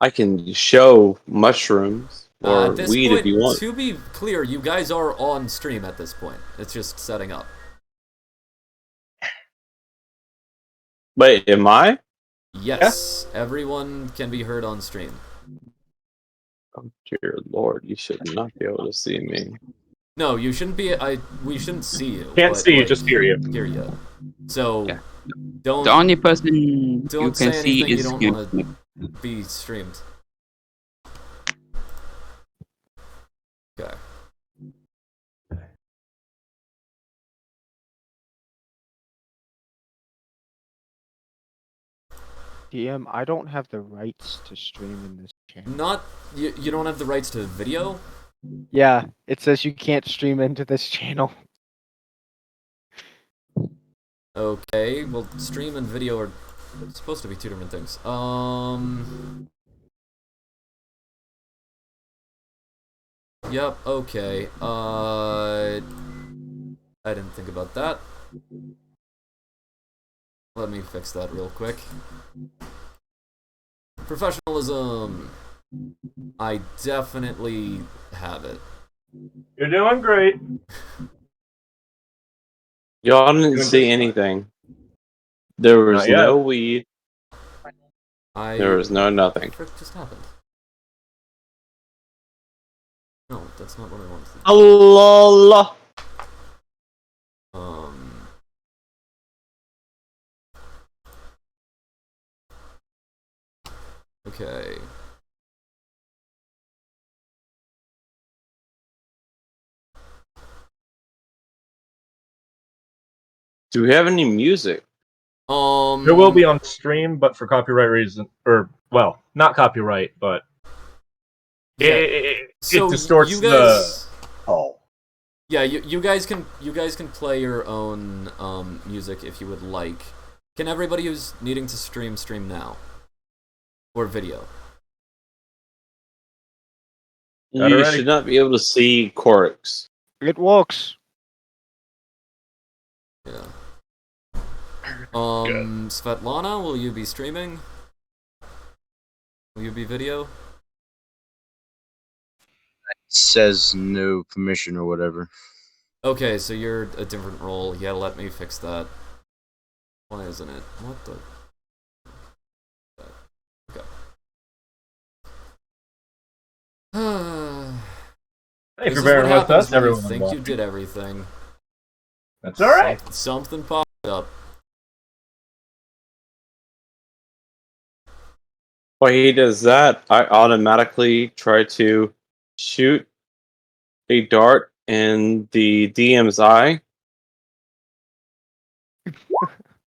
I can show mushrooms or At this weed if point, you want. to be clear, you guys are on stream at this point. It's just setting up. Wait, am I? Yes, everyone can be heard on stream. Oh dear lord, you should not be able to see me. No, you shouldn't be. We shouldn't see you. Can't but, see you, like, just hear you. Hear you. So Yeah. don't. The only person you Don't can say see anything you is don't you. want to be streamed. Okay. DM, I don't have the rights to stream in this channel. Not you don't have the rights to video. Yeah, it says you can't stream into this channel. Okay, well, stream and video are supposed to be two different things. Yep, okay. I didn't think about that. Let me fix that real quick. Professionalism. I definitely have it. You're doing great. Y'all didn't see anything. There was Not yet. no weed. I. There was no nothing. What the frick just happened? No, that's not what I wanted to do. Allah. Okay. Do we have any music? There will be on stream, but for copyright reason, or well, not copyright, but Yeah. it So distorts you guys, Oh. Yeah, you guys can play your own music if you would like. Can everybody who's needing to stream now? Or video? You already. should not be able to see Corix. It works. Yeah. Svetlana, will you be streaming? Will you be video? Says no permission or whatever. Okay, so you're a different role. Yeah, let me fix that. Why isn't it? What the? Okay. Hey, This for is bearing what with happens us, when you everyone. think you did everything. That's all right. Something popped up. While he does that, I automatically try to shoot a dart in the DM's eye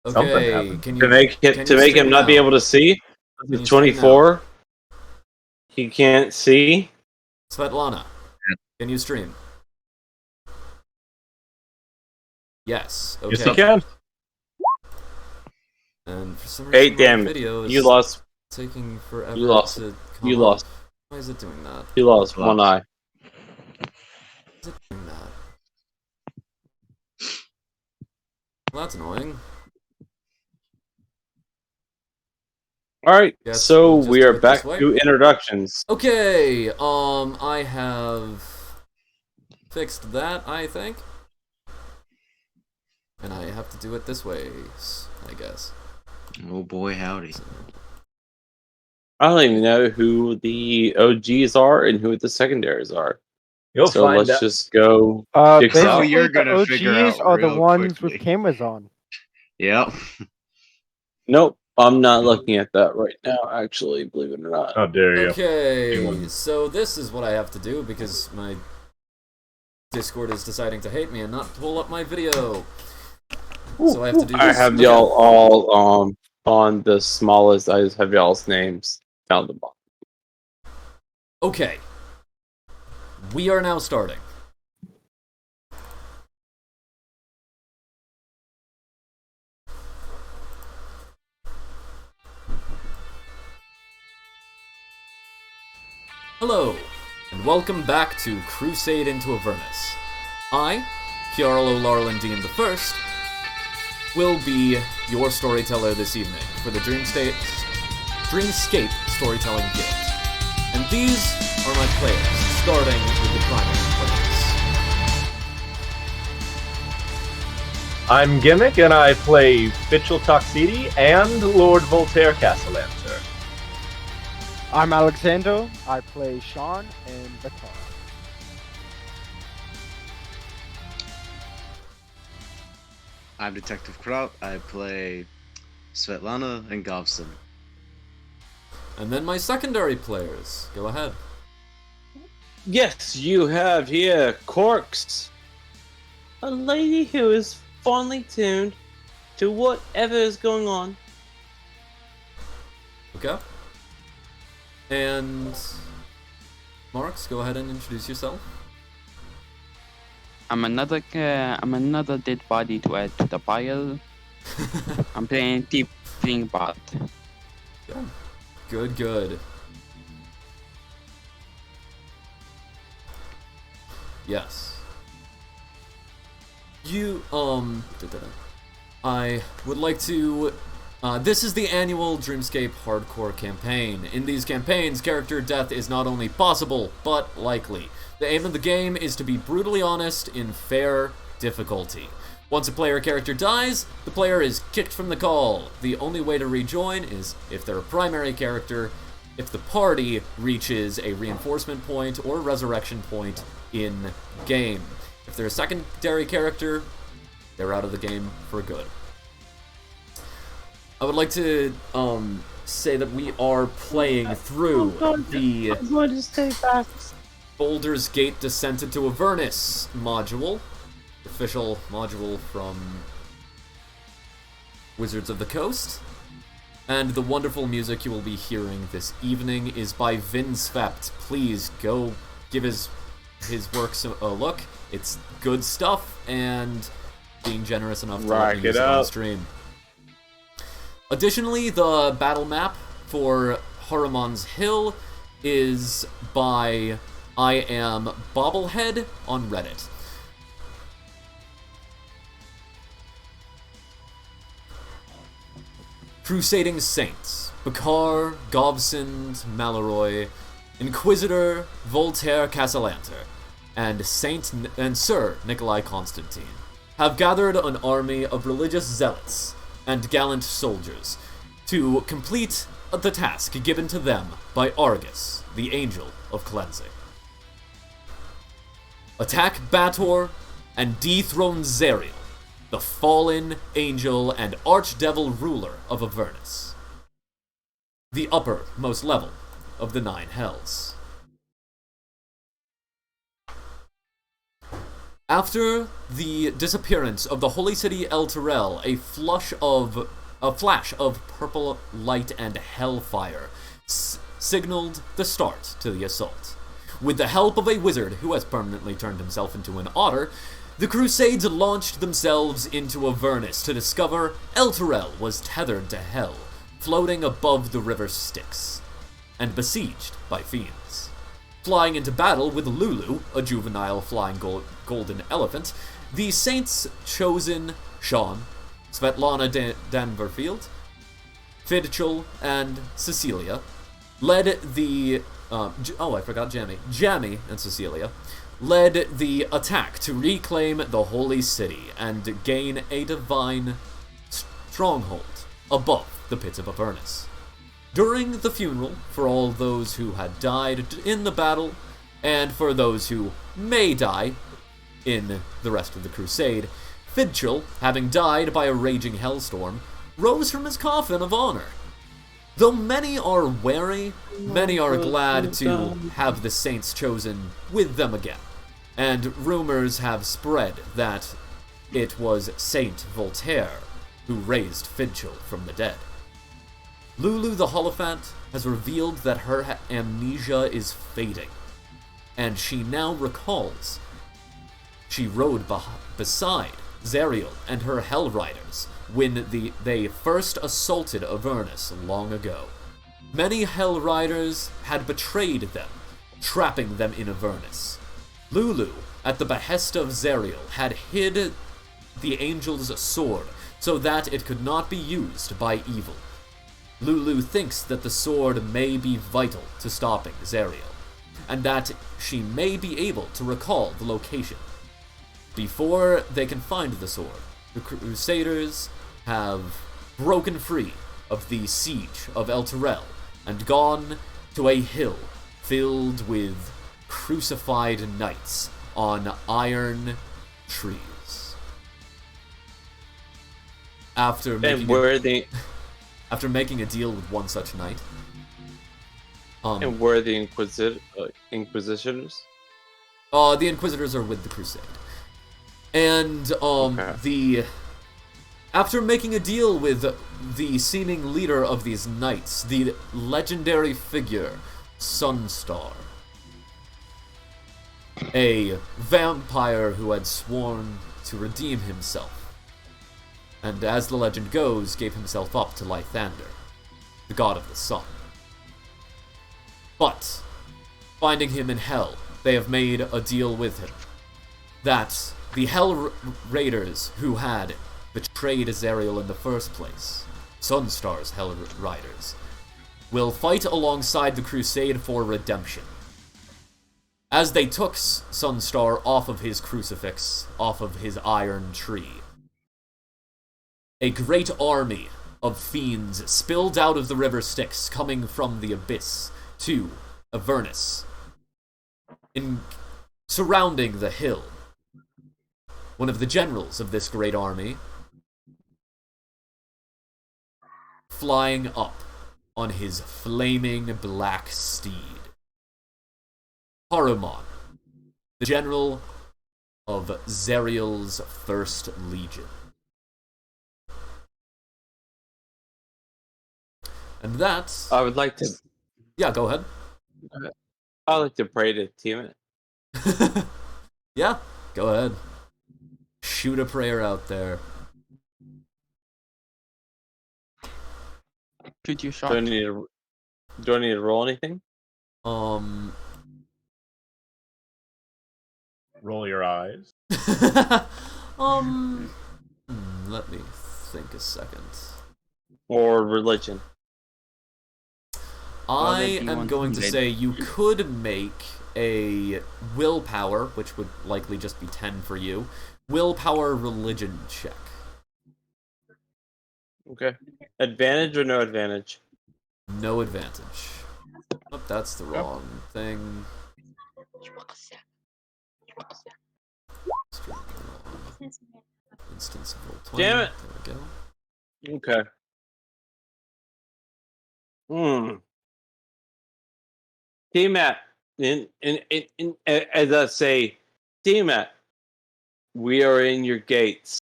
Okay, happened. can you to make can it you to make stream him not be now? able to see. Can you The stream 24. He can't see. Svetlana, can you stream? Yes. Okay. Yes, you can. And for some Hey, reason, damn my it. video is You lost. taking forever You lost. to come You up. lost. Why is it doing that? You lost one eye. Why is it doing that? Well, that's annoying. All right. Guess So we'll just we do are it this back way. to introductions. Okay, I have fixed that, I think. And I have to do it this way, I guess. Oh boy, howdy. I don't even know who the OGs are and who the secondaries are. You'll So find let's out. just go. Jigsaw. Basically, You're the gonna figure OGs out are the real ones quickly. with cameras on. Yep. Nope. I'm not looking at that right now, actually, believe it or not. How dare you? Okay, so this is what I have to do because my Discord is deciding to hate me and not pull up my video. So I have to do this. I have y'all all on the smallest. I just have y'all's names down the bottom. Okay. We are now starting. Hello, and welcome back to Crusade into Avernus. I, Kiarlo Larlandian I, will be your storyteller this evening for the Dreamscape Dreamscape Storytelling Guild. And these are my players, starting with the primary players. I'm Gimmick, and I play Fitchel Toxidi and Lord Voltaire Castellanter. I'm Alexander. I play Sean and Bakar. I'm Detective Kraut. I play Svetlana and Govson. And then my secondary players. Go ahead. Yes, you have here Corks, a lady who is fondly tuned to whatever is going on. Okay. And Marks, go ahead and introduce yourself. I'm another dead body to add to the pile. I'm playing Tiefling bot. Good. Yes. I would like to... this is the annual Dreamscape Hardcore campaign. In these campaigns, character death is not only possible, but likely. The aim of the game is to be brutally honest in fair difficulty. Once a player character dies, the player is kicked from the call. The only way to rejoin is if they're a primary character, if the party reaches a reinforcement point or resurrection point in game. If they're a secondary character, they're out of the game for good. I would like to say that we are playing through the Baldur's Gate Descent into Avernus module, official module from Wizards of the Coast. And the wonderful music you will be hearing this evening is by Vinsvept. Please go give his works a look. It's good stuff, and being generous enough to let me use it on stream. Additionally, the battle map for Haruman's Hill is by I Am Bobblehead on Reddit. Crusading Saints, Bakar, Gobsund, Maloroy, Inquisitor, Voltaire Castellanter, and Sir Nikolai Constantine have gathered an army of religious zealots and gallant soldiers to complete the task given to them by Argus, the Angel of Cleansing. Attack Bator and dethrone Zerial, the fallen angel and archdevil ruler of Avernus, the uppermost level of the 9 hells. After the disappearance of the holy city El Terrell, a flash of purple light and hellfire signaled the start to the assault. With the help of a wizard who has permanently turned himself into an otter, the Crusades launched themselves into Avernus to discover El Terrell was tethered to hell, floating above the river Styx, and besieged by fiends. Flying into battle with Lulu, a juvenile flying golden elephant, the saints chosen Sean, Svetlana Danverfield, Fidchel, and Cecilia led the... I forgot Jamie. Jamie and Cecilia led the attack to reclaim the holy city and gain a divine stronghold above the pits of Avernus. During the funeral, for all those who had died in the battle, and for those who may die in the rest of the crusade, Fidchel, having died by a raging hellstorm, rose from his coffin of honor. Though many are wary, many are glad to have the saints chosen with them again, and rumors have spread that it was Saint Voltaire who raised Fidchel from the dead. Lulu the Holophant has revealed that her amnesia is fading, and she now recalls she rode beside Zerial and her Hell Riders when they first assaulted Avernus long ago. Many Hell Riders had betrayed them, trapping them in Avernus. Lulu, at the behest of Zerial, had hid the angel's sword so that it could not be used by evil. Lulu thinks that the sword may be vital to stopping Zariel, and that she may be able to recall the location. Before they can find the sword, the Crusaders have broken free of the siege of El Terrell and gone to a hill filled with crucified knights on iron trees. After making a deal with one such knight. And where are the Inquisitors? The Inquisitors are with the Crusade. And after making a deal with the seeming leader of these knights, the legendary figure Sunstar, a vampire who had sworn to redeem himself, and as the legend goes, gave himself up to Lythander, the god of the sun. But, finding him in hell, they have made a deal with him, that the Hell Raiders who had betrayed Azariel in the first place, Sunstar's Hell Riders, will fight alongside the Crusade for redemption. As they took Sunstar off of his crucifix, off of his iron tree, a great army of fiends spilled out of the river Styx, coming from the abyss to Avernus, surrounding the hill. One of the generals of this great army, flying up on his flaming black steed, Haruman, the general of Zariel's First Legion. And that... I would like to... Yeah, go ahead. I would like to pray to Tiamat. Yeah, go ahead. Shoot a prayer out there. Shoot your shot. Do I need to roll anything? Roll your eyes. Let me think a second. Or religion? I am going to say you could make a willpower, which would likely just be 10 for you. Willpower religion check. Okay. Advantage or no advantage? No advantage. Oh, that's the wrong thing. Instance of roll 20. Damn it! There we go. Okay. Tiamat, as I say, Tiamat, we are in your gates.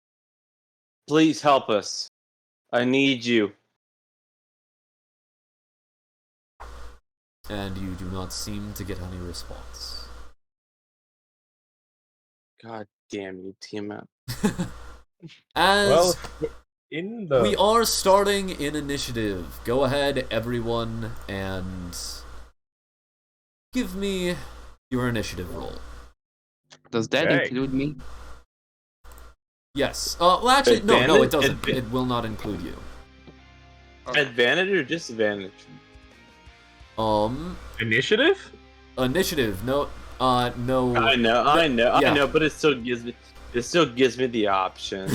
Please help us. I need you. And you do not seem to get any response. God damn you, Tiamat. As In the we are starting in initiative, go ahead, everyone, and give me your initiative roll. Does that Okay. include me? Yes. Well, actually, no, it doesn't. Advantage? It will not include you. Advantage or disadvantage? initiative? Initiative. No. No. I know, Yeah. but it still gives me the option.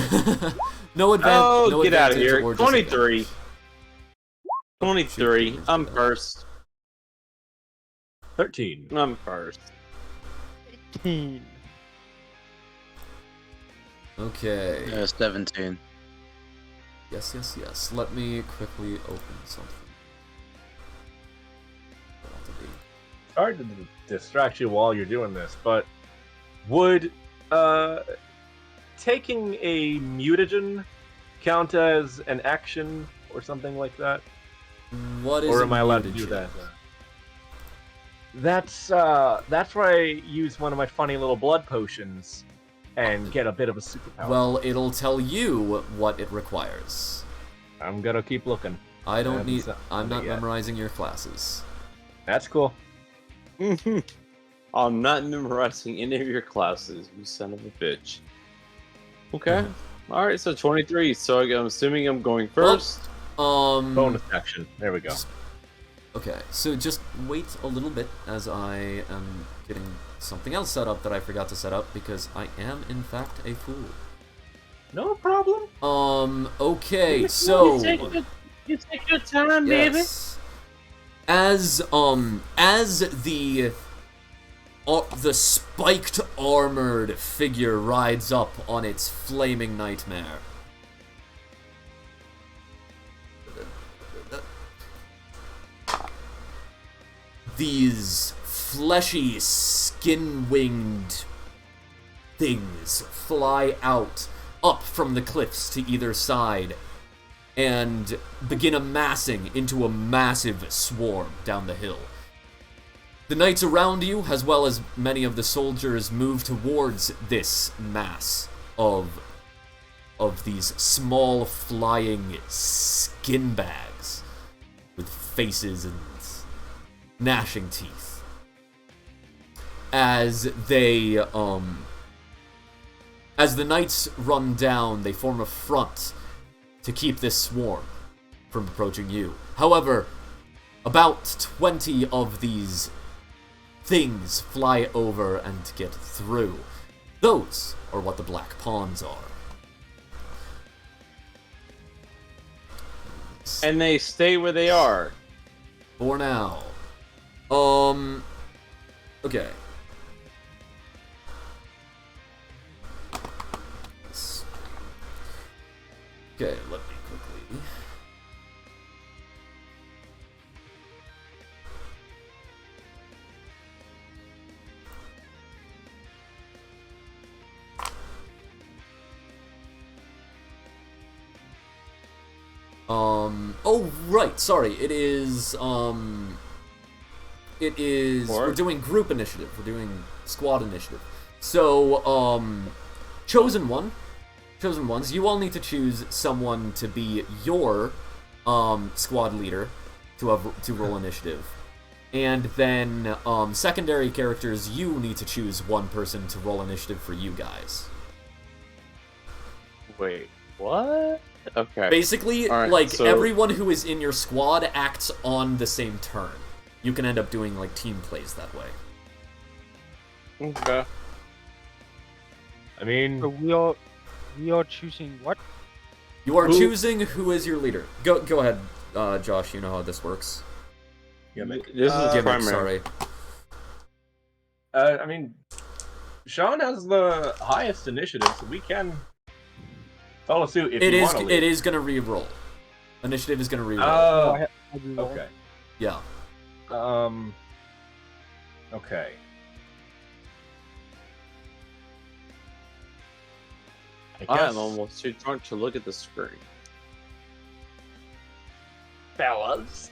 No advantage. Oh, no get out of advantage here. or 23. disadvantage. 23. Shoot, I'm first. 13. I'm first. 18. Okay. 17. Yes. Let me quickly open something. Hard to distract you while you're doing this, but would taking a mutagen count as an action or something like that? What is Or a am I allowed to do mutagen? that? That's where I use one of my funny little blood potions and get a bit of a superpower. Well, it'll tell you what it requires. I'm gonna keep looking. I don't need. Haven't I'm not yet. memorizing your classes. That's cool. I'm not memorizing any of your classes, you son of a bitch. Okay. Alright, so 23. So I'm assuming I'm going first. Bonus action. There we go. Okay, so just wait a little bit as I am getting something else set up that I forgot to set up because I am in fact a fool. No problem. Okay, so You take your time, yes. As the spiked armored figure rides up on its flaming nightmare. These fleshy, skin-winged things fly out, up from the cliffs to either side, and begin amassing into a massive swarm down the hill. The knights around you, as well as many of the soldiers, move towards this mass of these small flying skin bags with faces and gnashing teeth. As the knights run down, they form a front to keep this swarm from approaching you. However, about 20 of these things fly over and get through. Those are what the Black Pawns are. And they stay where they are. For now. Okay. Okay, let me quickly. Oh, right, sorry, it is, we're doing group initiative, we're doing squad initiative. So, chosen ones, you all need to choose someone to be your, squad leader to roll initiative. And then, secondary characters, you need to choose one person to roll initiative for you guys. Wait, what? Okay. Basically, right, so everyone who is in your squad acts on the same turn. You can end up doing, like, team plays that way. Okay. I mean, So we are choosing what? You are choosing who is your leader. Go ahead, Josh, you know how this works. Gimmick. This is Gimmick, primary. sorry. I mean, Sean has the highest initiative, so we can follow suit if you want to lead. It is gonna re-roll. Initiative is gonna re-roll. Oh, I do roll. okay. Yeah. Okay. I guess, I'm almost too drunk to look at the screen. fellas.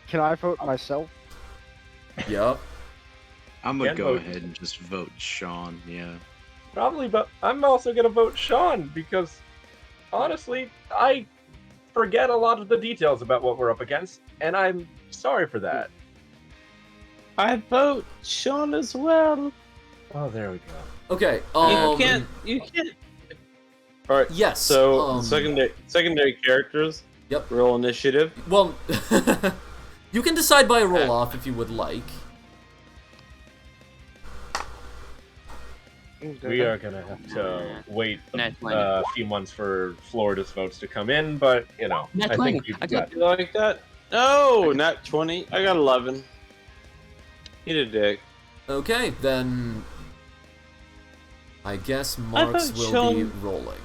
Can I vote myself? Yep. I'm gonna Can't go vote. ahead and just vote Sean. Yeah. Probably, but I'm also gonna vote Sean because, honestly, I forget a lot of the details about what we're up against, and I'm sorry for that. I vote Sean as well. Oh, there we go. Okay. You can't. All right. Yes. So secondary characters. Yep. Roll initiative. Well, you can decide by a roll off if you would like. We are gonna have to wait Nat 20. a few months for Florida's votes to come in, but you know, Nat I 20. think we've I got. You like that? No, not 20. I got 11. Eat a dick. Okay, then I guess Marks thought will be Sean- rolling.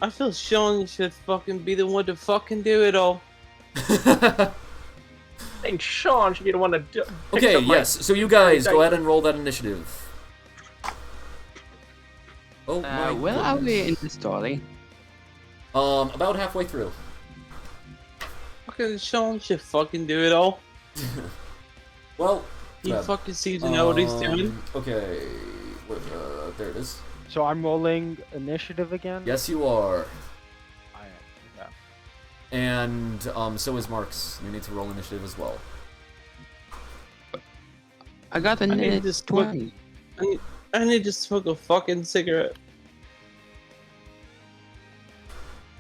I feel Sean should fucking be the one to fucking do it all. I think Sean should be the one to do. Okay, yes. So you guys go ahead and roll that initiative. Oh my Where are we goodness. in the story? About halfway through. Fucking Sean should fucking do it all. Well, He yeah. fucking seems to know what he's doing. Okay, there it is. So I'm rolling initiative again? Yes, you are. I am. Yeah. And so is Marks. You need to roll initiative as well. I got a I need net to smoke. 20. I need to smoke a fucking cigarette.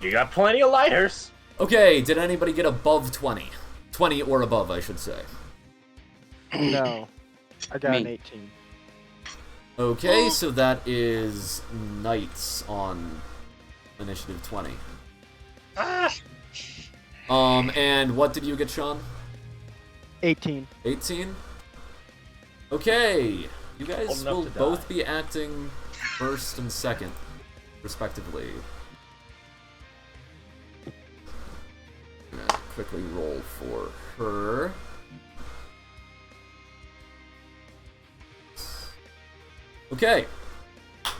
You got plenty of lighters. Okay, did anybody get above 20? 20 or above, I should say. No. I got an Me. 18. Okay, so that is Knights on initiative 20. Ah! And what did you get, Sean? 18. 18? Okay, you guys Old enough will to die. both be acting first and second, respectively. I'm gonna quickly roll for her. Okay.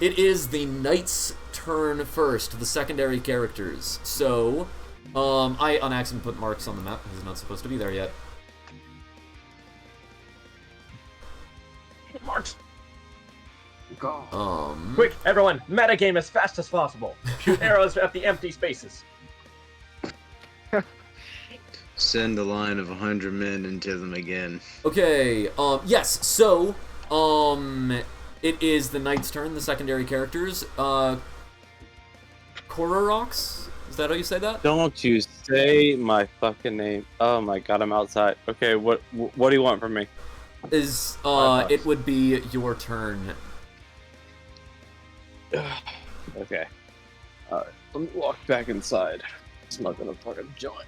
It is the knight's turn first, the secondary characters. So, I on accident put Marks on the map. He's not supposed to be there yet. Marks. Go. Quick, everyone, metagame as fast as possible. Shoot arrows at the empty spaces. Send a line of 100 men into them again. Okay, yes, so, it is the knight's turn, the secondary characters. Kororox? Is that how you say that? Don't you say my fucking name. Oh my god, I'm outside. Okay, what do you want from me? Is, $5. it would be your turn. Okay. Alright, let me walk back inside. Smoking a fucking joint.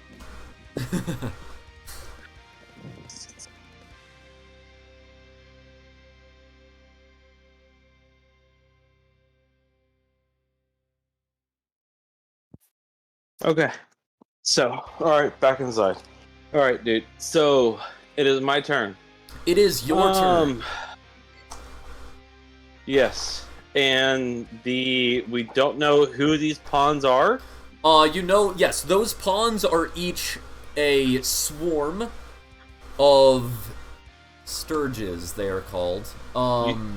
Okay. So, alright, back inside. Alright, dude. So, it is my turn. It is your turn. Yes. And we don't know who these pawns are. You know, yes, those pawns are each a swarm of sturges, they are called.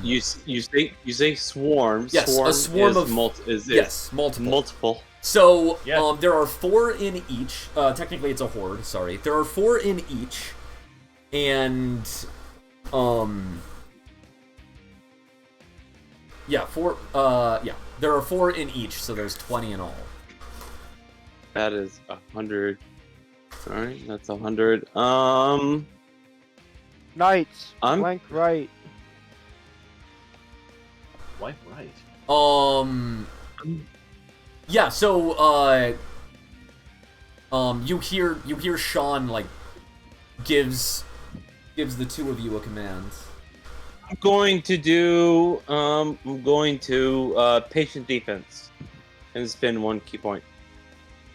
You say swarms. Yes, a swarm of yes, multiple. multiple. So, Yeah. there are 4 in each. Technically, it's a horde. Sorry, there are 4 in each, and yeah, 4. Yeah, there are 4 in each, so there's 20 in all. That is 100. Alright, that's 100. Knights. I'm- Flank right. Why right? Yeah, so, you hear Sean, like, gives the two of you a command. I'm going to patient defense and spend 1 key point.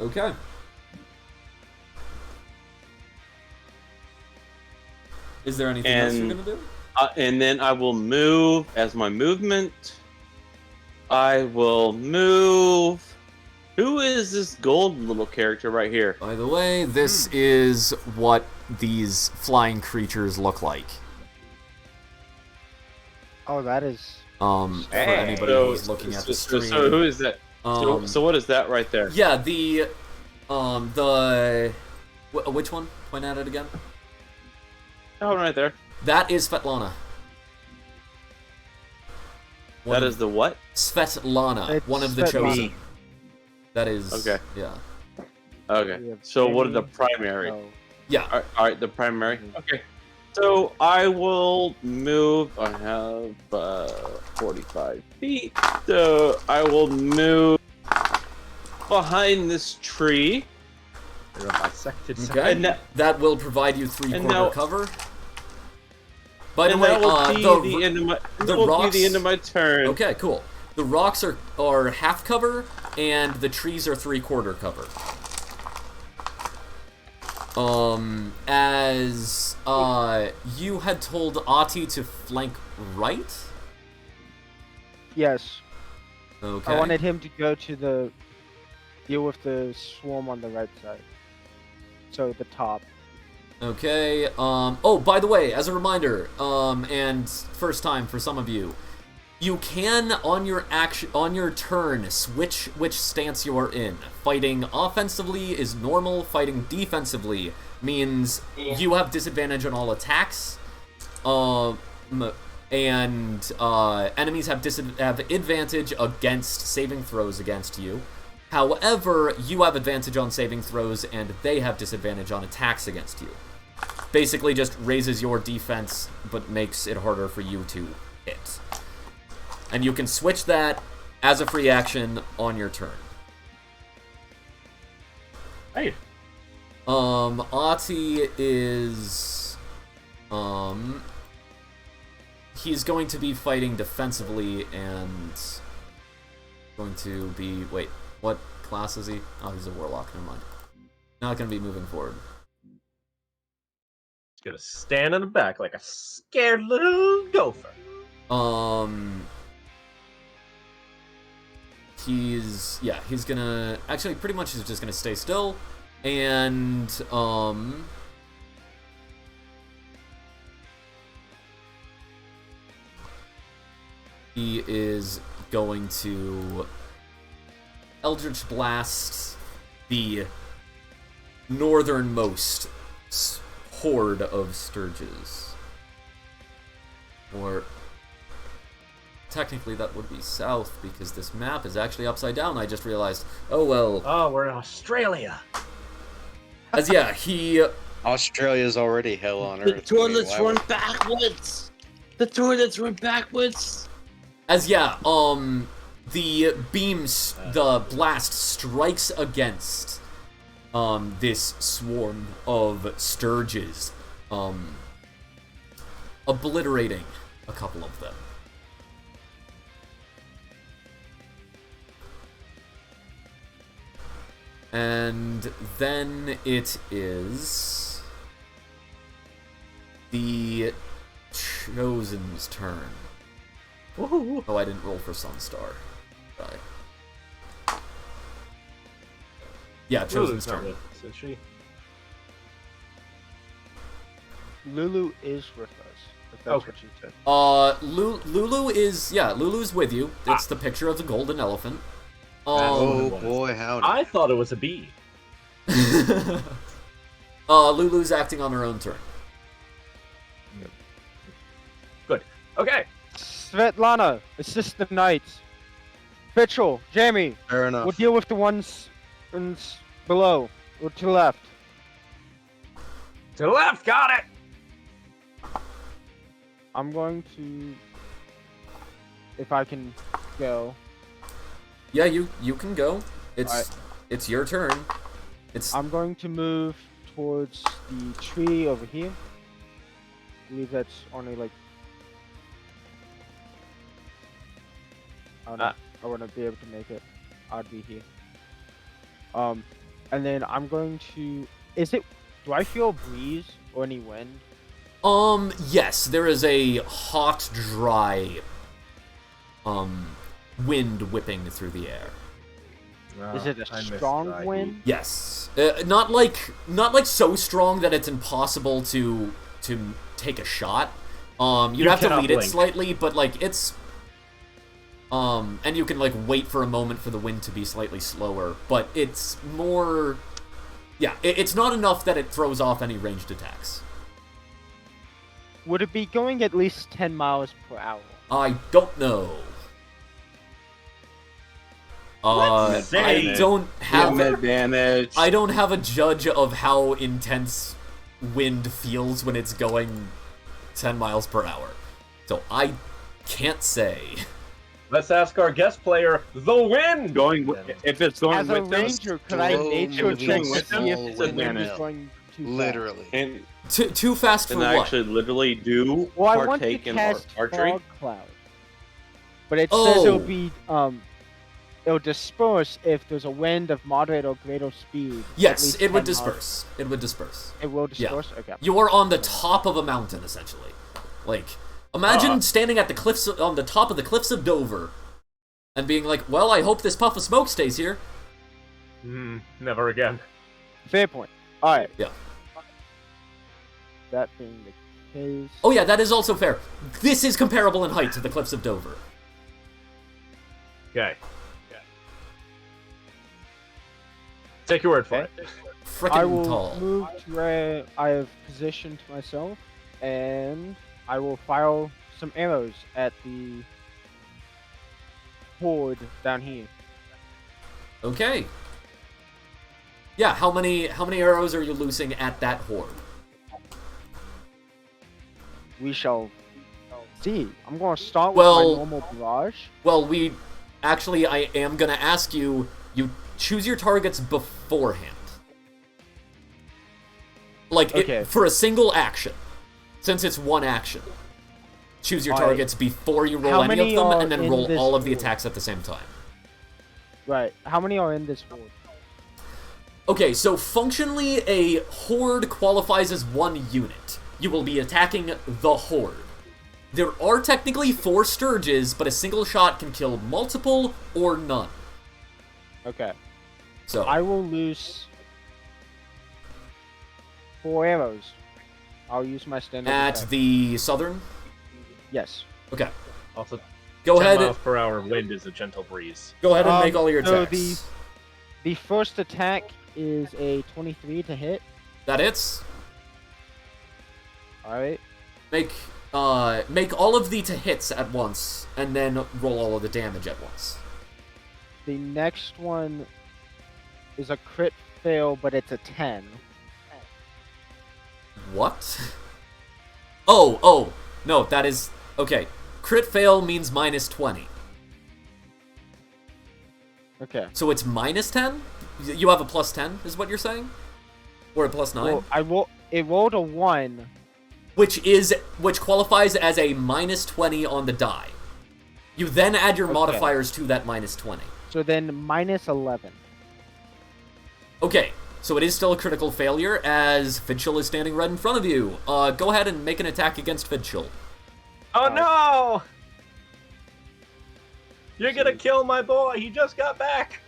Okay. Is there anything else you're gonna do? And then I will move as my movement. I will move. Who is this gold little character right here? By the way, this is what these flying creatures look like. Oh, that is. For anybody who's looking at the stream. So who is that? Um, So what is that right there? Yeah, which one? Point at it again. That one right there. That is Svetlana. That is the what? Svetlana, It's one of the Svetlana. chosen. That is Okay. Yeah. Okay. We have So what are the Jenny. primary? Oh. Yeah. All right, the primary. Okay. So I will move. I have 45 feet. So I will move behind this tree. You're a bisected Okay. And that will provide you 3/4 now- cover. By the And way, that will be the the end of my. the That will be rocks- the end of my turn. Okay, cool. The rocks are half cover, and the trees are 3/4 cover. As you had told Ati to flank right. Yes. Okay. I wanted him to go to deal with the swarm on the right side. So the top. Okay. Oh, by the way, as a reminder, and first time for some of you, you can on your turn switch which stance you are in. Fighting offensively is normal. Fighting defensively means you have disadvantage on all attacks. And enemies have advantage against saving throws against you. However, you have advantage on saving throws, and they have disadvantage on attacks against you. Basically just raises your defense, but makes it harder for you to hit. And you can switch that as a free action on your turn. Hey. Ati is... he's going to be fighting defensively and going to be... Wait, what class is he? Oh, he's a warlock, never mind. Not going to be moving forward. He's gonna stand in the back like a scared little gopher. He's gonna... Actually, pretty much he's just gonna stay still. And, he is going to Eldritch Blast the northernmost horde of Sturges. Or technically that would be south, because this map is actually upside down, I just realized. Oh well. Oh, we're in Australia. As yeah, he... Australia's already hell on The earth. toilets Why would- run backwards. The toilets run backwards. As yeah, the beams, the blast strikes against this swarm of Sturges, obliterating a couple of them. And then it is the Chosen's turn. Woohoo. Oh, I didn't roll for Sunstar. Right. Yeah, Chosen's turn. Since she... Lulu is with us. If that's Okay. what you said. Lulu is, yeah, Lulu's with you. It's the picture of the golden elephant. Oh boy, howdy. I thought it was a bee. Lulu's acting on her own turn. Good. Okay. Svetlana, assist the knights. Mitchell, Jamie, Fair enough. we'll deal with the ones below or to the left. To the left. Got it. I'm going to, if I can go. Yeah, you can go. Alright. It's your turn. I'm going to move towards the tree over here. I believe that's only like... I don't know. I wouldn't be able to make it. I'd be here. And then I'm going to... Do I feel a breeze or any wind? Yes, there is a hot, dry, wind whipping through the air. Is it a strong wind? Yes. Not like so strong that it's impossible to take a shot. You have to cannot lead it blink. slightly, but like it's and you can like wait for a moment for the wind to be slightly slower, but it's more it's not enough that it throws off any ranged attacks. Would it be going at least 10 miles per hour? I don't know. I say don't have advantage. I don't have a judge of how intense wind feels when it's going 10 miles per hour. So I can't say. Let's ask our guest player, the wind. If it's going As a with us, ranger, could I slow nature moving check to with see them, if it's the wind is advantage. going too fast? Literally. and Too fast for and what? actually literally do Well, I want to partake in cast archery. fog cloud, but it says it'll Oh. be it'll disperse if there's a wind of moderate or greater speed. at Yes, least it would 10 miles. disperse. It would disperse. It will disperse. Okay. You are on the top of a mountain, essentially. Like, imagine standing at the cliffs on the top of the cliffs of Dover, and being like, "Well, I hope this puff of smoke stays here." Never again. Fair point. All right. Yeah. That being the case. Oh yeah, that is also fair. This is comparable in height to the cliffs of Dover. Okay. Take your word for it. I Frickin' will tall. move to where I have positioned myself, and I will fire some arrows at the horde down here. Okay. Yeah, how many arrows are you loosing at that horde? We shall see. I'm going to start with Well- my normal barrage. Well, I am gonna ask you, you choose your targets beforehand. Like, Okay. for a single action. Since it's one action. Choose your Alright. targets before you roll How any of many them, are and then in roll this all of the horde? attacks at the same time. Right. How many are in this horde? Okay, so functionally, a horde qualifies as one unit. You will be attacking the horde. There are technically 4 Sturges, but a single shot can kill multiple or none. Okay. So, I will loose 4 arrows. I'll use my standard at attack. the southern? Yes. Okay. Also, Go 10 ahead. miles per hour wind is a gentle breeze. Go ahead and make all your so attacks. the first attack is a 23 to hit. That hits. Alright. Make all of the to hits at once, and then roll all of the damage at once. The next one is a crit fail, but it's a 10. What? Oh, no, that is... Okay, crit fail means minus 20. Okay. So it's minus 10? You have a plus 10, is what you're saying? Or a plus 9? Well, it rolled a 1. Which qualifies as a minus 20 on the die. You then add your Okay. modifiers to that minus 20. So then minus 11. Okay, so it is still a critical failure, as Fidchel is standing right in front of you. Go ahead and make an attack against Fidchel. Oh no! You're gonna kill my boy. He just got back.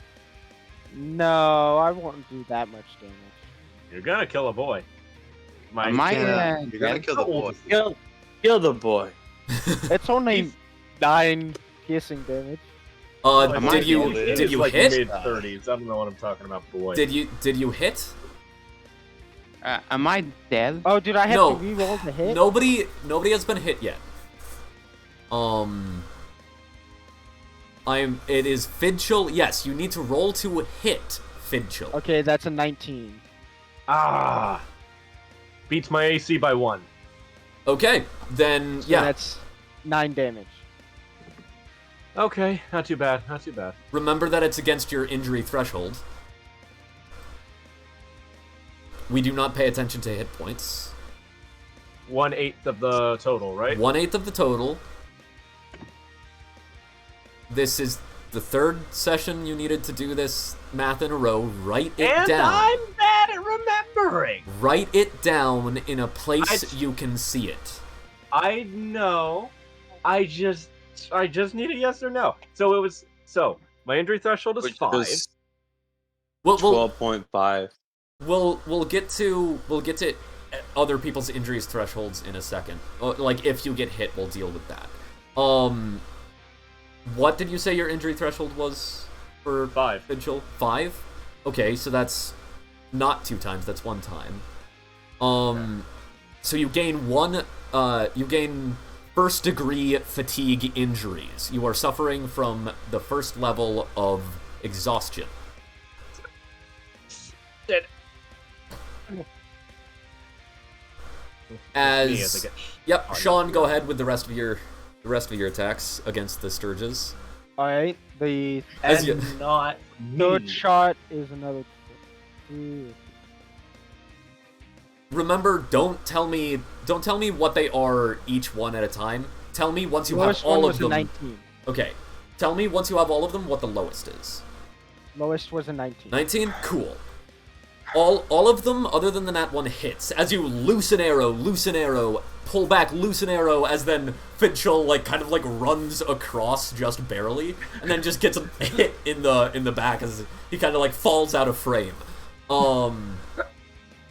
No, I won't do that much damage. You're gonna kill a boy. My Am I, You're gonna kill the How old boy. is he? Kill the boy. It's only 9 piercing damage. Am I Did you the only- did you like hit? mid-30s. I don't know what I'm talking about, boy. Did you hit? am I dead? Oh, dude, I have No. to re-roll the hit? Nobody has been hit yet. It is Fidchel. Yes, you need to roll to hit Fidchel. Okay, that's a 19. Ah! Beats my AC by 1. Okay, then So yeah. that's 9 damage. Okay, not too bad, not too bad. Remember that it's against your injury threshold. We do not pay attention to hit points. 1/8 of the total, right? 1/8 of the total. This is the 3rd session you needed to do this math in a row. Write it And down. I'm bad at remembering. Write it down in a place you can see it. I know. I just need a yes or no. So my injury threshold is Which 5. was We'll 12.5. we'll get to other people's injuries thresholds in a second. Like if you get hit, we'll deal with that. What did you say your injury threshold was for 5. Fidchel? 5? Okay, so that's not 2 times, that's 1 time. So you gain you gain first degree fatigue injuries. You are suffering from the first level of exhaustion. Dead. As yep, hard Sean, to go do. ahead with the rest of your attacks against the Sturges. Alright, the As you- Not third me. shot is another 2. Remember, don't tell me what they are each one at a time. Tell me once you have Lowest one all was of a them. 19. Okay. Tell me once you have all of them what the lowest is. Lowest was a 19. 19? Cool. All of them, other than the nat 1, hits. As you loose an arrow, pull back, loose an arrow, as then Fidchel kind of runs across just barely, and then just gets a hit in the back as he kind of falls out of frame.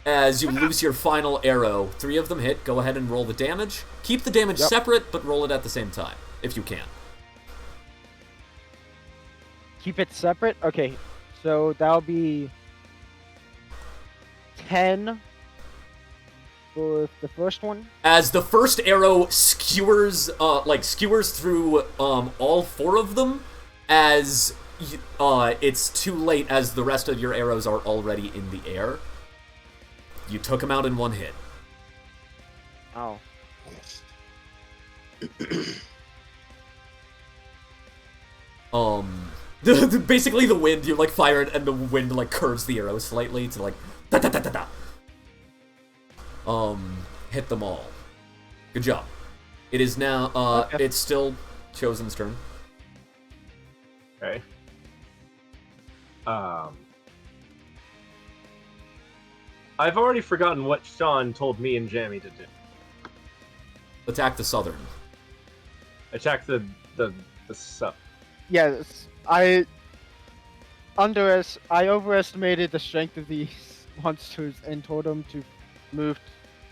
As you loose your final arrow, 3 of them hit. Go ahead and roll the damage. Keep the damage separate, but roll it at the same time, if you can. Keep it separate? Okay, so that'll be 10 for the first one. As the first arrow skewers through all 4 of them, as it's too late as the rest of your arrows are already in the air. You took him out in one hit. Oh. Basically the wind, you like fire it and the wind like curves the arrow slightly to like da da da da da. Hit them all. Good job. It is now Okay. it's still Chosen's turn. Okay. I've already forgotten what Sean told me and Jammy to do. Attack the southern. Attack the sub. Yes, I overestimated the strength of these monsters and told them to move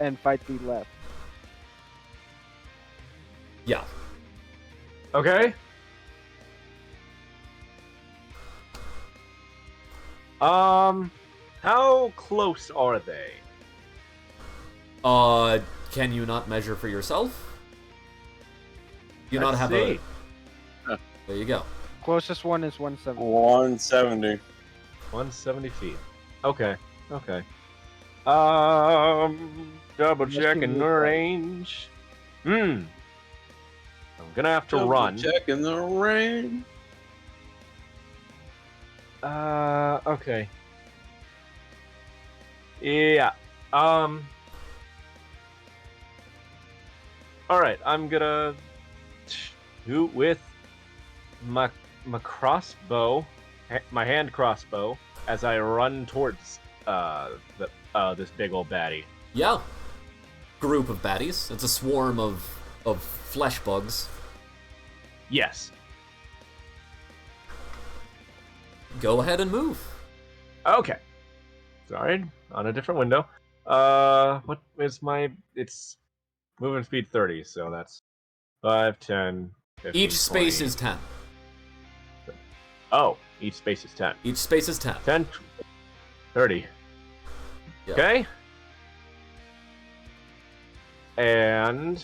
and fight the left. Yeah. Okay. How close are they? Can you not measure for yourself? You Let's not have see. There you go. Closest one is 170. 170. 170 feet. Okay. Okay. Double Must be checking the moved, right? range. I'm gonna have to Double run. Checking the rain. Okay. Yeah. All right. I'm gonna shoot with my crossbow, my hand crossbow, as I run towards this big old baddie. Yeah. Group of baddies. It's a swarm of flesh bugs. Yes. Go ahead and move. Okay. Sorry, on a different window. What is my? It's movement speed 30, so that's 5, 10, 15, Each space 20. is 10. Oh, each space is 10. Each space is 10. 10, 30. Yeah. Okay. And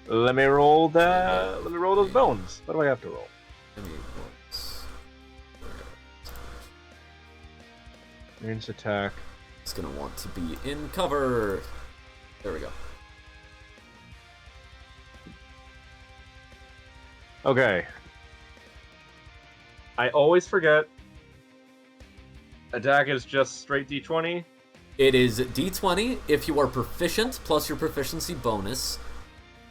let me roll that. Let me roll those bones. What do I have to roll? Give me once. Ranged attack. It's gonna want to be in cover. There we go. Okay. I always forget. Attack is just straight D20. It is D20 if you are proficient, plus your proficiency bonus,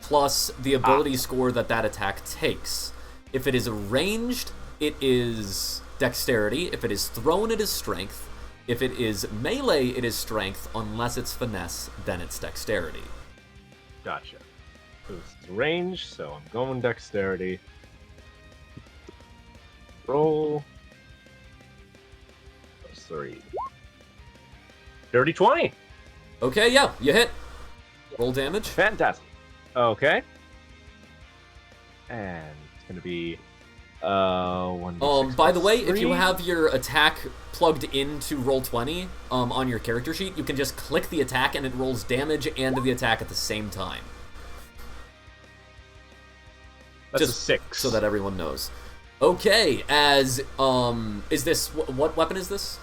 plus the ability score that attack takes. If it is ranged, it is dexterity. If it is thrown, it is strength. If it is melee, it is strength. Unless it's finesse, then it's dexterity. Gotcha. So this is range, so I'm going dexterity. Roll. Plus 3. Dirty 20. Okay, yeah, you hit. Roll damage. Fantastic. Okay. And it's gonna be 1d6 By the plus way, if you 3. have your attack plugged into Roll20 on your character sheet, you can just click the attack and it rolls damage and the attack at the same time. That's just a 6. So that everyone knows. Okay, is this what weapon is this?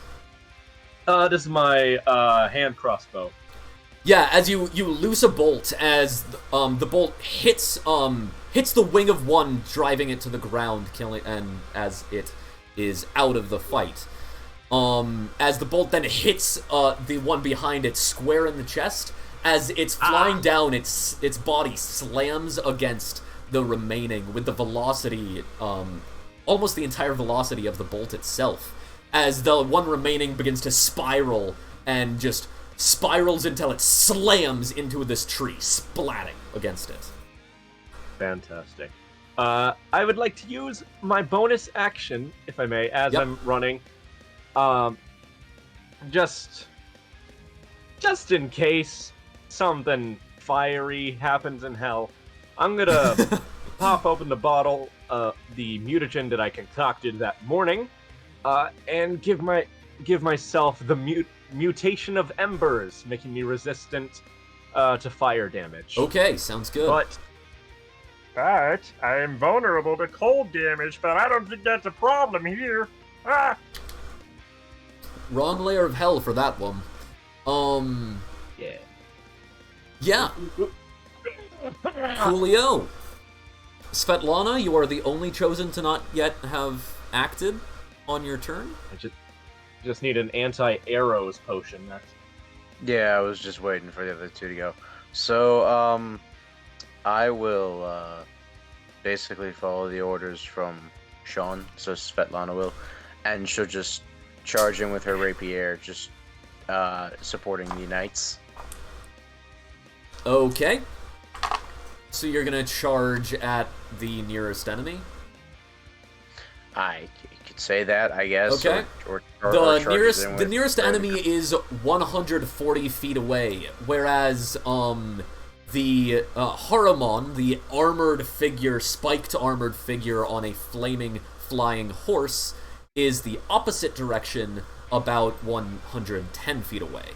This is my hand crossbow. Yeah, as you loose a bolt, as the bolt hits the wing of one, driving it to the ground, killing, and as it is out of the fight. As the bolt then hits the one behind it square in the chest, as it's flying down, its body slams against the remaining with the velocity, almost the entire velocity of the bolt itself, as the one remaining begins to spiral and just spirals until it slams into this tree, splatting against it. Fantastic. I would like to use my bonus action, if I may, as Yep. I'm running. Just in case something fiery happens in hell, I'm gonna pop open the bottle, the mutagen that I concocted that morning, and give myself the mutation of embers, making me resistant to fire damage. Okay, sounds good. But But I am vulnerable to cold damage, but I don't think that's a problem here. Ah! Wrong layer of hell for that one. Yeah. Yeah. Julio. Svetlana, you are the only chosen to not yet have acted on your turn. I just need an anti-arrows potion. That's... Yeah, I was just waiting for the other two to go. So, I will basically follow the orders from Sean, so Svetlana will, and she'll just charge in with her rapier, just supporting the knights. Okay. So you're gonna charge at the nearest enemy? I could say that, I guess. Okay. Or The nearest enemy is 140 feet away, whereas the Haramon, the armored figure, spiked armored figure on a flaming flying horse, is the opposite direction, about 110 feet away.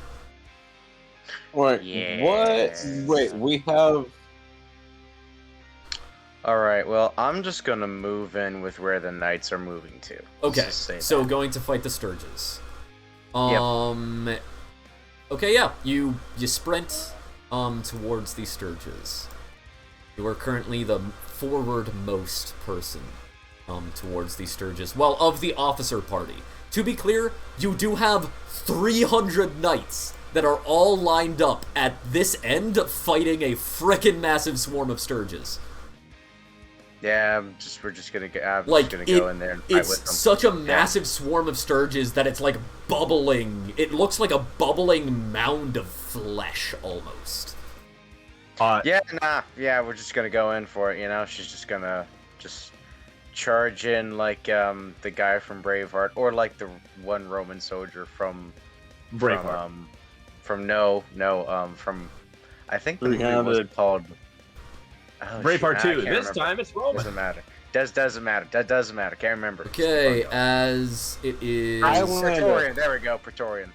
Wait, Yeah. what? Wait, we have... Alright, well, I'm just gonna move in with where the knights are moving to. Let's Okay, just say so that. going to fight the Sturges. Yep. Okay, yeah, you sprint towards the Sturges. You are currently the forward-most person towards the Sturges. Well, of the officer party. To be clear, you do have 300 knights that are all lined up at this end fighting a frickin' massive swarm of Sturges. Yeah, we're just gonna go in there and fight with them. It's such a massive swarm of Sturges that it's like bubbling. It looks like a bubbling mound of flesh, almost. Yeah, we're just gonna go in for it, you know? She's just gonna charge in like the guy from Braveheart, or like the one Roman soldier from Braveheart. From I think the movie was 300. called Braveheart 2. This This time it's Roman. Doesn't matter. Doesn't matter. That doesn't matter. Can't remember. Okay, as it is... Praetorian. There we go. Praetorian.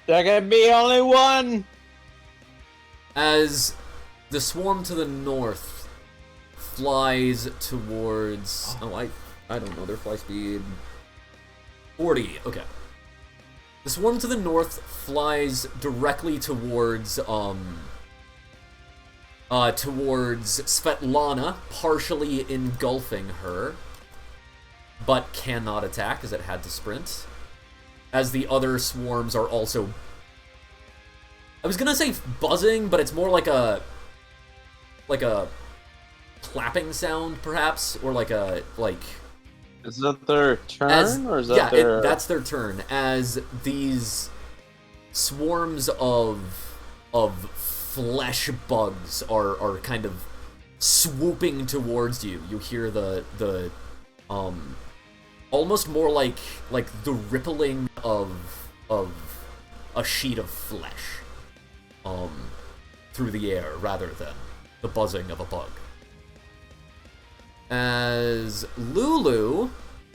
There can be only one! As the swarm to the north flies towards... Oh, I don't know their fly speed. 40, okay. The swarm to the north flies directly towards Svetlana, partially engulfing her, but cannot attack as it had to sprint. As the other swarms are also... I was gonna say buzzing, but it's more like a clapping sound, perhaps, or Is that their turn, or is that their... that's their turn. As these swarms of flesh bugs are kind of swooping towards you. You hear the almost more like the rippling of a sheet of flesh through the air rather than the buzzing of a bug. As Lulu,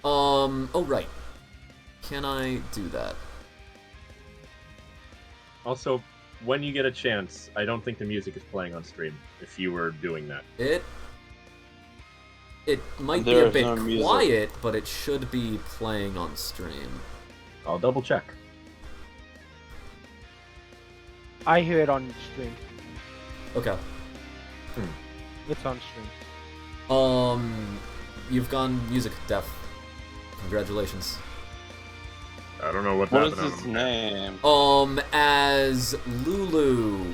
oh right, can I do that? Also, when you get a chance, I don't think the music is playing on stream, if you were doing that. It might be a bit quiet, but it should be playing on stream. I'll double check. I hear it on stream. Okay. It's on stream. You've gone music deaf. Congratulations. I don't know what What is happened. his name? As Lulu.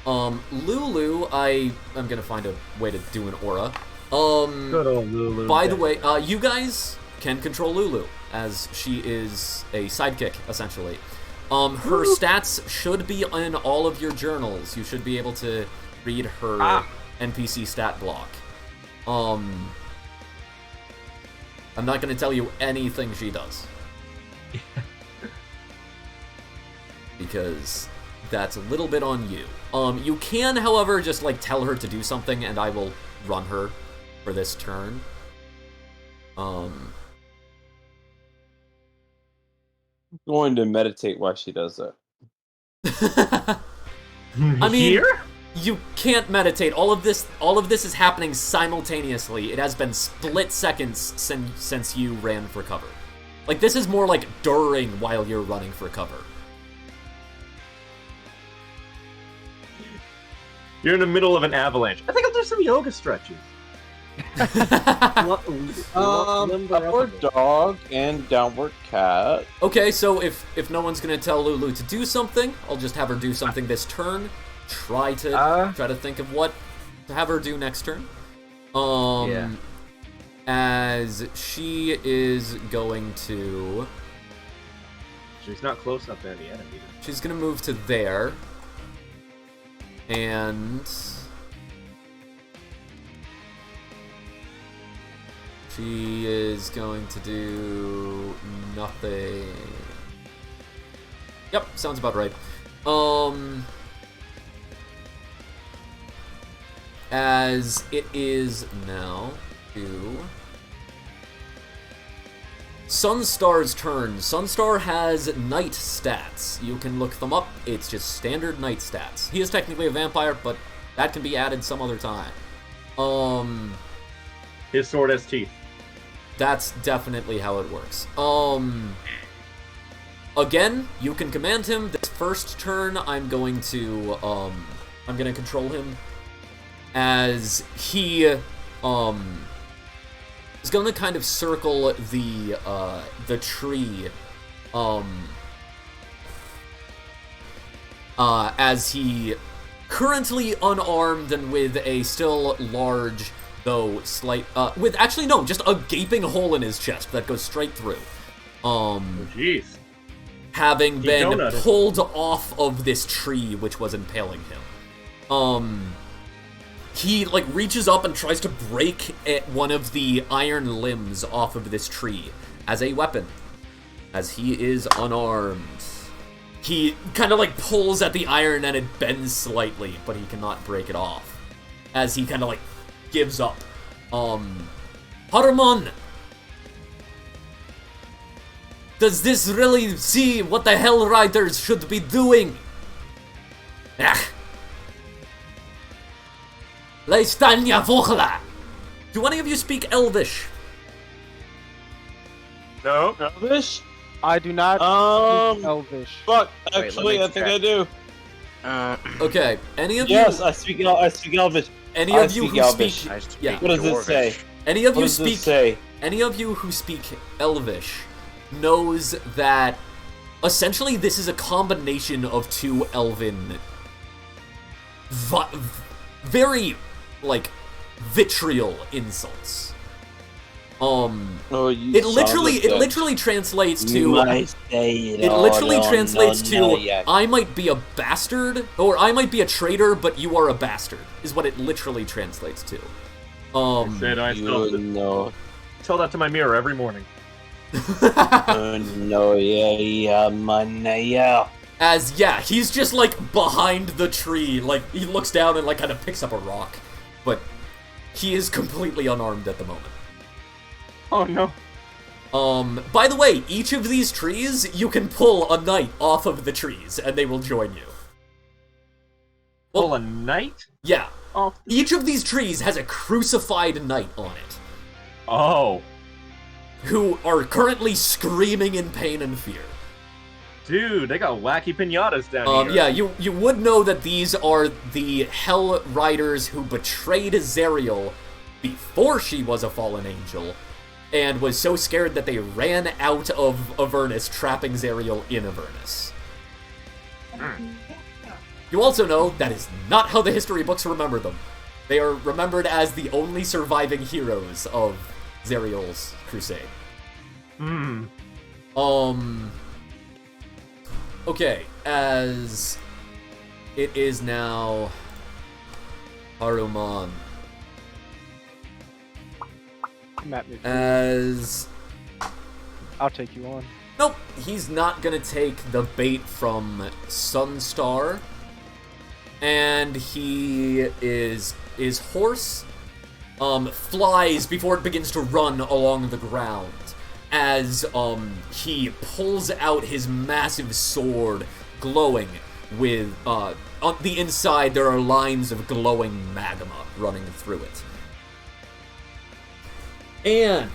Lulu, I'm gonna find a way to do an aura. Good old Lulu. By the way, you guys can control Lulu, as she is a sidekick, essentially. Her stats should be in all of your journals. You should be able to read her NPC stat block. I'm not going to tell you anything she does. Because that's a little bit on you. You can, however, just like tell her to do something and I will run her for this turn. I'm going to meditate while she does that. I mean, Here? You can't meditate. All of this is happening simultaneously. It has been split seconds since you ran for cover. Like, this is more like during while you're running for cover. You're in the middle of an avalanche. I think I'll do some yoga stretches. Upward dog and downward cat. Okay, so if no one's gonna tell Lulu to do something, I'll just have her do something this turn. Try to think of what to have her do next turn. Yeah. As she is going to... She's not close enough to any enemy. She's gonna move to there. And... she is going to do nothing. Yep, sounds about right. As it is now to Sunstar's turn. Sunstar has night stats. You can look them up. It's just standard night stats. He is technically a vampire, but that can be added some other time. His sword has teeth. That's definitely how it works. Again, you can command him. This first turn, I'm going to control him as he, is gonna kind of circle the tree, as he, currently unarmed and with a still large, though slight, with, actually no, just a gaping hole in his chest that goes straight through. Jeez. Having been donutted. pulled off of this tree which was impaling him. He, like, reaches up and tries to break at one of the iron limbs off of this tree as a weapon, as he is unarmed. He kind of, like, pulls at the iron and it bends slightly, but he cannot break it off, as he kind of, like, gives up. Haruman! Does this really see what the Hell Riders should be doing? Ah. Leistania Vogla! Do any of you speak Elvish? No. Elvish? I do not speak Elvish. Fuck, Wait, actually, let I me think I check. do. Okay, any of Yes, you... I speak Elvish. Any I of you speak who Elvish. speak... I speak Yeah. What does it Dwarvish. say? Any of What you does speak... it say? Any of you who speak Elvish knows that essentially this is a combination of two Elven... very, like, vitriol insults. Oh, you It son literally, of a it bitch. literally translates to. You might say It literally translates to yeah. I might be a bastard, or I might be a traitor, but you are a bastard, is what it literally translates to. Said I You know. tell that to my mirror every morning. No, yeah, man, yeah. As, yeah, he's just, like, behind the tree, like, he looks down and, like, kind of picks up a rock, but he is completely unarmed at the moment. Oh no. By the way, each of these trees, you can pull a knight off of the trees, and they will join you. Pull a knight? Yeah. Off. Each of these trees has a crucified knight on it, Oh. who are currently screaming in pain and fear. Dude, they got wacky pinatas down here. Yeah, you would know that these are the Hell Riders who betrayed Zerial before she was a fallen angel, and was so scared that they ran out of Avernus, trapping Zerial in Avernus. You also know that is not how the history books remember them. They are remembered as the only surviving heroes of Zerial's crusade. Okay, as it is now Haruman. Come at me. As I'll take you on. nope, he's not gonna take the bait from Sunstar. And he is horse flies before it begins to run along the ground as he pulls out his massive sword, glowing, with, on the inside there are lines of glowing magma running through it. And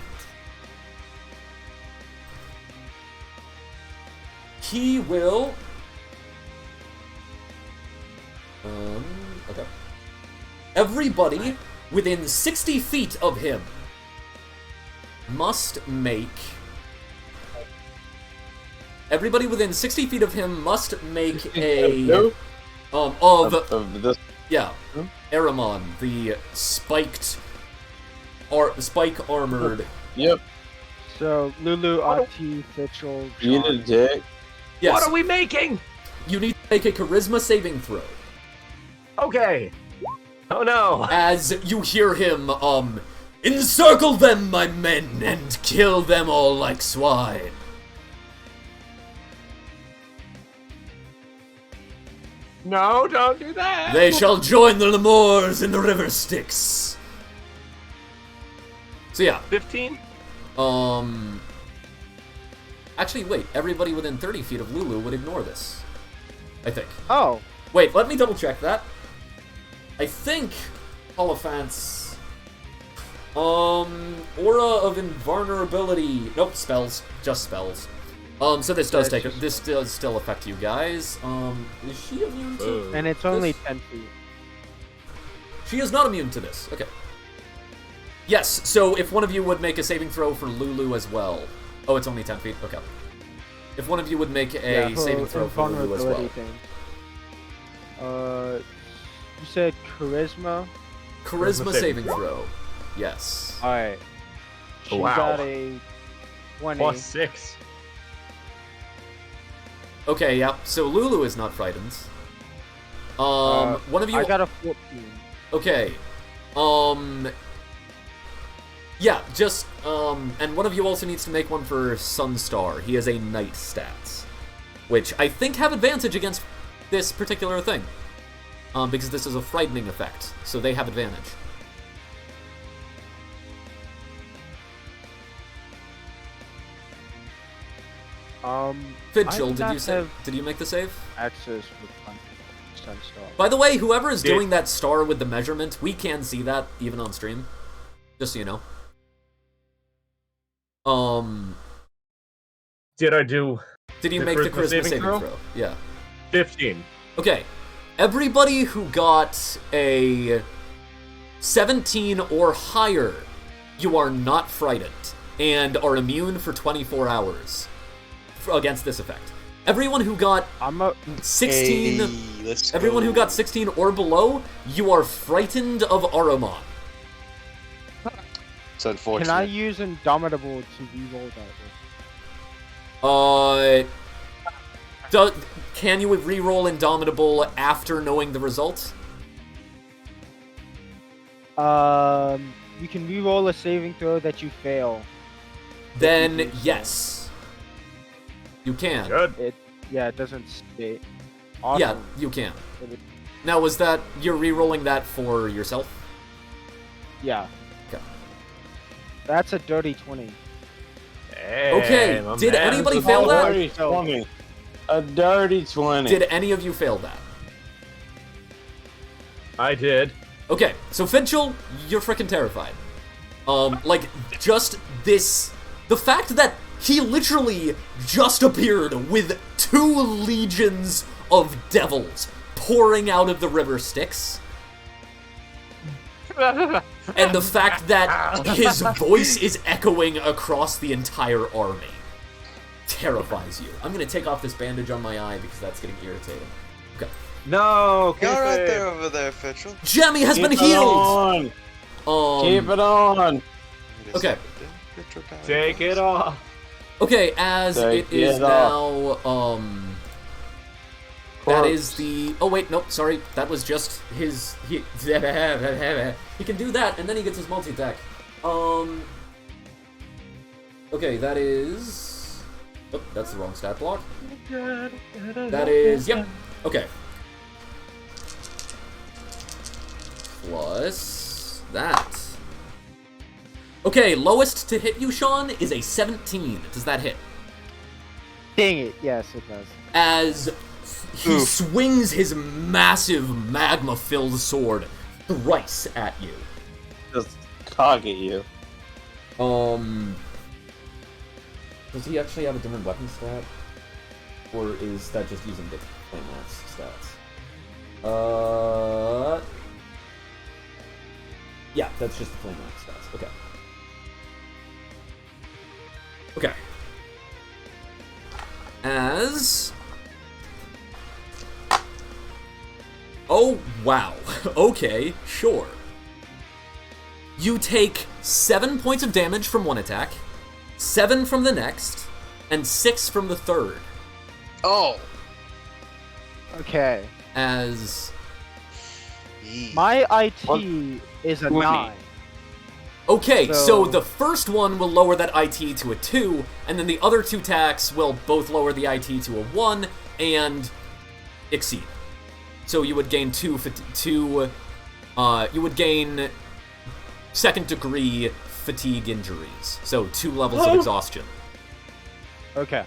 he will... okay. Everybody within 60 feet of him must make... Everybody within 60 feet of him must make a... Of this. Yeah, Aramon, the spiked... spike armored... Yep. So Lulu, Ati, Fitchel, You Sean. need a dick. Yes, What are we making? you need to make a charisma saving throw. Okay. Oh no. As you hear him, encircle them, my men, and kill them all like swine. No, don't do that. They shall join the Lemurs in the river Styx. So yeah, 15? actually wait, everybody within 30 feet of Lulu would ignore this. I think. Oh, Wait, let me double check that. I think Holophant's aura of invulnerability. Nope, spells. Just spells. So this does this does still affect you guys. Is she immune to and it's only this? 10 feet. She is not immune to this. Okay. Yes, so if one of you would make a saving throw for Lulu as well. Oh, it's only 10 feet? Okay. If one of you would make a saving throw for Lulu as well. Thing. You said charisma? Charisma saving throw. Yes. Alright. She Wow. got a 20. Plus 6. Okay, yeah. So Lulu is not frightened. One of you... I got a 14. Okay. Yeah, just, and one of you also needs to make one for Sunstar. He has a Knight stats, which I think have advantage against this particular thing. Because this is a frightening effect, so they have advantage. Fidgel, did you save? Did you make the save? Access with Sunstar. By the way, whoever is doing that star with the measurement, we can see that even on stream. Just so you know. Did I do... Did you make the charisma saving throw? Yeah. 15. Okay. Everybody who got a 17 or higher, you are not frightened and are immune for 24 hours against this effect. Everyone who got 16, everyone who got 16 or below, you are frightened of Aramon. It's unfortunate. Can I use Indomitable to reroll that? Can you reroll Indomitable after knowing the result? You can reroll a saving throw that you fail. Then yes, you can. Good. It doesn't state. Awesome. Yeah, you can. Now, was that you're rerolling that for yourself? Yeah. Okay. That's a dirty 20. Hey, Okay, my did man. anybody fail that? Dirty 20. A dirty 20. Did any of you fail that? I did. Okay, so Finchel, you're freaking terrified. Like, just this... The fact that he literally just appeared with 2 legions of devils pouring out of the river Styx. And the fact that his voice is echoing across the entire army terrifies you. I'm gonna take off this bandage on my eye because that's getting irritating. Okay. No, You're keep right it. there over there, Fitchel. Jemmy has been Keep it healed! on. Keep it on. Okay. Take it off. Okay, as Take it is it off. now, that is the... Oh, wait, nope, sorry. That was just his... He can do that, and then he gets his multi-attack. Okay, that is... Oh, that's the wrong stat block. That is... Yep. Okay. Plus... that. Okay, lowest to hit you, Sean, is a 17. Does that hit? Dang it. Yes, it does. As he swings his massive magma-filled sword thrice at you. Just cog at you. Does he actually have a different weapon stat? Or is that just using the Flamelance stats? Yeah, that's just the Flamelance stats. Okay. Okay. As... Oh, wow. Okay, sure. You take 7 points of damage from one attack, 7 from the next, and 6 from the third. Oh. Okay. As... My IT is a 9. Okay, so So- the first one will lower that IT to a 2, and then the other 2 attacks will both lower the IT to a 1 and exceed. So you would gain you would gain second degree fatigue injuries. So 2 levels of exhaustion. Okay.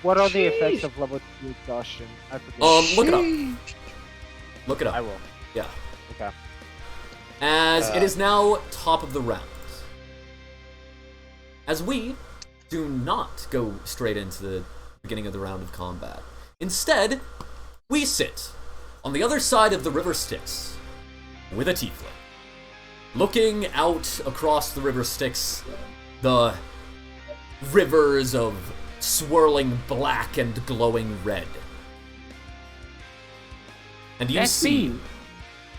What are the effects of level 2 exhaustion? I forget. Look it up. Look it up. I will. Yeah. Okay. As it is now top of the round. As we do not go straight into the beginning of the round of combat. Instead, we sit on the other side of the River Styx with a tiefling. Looking out across the River Styx, the rivers of swirling black and glowing red. And you see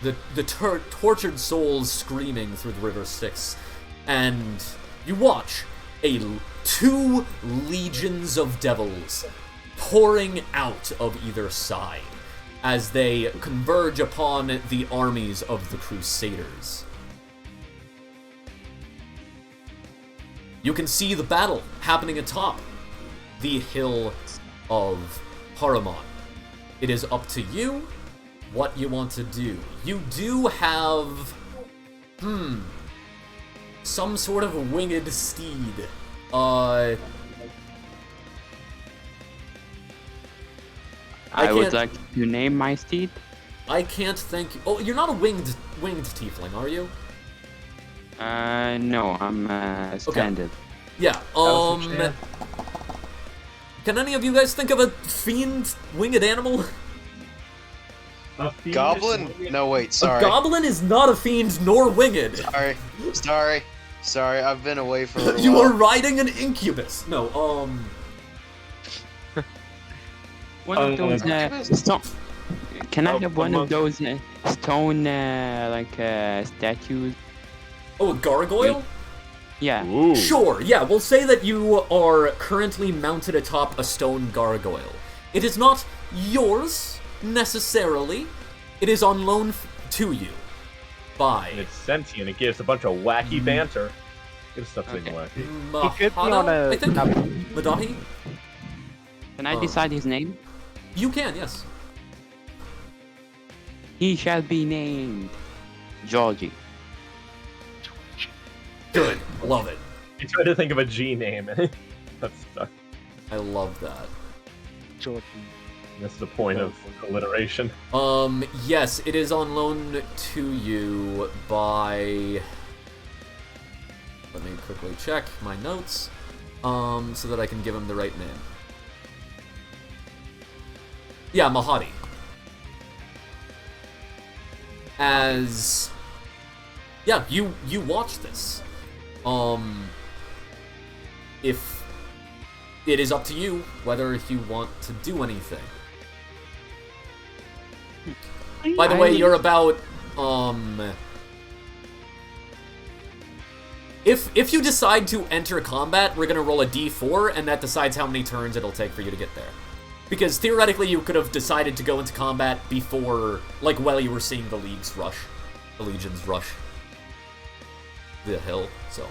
the tortured souls screaming through the River Styx, and you watch 2 legions of devils pouring out of either side as they converge upon the armies of the Crusaders. You can see the battle happening atop the hill of Haramon. It is up to you what you want to do. You do have, some sort of winged steed. I would can't- like to name my steed. I can't think. Oh, you're not a winged tiefling, are you? No, I'm standard. Yeah. Can any of you guys think of a fiend winged animal? Goblin? No, wait, A sorry. goblin is not a fiend nor winged. Sorry, I've been away for a little You while. are riding an incubus. No, One of those stone. Can I have one of those stone statues? Oh, a gargoyle? Yeah. Ooh. Sure, yeah, we'll say that you are currently mounted atop a stone gargoyle. It is not yours, necessarily. It is on loan to you by And it's sentient. It gives a bunch of wacky banter. Gives stuff Okay. wacky. He could be on Mahado, a. I think. Madahi? Can I decide his name? You can, yes. He shall be named Georgie. Good, love it. You tried to think of a G name. That's stuck. I love that. Georgie. That's the point of alliteration. Yes, it is on loan to you by... Let me quickly check my notes, so that I can give him the right name. Yeah, Mahadi. As... Yeah, you watch this. If it is up to you whether you want to do anything. By the way, you're about, If you decide to enter combat, we're gonna roll a d4, and that decides how many turns it'll take for you to get there. Because theoretically, you could have decided to go into combat before, like, while you were seeing the Legions rush the hill, so.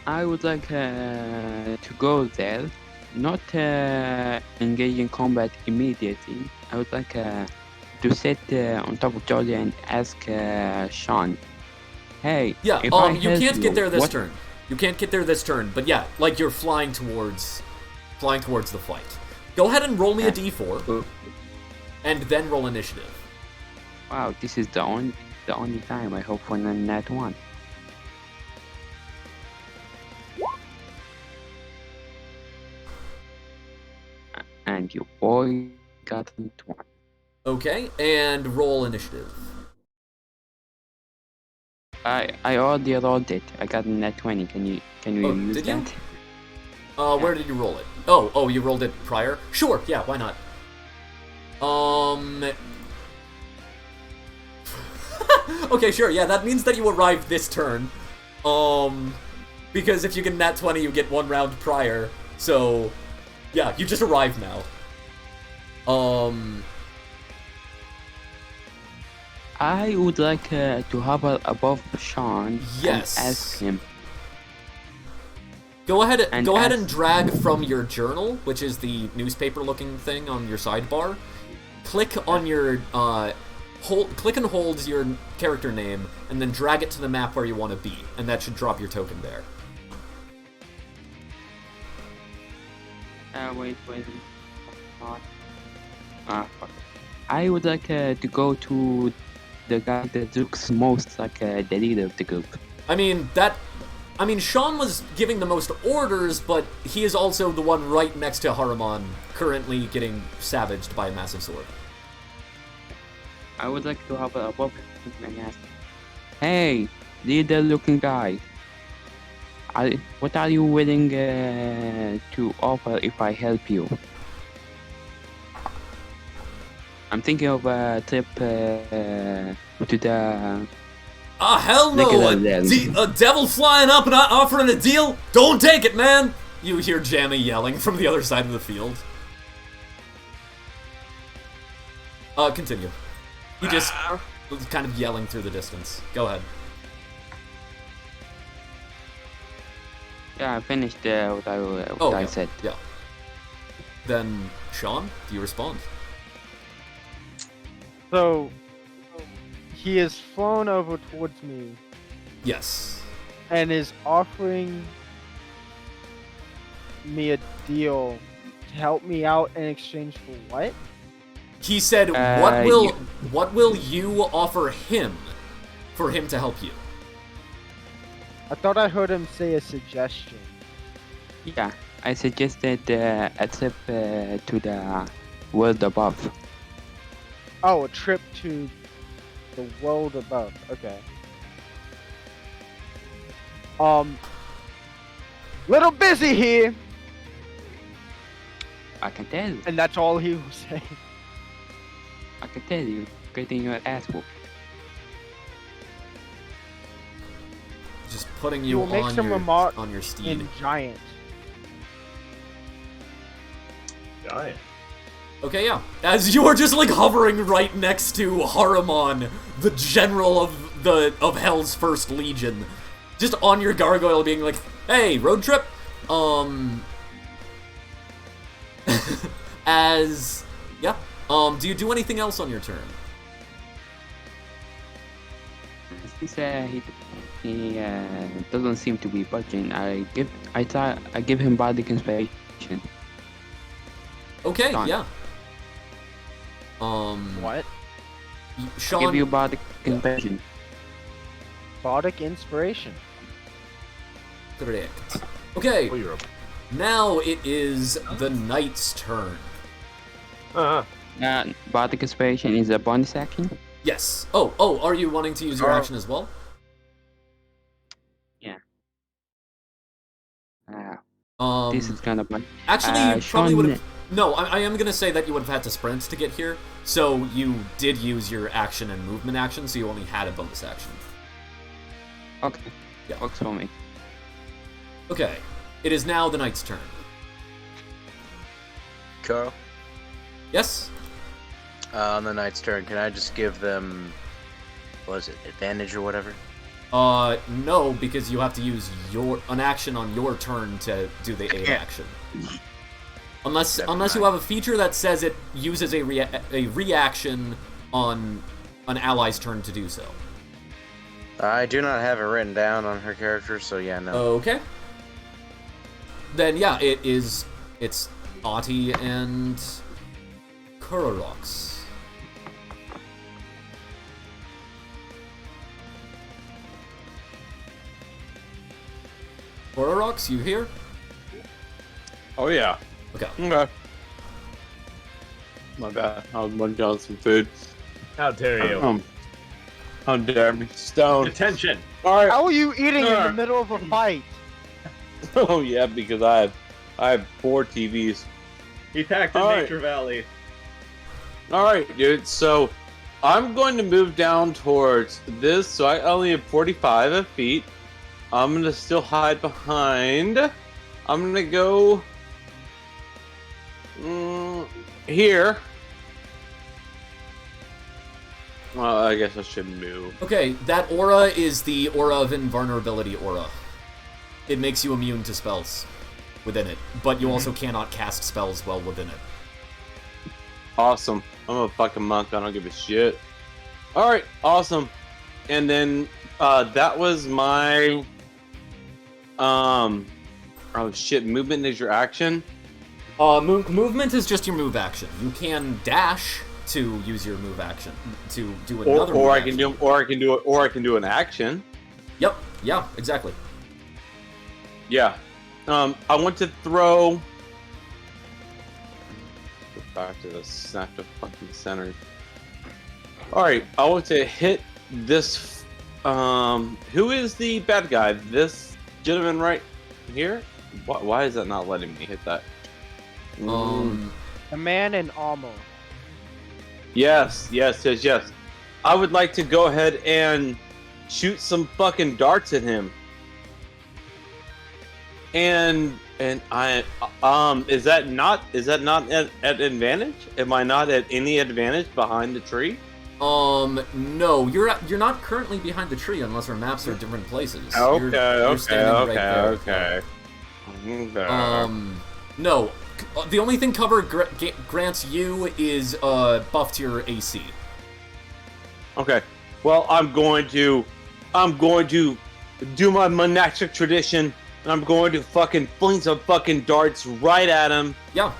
I would like to go there, not engage in combat immediately. I would like to sit on top of Georgia and ask Sean, hey, Yeah, if I you help can't get there this what- turn. You can't get there this turn, but yeah, like, you're flying towards flying towards the fight. Go ahead and roll me a Yeah. d4, and then roll initiative. Wow, this is the only time I hope for a nat 1. And your boy got a nat 1. Okay, and roll initiative. I already rolled it. I got a nat 20. Can you Oh, use did you? that? Where did you roll it? Oh, you rolled it prior? Sure, yeah, why not? Okay, sure, yeah, that means that you arrived this turn. Because if you get nat 20, you get 1 round prior. So, yeah, you just arrived now. I would like to hover above Sean Yes. and ask him. Go ahead And and drag from your journal, which is the newspaper-looking thing on your sidebar. Click on your click and hold your character name, and then drag it to the map where you want to be, and that should drop your token there. Wait. Fuck. I would like to go to the guy that looks most like the leader of the group. I mean, Sean was giving the most orders, but he is also the one right next to Haruman, currently getting savaged by a massive sword. I would like to hover above him and ask, hey, leader-looking guy, what are you willing to offer if I help you? I'm thinking of a trip to the... Ah, hell no! A devil flying up and offering a deal? Don't take it, man! You hear Jamie yelling from the other side of the field. Continue. He just was kind of yelling through the distance. Go ahead. Yeah, I finished what I said. Yeah. Then, Sean, do you respond? So, he has flown over towards me Yes. and is offering me a deal to help me out in exchange for what? He said, what will you offer him for him to help you? I thought I heard him say a suggestion. Yeah, I suggested a trip to the world above. Oh, a trip to the world above. Okay. Little busy here, I can tell. and that's all he was saying. I can tell you. Getting your ass whooped. Just putting He you will make on some remark your steed. in giant. Giant. Okay, yeah. As you are just like hovering right next to Haruman, the general of Hell's First Legion, just on your gargoyle, being like, "Hey, road trip." Yeah. Do you do anything else on your turn? He doesn't seem to be budging. I give him bardic inspiration. Okay, Done. yeah. What? Sean, Give you bardic inspiration. Bardic inspiration. correct. Okay, Oh, you're a... now it is the knight's turn. Bardic inspiration is a bonus action. Yes. Oh, are you wanting to use your action as well? Yeah. This This is kind of fun. Actually, you probably Sean- would have... No, I am going to say that you would have had to sprint to get here, so you did use your action and movement action, so you only had a bonus action. Okay. Yeah. Works for me. Okay, it is now the knight's turn. Carl, Yes? on the knight's turn, can I just give them, what is it, advantage or whatever? No, because you have to use an action on your turn to do the aid action. Unless you have a feature that says it uses a reaction on an ally's turn to do so. I do not have it written down on her character, so yeah, no. Okay. Then yeah, it is It's Ati and Kurorox. Kurorox, you here? Oh yeah. Okay. Okay. My bad. I was munching on some food. How dare you? How dare me? Stone. Attention! All right. How are you eating in the middle of a fight? Oh yeah, because I have 4 TVs. He attacked in All right. Nature Valley. All right, dude. So I'm going to move down towards this. So I only have 45 feet. I'm gonna still hide behind. I'm gonna go here. Well, I guess I should move. Okay, that aura is the aura of invulnerability aura. It makes you immune to spells within it, but you also cannot cast spells well within it. Awesome. I'm a fucking monk. I don't give a shit. All right, awesome. And then that was my oh shit. Movement is your action. Movement is just your move action. You can dash to use your move action to do another. Or move I action. can do an action. Yep. Yeah. Exactly. Yeah. I want to throw. Go back to the snap to fucking center. All right. I want to hit this. Who is the bad guy? This gentleman right here. Why is that not letting me hit that? A man in armor. Yes. I would like to go ahead and shoot some fucking darts at him. And I is that not at advantage? Am I not at any advantage behind the tree? No, you're not currently behind the tree unless our maps are different places. You're standing right there. No. The only thing cover grants you is buff to your AC. Okay. Well, I'm going to do my monastic tradition, and I'm going to fucking fling some fucking darts right at him. Yeah.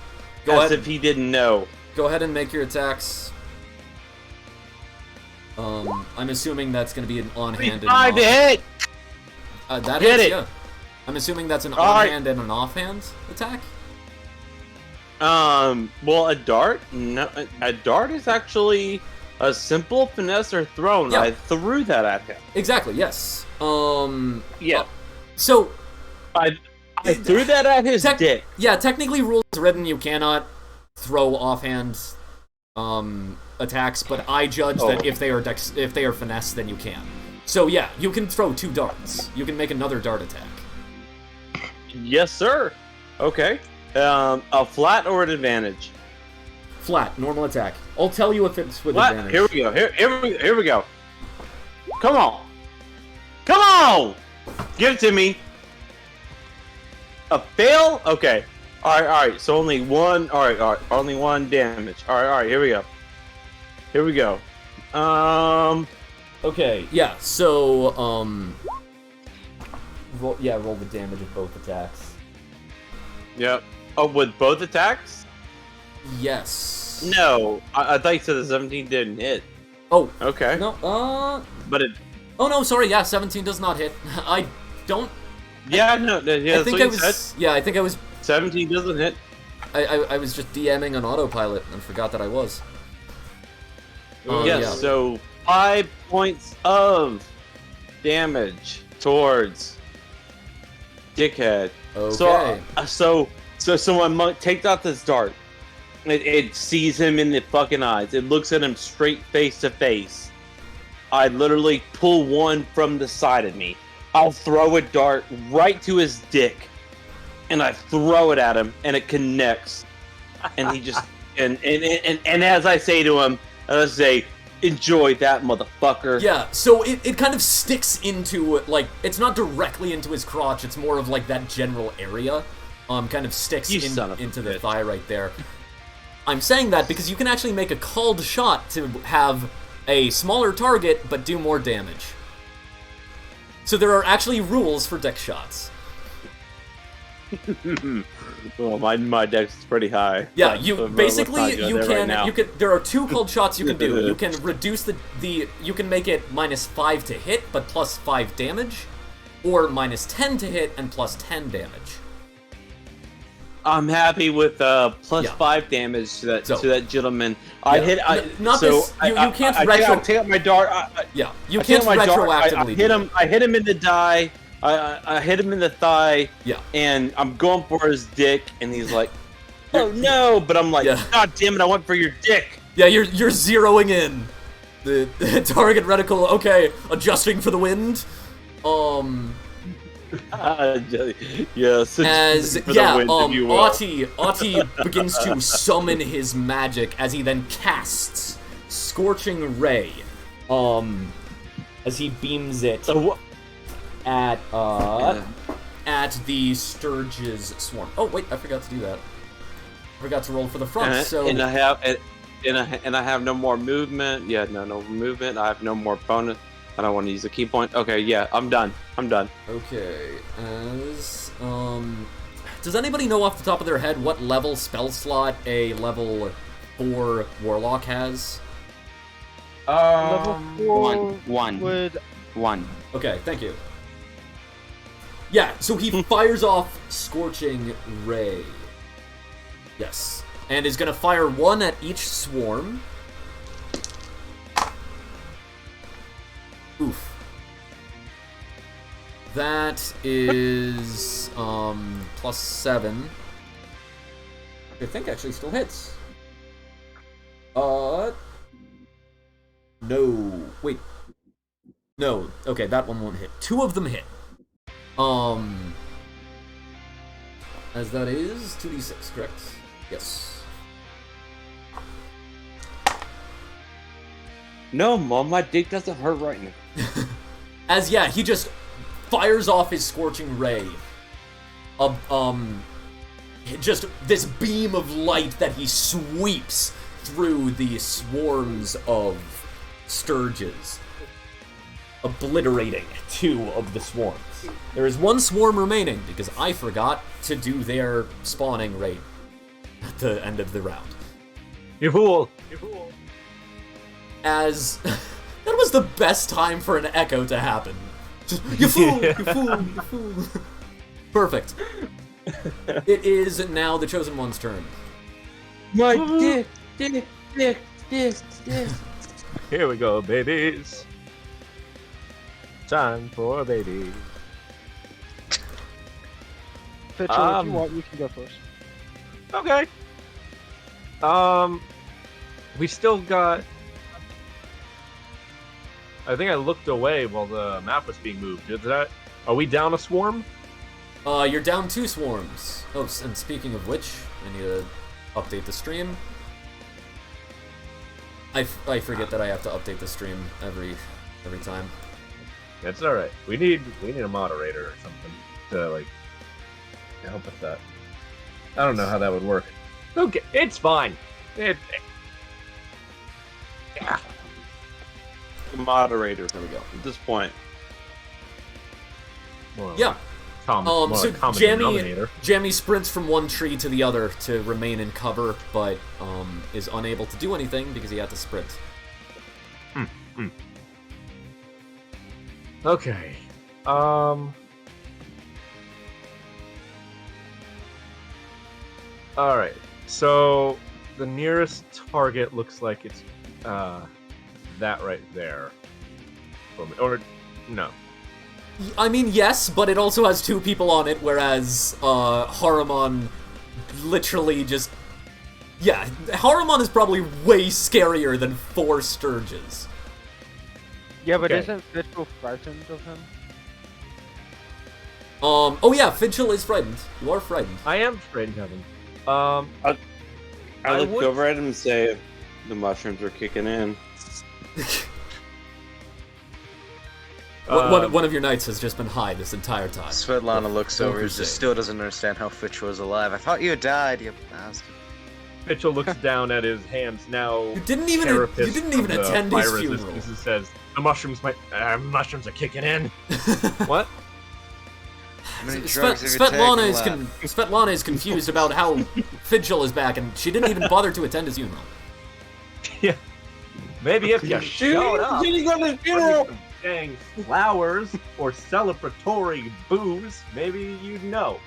Go as ahead. if he didn't know. Go ahead and make your attacks. I'm assuming that's going to be an on-hand and an Time to hit. that Hit hits, it. yeah. I'm assuming that's an Alright. on-hand and an offhand attack. Well, a dart? No, a dart is actually a simple finesse or thrown. Yeah. I threw that at him. Exactly. Yes. Yeah. So I threw that at his dick. yeah, technically rules written you cannot throw offhand attacks, but I judge that if they are finesse, then you can. So yeah, you can throw 2 darts. You can make another dart attack. Yes, sir. Okay. A flat or an advantage? Flat, normal attack. I'll tell you if it's with Flat. advantage. Here we go. Here we go. Come on. Come on. Give it to me. A fail? Okay. All right. So only one. All right. Only 1 damage. All right. Here we go. Okay. Yeah. So roll the damage of both attacks. Yep. Oh, with both attacks? Yes. No. I thought you said the 17 didn't hit. Oh. Okay. No. But it. Oh no, sorry. Yeah, 17 does not hit. I don't. Yeah. No. Yeah. I think that's what you said. Yeah, I think I was. 17 doesn't hit. I was just DMing on autopilot and forgot that I was. Yes. Yeah. So 5 points of damage towards Dickhead. Okay. So my monk takes out this dart. It sees him in the fucking eyes. It looks at him straight face to face. I literally pull one from the side of me. I'll throw a dart right to his dick, and I throw it at him, and it connects. And he just and as I say to him, I say, "Enjoy that, motherfucker." Yeah, so it kind of sticks into, like, it's not directly into his crotch, it's more of, like, that general area. Kind of sticks into the thigh right there. I'm saying that because you can actually make a called shot to have a smaller target, but do more damage. So there are actually rules for deck shots. Well, my dex is pretty high. Yeah, but you let's not basically go you there can right now. you can there are two cold shots you can do. You can reduce the you can make it -5 to hit but +5 damage, or -10 to hit and +10 damage. I'm happy with plus Yeah. 5 damage to that So- to that gentleman. I Yeah. hit. Not so this. You can't I retro. take out my dart. Yeah, you I can't take out my dart, retroactively. I hit do him. it. I hit him in the die. I hit him in the thigh. Yeah. And I'm going for his dick, and he's like, "Oh no!" But I'm like, Yeah. "God damn it! I went for your dick." Yeah, you're zeroing in the target reticle. Okay, adjusting for the wind. Yes. As for the wind, if you will. Ati begins to summon his magic as he then casts Scorching Ray. As he beams it So at the Sturge's swarm. Oh wait, I forgot to do that. I forgot to roll for the front. So and I have no more movement. Yeah, no movement. I have no more bonus. I don't want to use a key point. Okay, yeah, I'm done. okay, as does anybody know off the top of their head what level spell slot a level 4 warlock has? Level 4 one. would... 1. Okay, thank you. Yeah, so he fires off Scorching Ray. Yes. And is going to fire 1 at each swarm. Oof. That is +7. I think actually still hits. No. Wait. No. Okay, that one won't hit. 2 of them hit. As that is 2d6, correct? Yes. No, Mom, my dick doesn't hurt right now. As yeah, he just fires off his Scorching Ray. Just this beam of light that he sweeps through the swarms of Sturges, obliterating 2 of the swarms. There is 1 swarm remaining because I forgot to do their spawning rate at the end of the round. You fool! As that was the best time for an echo to happen. Just, you fool! You fool! You fool! Perfect. It is now the Chosen One's turn. My dick. Here we go, babies. Time for babies. Fitcher, if you want, you can go first. Okay. We still got. I think I looked away while the map was being moved. Did that? Are we down a swarm? You're down 2 swarms. Oh, and speaking of which, I need to update the stream. I forget that I have to update the stream every time. That's all right. We need a moderator or something to like help with that. I don't know how that would work. Okay, it's fine. Yeah. Moderator. There we go. At this point. Yeah. More So like common Jammy denominator. sprints from one tree to the other to remain in cover, but is unable to do anything because he had to sprint. Okay. Alright. So the nearest target looks like it's that right there. Or no. I mean, yes, but it also has 2 people on it, whereas Haramon literally just... Yeah, Haramon is probably way scarier than 4 Sturges. Yeah, but Okay. isn't Fitcher frightened of him? Oh yeah, Finchel is frightened. You are frightened. I am frightened of him. I I look would- over at him and say, "The mushrooms are kicking in." One of your knights has just been high this entire time. Svetlana looks Go over and Crusade. just still doesn't understand how Fitch was alive. I thought you died, you bastard. Mitchell looks down at his hands now. You didn't even Carapace of the attend his fire funeral. resistance and says, "The mushrooms are kicking in." What? many drugs have you taken, lad? Svetlana is confused about how Fidgel is back, and she didn't even bother to attend his funeral. Yeah. Maybe if you showed up, Did he go to the funeral? some dang flowers or celebratory booze, maybe you'd know.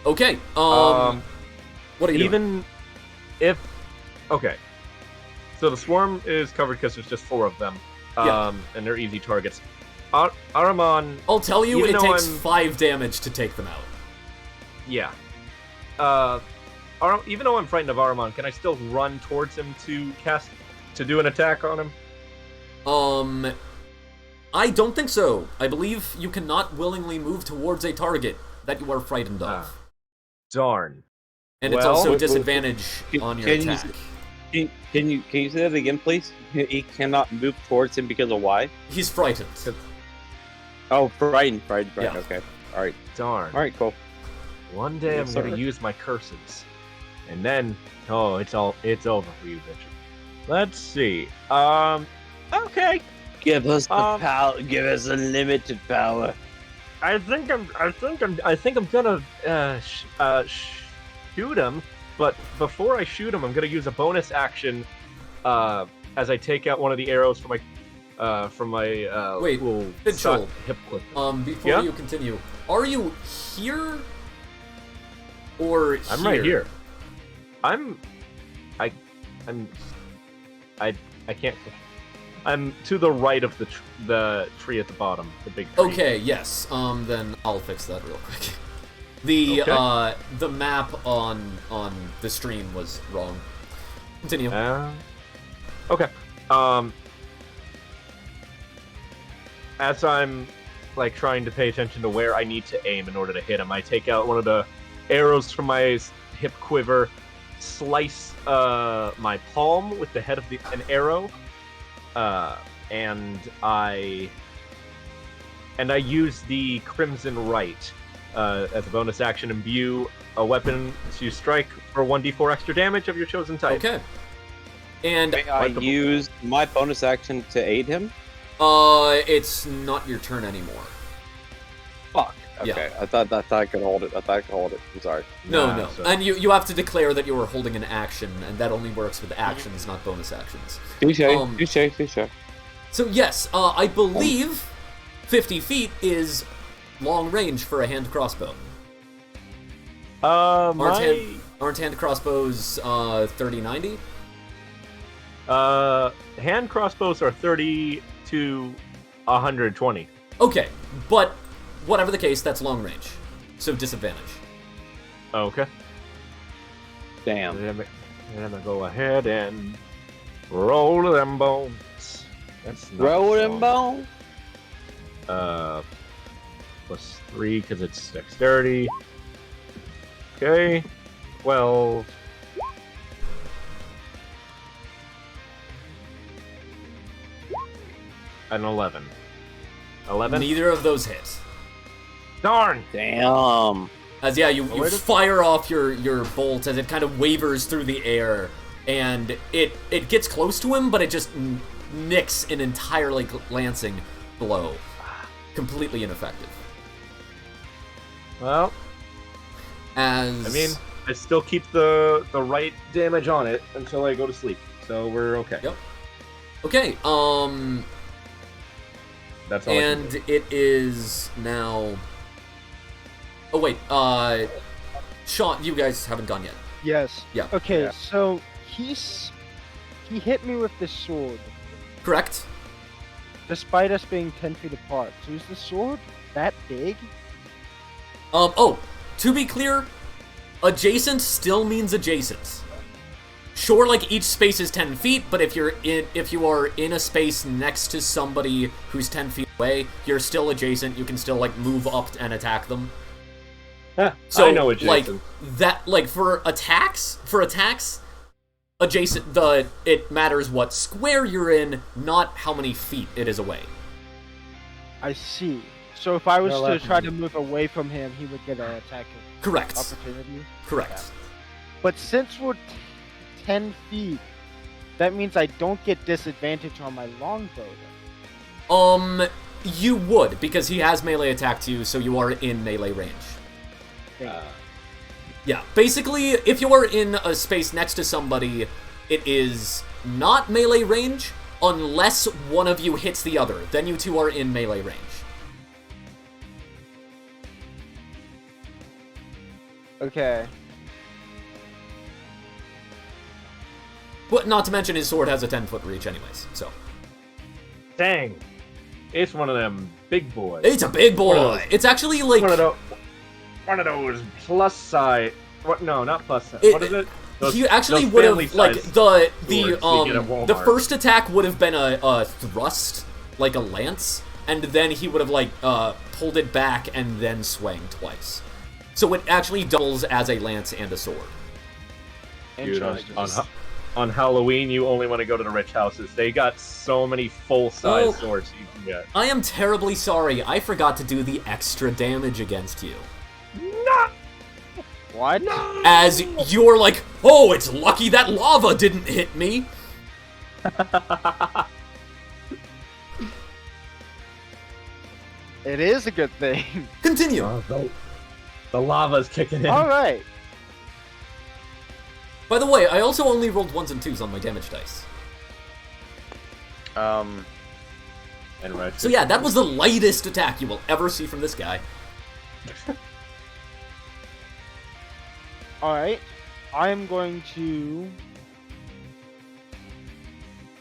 Okay. What are you doing? Even if, okay, so the swarm is covered because there's just 4 of them, Yeah. and they're easy targets. Ahriman, I'll tell you, even it though takes I'm- 5 damage to take them out. yeah. Even though I'm frightened of Ahriman, can I still run towards him to do an attack on him? I don't think so. I believe you cannot willingly move towards a target that you are frightened of. Darn. And it's well- also Wait, disadvantage on your can you- attack. Can you say that again, please? He cannot move towards him because of why? He's frightened. Oh, frightened. Yeah. Okay. All right. Darn. All right. Cool. One day I'm Yes, gonna sir. use my curses, and then it's over for you, bitch. Let's see. Okay. Give us the Um, power. Give us unlimited power. I think I'm gonna shoot him, but before I shoot him, I'm gonna use a bonus action as I take out one of the arrows from my Wait, little Mitchell. hip clip. Before Yeah? you continue, are you here or here? I'm right here. I can't. I'm to the right of the tree at the bottom, the big tree. Okay, yes. Then I'll fix that real quick. The Okay. the map on the stream was wrong. Continue. Okay. As I'm like trying to pay attention to where I need to aim in order to hit him, I take out one of the arrows from my hip quiver, slice my palm with the head of an arrow, and I use the Crimson Right as a bonus action, imbue a weapon to strike for 1d4 extra damage of your chosen type. Okay. And May I use my bonus action to aid him? it's not your turn anymore. Fuck. Yeah. Okay. I thought I could hold it. I'm sorry. No, Nah, no. so- And you have to declare that you are holding an action, and that only works with actions, not bonus actions. Touche. Um, Touche. So yes, I believe 50 feet is long range for a hand crossbow. Aren't hand crossbows 30-90? Hand crossbows are 30 to 120. Okay, but whatever the case, that's long range. So disadvantage. Okay. Damn. Then I'm gonna go ahead and roll them bones. That's not Roll them strong. bone. Plus 3 because it's dexterity. Okay. 12. And 11. 11? Neither of those hit. Darn! Damn. As yeah, you where did- fire off your bolt as it kind of wavers through the air, and it gets close to him, but it just nicks an entirely glancing blow. Completely ineffective. Well, As I mean, I still keep the right damage on it until I go to sleep. So we're okay. Yep. Okay, That's all I can and do. it is now. Oh wait, Sean, you guys haven't gone yet. Yes. Yeah. Okay, Yeah. so he hit me with the sword, Correct. despite us being 10 feet apart. So is the sword that big? Oh, to be clear, adjacent still means adjacent. Sure, like each space is 10 feet, but if you are in a space next to somebody who's 10 feet away, you're still adjacent. You can still like move up and attack them. So I know adjacent. like that, like for attacks, adjacent. It matters what square you're in, not how many feet it is away. I see. So if I was No, to that's try me. to move away from him, he would get an attack Correct. opportunity. Correct. But since we're 10 feet, that means I don't get disadvantage on my longbow. then. You would, because he has melee attack to you, so you are in melee range. Yeah, basically, if you are in a space next to somebody, it is not melee range unless one of you hits the other. Then you two are in melee range. Okay. But not to mention his sword has a 10-foot reach anyways, so. Dang. It's one of them big boys. It's a big One of boy! those- It's actually like... One of those plus size. What? No, not plus size. It- What is it? Those, He actually those would have, family-sized like, swords we get at the Walmart. first attack would have been a thrust, like a lance, and then he would have, like, pulled it back and then swung twice. So it actually doubles as a lance and a sword. Dude, on Halloween, you only want to go to the rich houses. They got so many full-size Oh. swords you can get. I am terribly sorry, I forgot to do the extra damage against you. What? As you're like, oh, it's lucky that lava didn't hit me. It is a good thing. Continue. The lava's kicking in. Alright. By the way, I also only rolled 1s and 2s on my damage dice. Um, So yeah, that was the lightest attack you will ever see from this guy. Alright. I am going to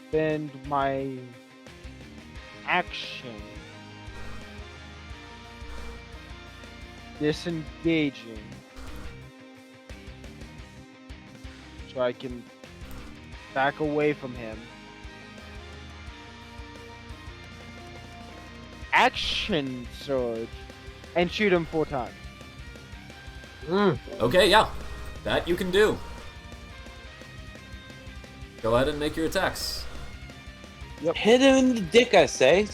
spend my action disengaging so I can back away from him. Action surge and shoot him 4 times. Okay, yeah. That you can do. Go ahead and make your attacks. Hit him in the dick, I say.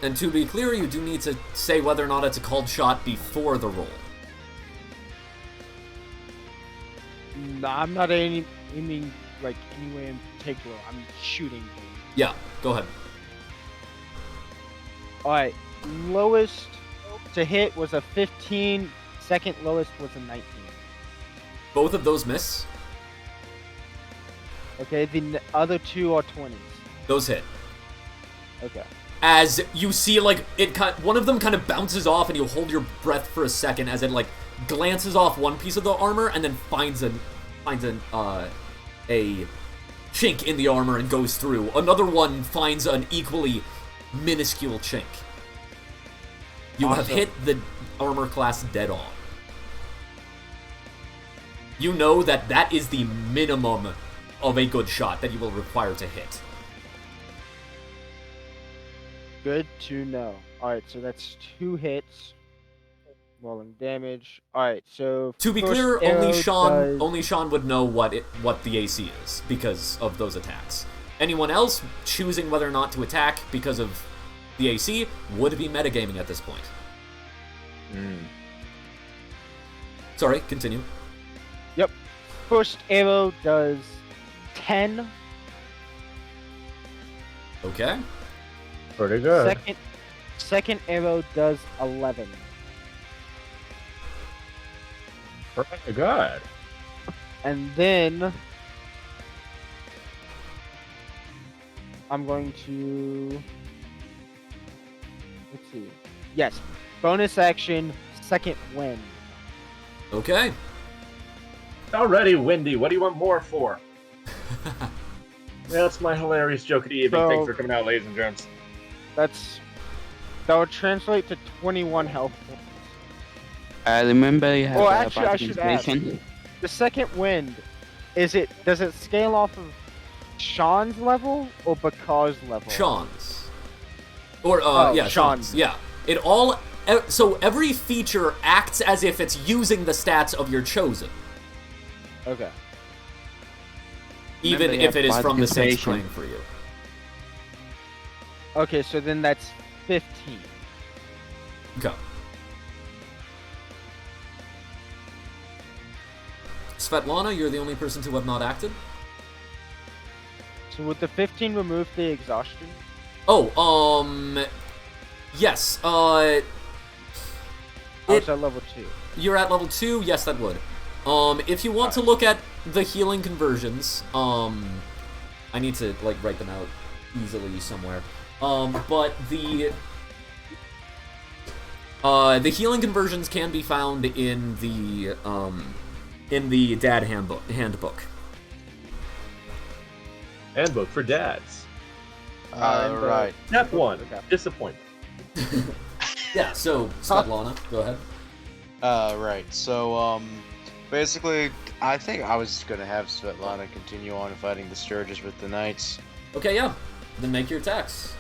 And to be clear, you do need to say whether or not it's a called shot before the roll. No, I'm not aiming like anywhere in particular. I'm shooting him. Yeah, go ahead. Alright, lowest to hit was a 15, second lowest was a 19. Both of those miss. Okay, the other 2 are 20s. Those hit. Okay. As you see, like, one of them kind of bounces off and you hold your breath for a second as it, like, glances off one piece of the armor and then finds a chink in the armor and goes through. Another one finds an equally minuscule chink. You have Awesome. hit the armor class dead on. You know that that is the minimum of a good shot that you will require to hit. Good to know. Alright, so that's 2 hits. Rolling damage. Alright, so To be first clear, arrow does- only Sean would know what the AC is because of those attacks. Anyone else choosing whether or not to attack because of the AC would be metagaming at this point. Sorry, continue. Yep. First arrow does 10. Okay. Pretty good. Second arrow does 11. Pretty good. And then I'm going to, let's see. Yes, bonus action, second wind. Okay. Already, Windy. What do you want more for? That's my hilarious joke at the evening. So- Thanks for coming out, ladies and gents. That would translate to 21 health points. Remember you have Oh, a actually, I should ask. participation. The second wind, does it scale off of Sean's level or Bakar's level? Sean's. Or, Oh, yeah, Sean's. Sean's. Yeah. It all... So every feature acts as if it's using the stats of your chosen. Okay. Even Remember, you if it have is from the Saints participation. playing for you. Okay, so then that's 15. Okay. Svetlana, you're the only person to have not acted. So would the 15 remove the exhaustion? Oh, yes. I was at level 2. You're at level 2? Yes, that would. If you want to look at the healing conversions, I need to, like, write them out easily somewhere. But the healing conversions can be found in the dad handbook. Handbook for dads. Right. Step 1, Okay. disappointment. Yeah, so, Svetlana, go ahead. Right. So, basically, I think I was gonna have Svetlana continue on fighting the Sturges with the Knights. Okay, yeah. Then make your attacks.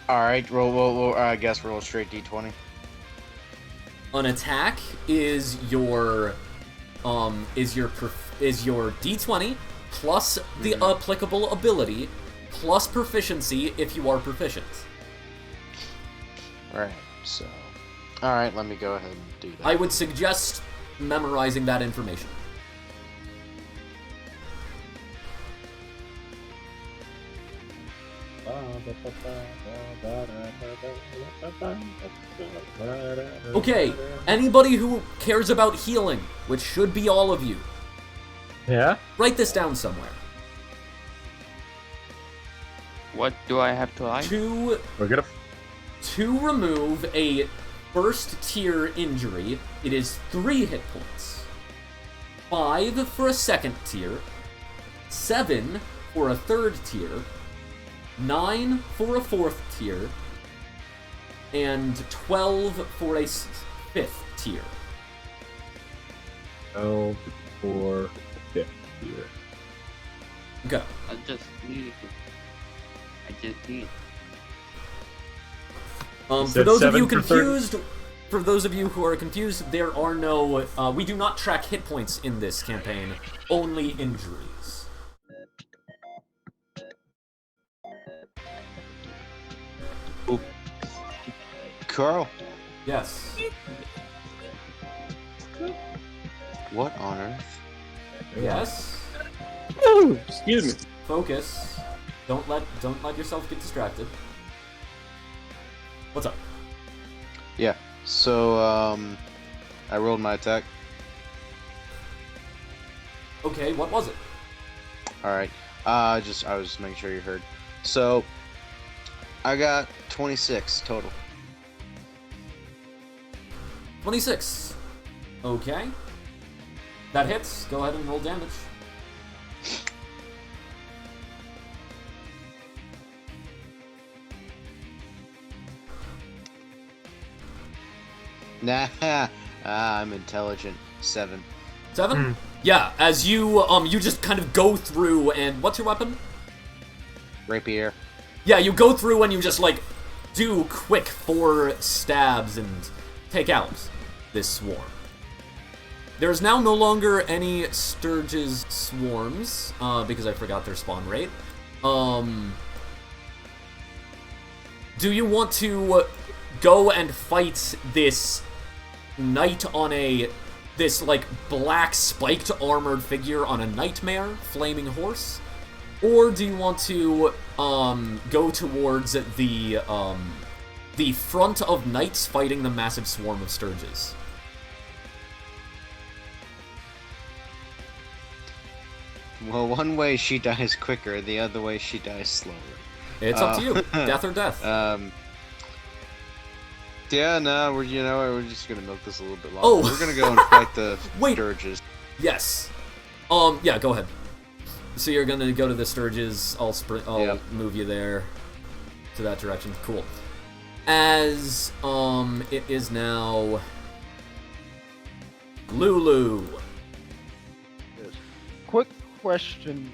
Alright, roll, I guess roll a straight d20. An attack is your d20 plus the applicable ability plus proficiency if you are proficient. Right, so... Alright, let me go ahead and do that. I would suggest memorizing that information. Okay, anybody who cares about healing, which should be all of you, Yeah? write this down somewhere. What do I have to write? We're gonna... To remove a first tier injury, it is 3 hit points. 5 for a second tier, 7 for a third tier, 9 for a fourth tier, and 12 for a fifth tier. 12 for 5th tier. Go. I just need it. For said those of 7 you for 30. confused, for those of you who are confused, there are no, we do not track hit points in this campaign, only injuries. Carl, Yes. what on earth? Yes. Excuse me. Focus. Don't let yourself get distracted. What's up? Yeah, so, I rolled my attack. Okay, what was it? Alright, I was making sure you heard. So, I got 26 total. 26. Okay. That hits. Go ahead and roll damage. Nah, I'm intelligent. 7. 7? Yeah, as you you just kind of go through and what's your weapon? Rapier. Yeah, you go through and you just like do quick 4 stabs and take out this swarm. There's now no longer any Sturges swarms, because I forgot their spawn rate. Do you want to go and fight this knight on this like black spiked armored figure on a nightmare flaming horse? Or do you want to go towards the front of knights fighting the massive swarm of Sturges? Well, one way she dies quicker, the other way she dies slower. It's up to you. Death or death. Yeah, no, we're just gonna milk this a little bit longer. Oh. We're gonna go and fight the Wait. Sturges. Yes. Yeah, go ahead. So you're gonna go to the Sturges. I'll Yeah. move you there to that direction. Cool. As it is now Lulu. Quick question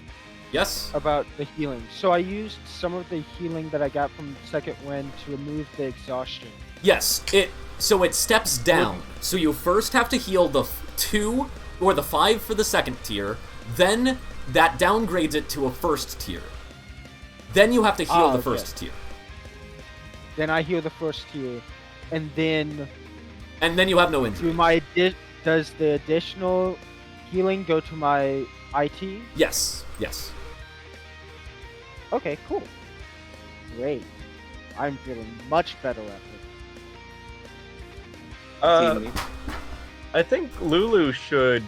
Yes. about the healing. So I used some of the healing that I got from Second Wind to remove the exhaustion. Yes. So it steps down. So you first have to heal the 2 or the 5 for the second tier. Then that downgrades it to a first tier. Then you have to heal the okay. first tier. Then I heal the first tier, and then And then you have no injury. do my does the additional healing go to my IT? Yes, yes. Okay, cool. Great. I'm feeling much better after. I think Lulu should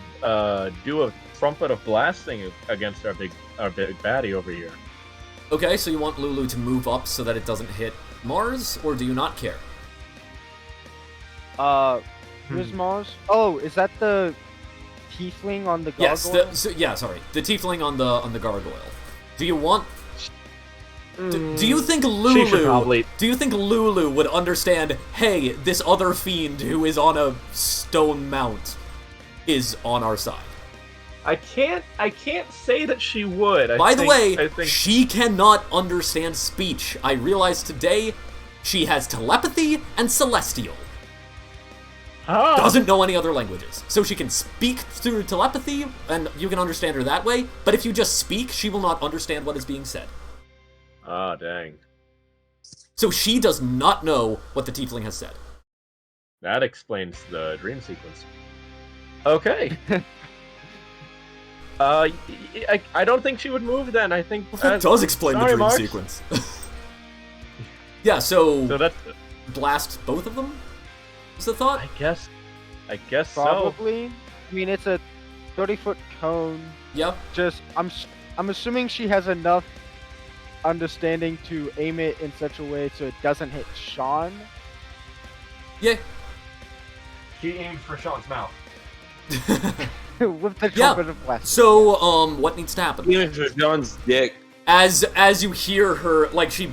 do a trumpet of blasting against our big baddie over here. Okay, so you want Lulu to move up so that it doesn't hit Mars, or do you not care? Who's Mars? Oh, is that the tiefling on the gargoyle? Yes, the tiefling on the gargoyle. Do you want? Do you think She should probably. Do you think Lulu would understand? Hey, this other fiend who is on a stone mount is on our side. I can't say that she would. By the way, I think she cannot understand speech. I realized today she has telepathy and celestial. Doesn't know any other languages. So she can speak through telepathy, and you can understand her that way, but if you just speak, she will not understand what is being said. Ah, dang. So she does not know what the tiefling has said. That explains the dream sequence. Okay. I don't think she would move then. I think That does explain the sorry, dream Mark. sequence. Yeah, so that's. blast both of them? Is the thought? I guess so. Probably. I mean, it's a 30-foot cone. Yep. Just, I'm assuming she has enough understanding to aim it in such a way so it doesn't hit Sean. Yeah. She aimed for Sean's mouth. With the Yeah. trumpet of blast. So, what needs to happen? Even for John's dick. As you hear her, like, she